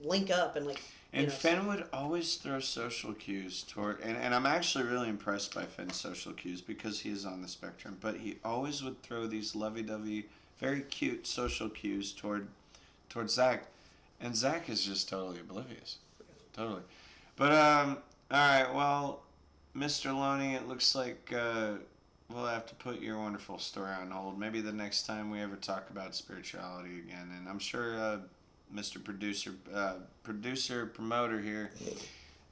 link up and, like... And Finn would always throw social cues toward... And I'm actually really impressed by Finn's social cues because he is on the spectrum. But he always would throw these lovey-dovey, very cute social cues toward Zach. And Zach is just totally oblivious. Totally. But, all right, well, Mr. Loney, it looks like... we'll have to put your wonderful story on hold. Maybe the next time we ever talk about spirituality again. And I'm sure Mr. Producer Promoter here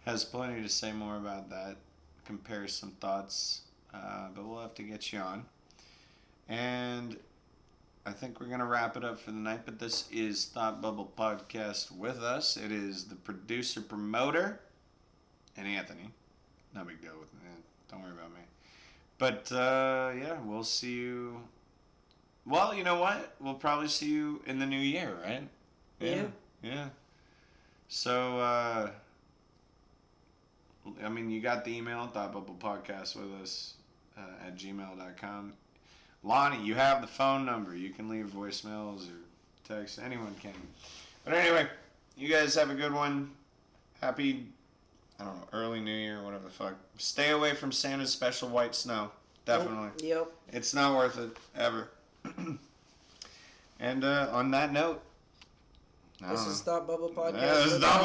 has plenty to say more about that. Compare some thoughts. But we'll have to get you on. And I think we're going to wrap it up for the night. But this is Thought Bubble Podcast with us. It is the Producer Promoter and Anthony. No big deal with it. Don't worry about me. But, yeah, we'll see you. Well, you know what? We'll probably see you in the new year, right? Yeah. So, I mean, you got the email, Thought Bubble Podcast with us at gmail.com. Lonnie, you have the phone number. You can leave voicemails or text. Anyone can. But anyway, you guys have a good one. Happy... I don't know, early New Year, whatever the fuck. Stay away from Santa's special white snow. Definitely. Yep. It's not worth it, ever. And on that note, This is Thought Bubble Podcast. this is Thought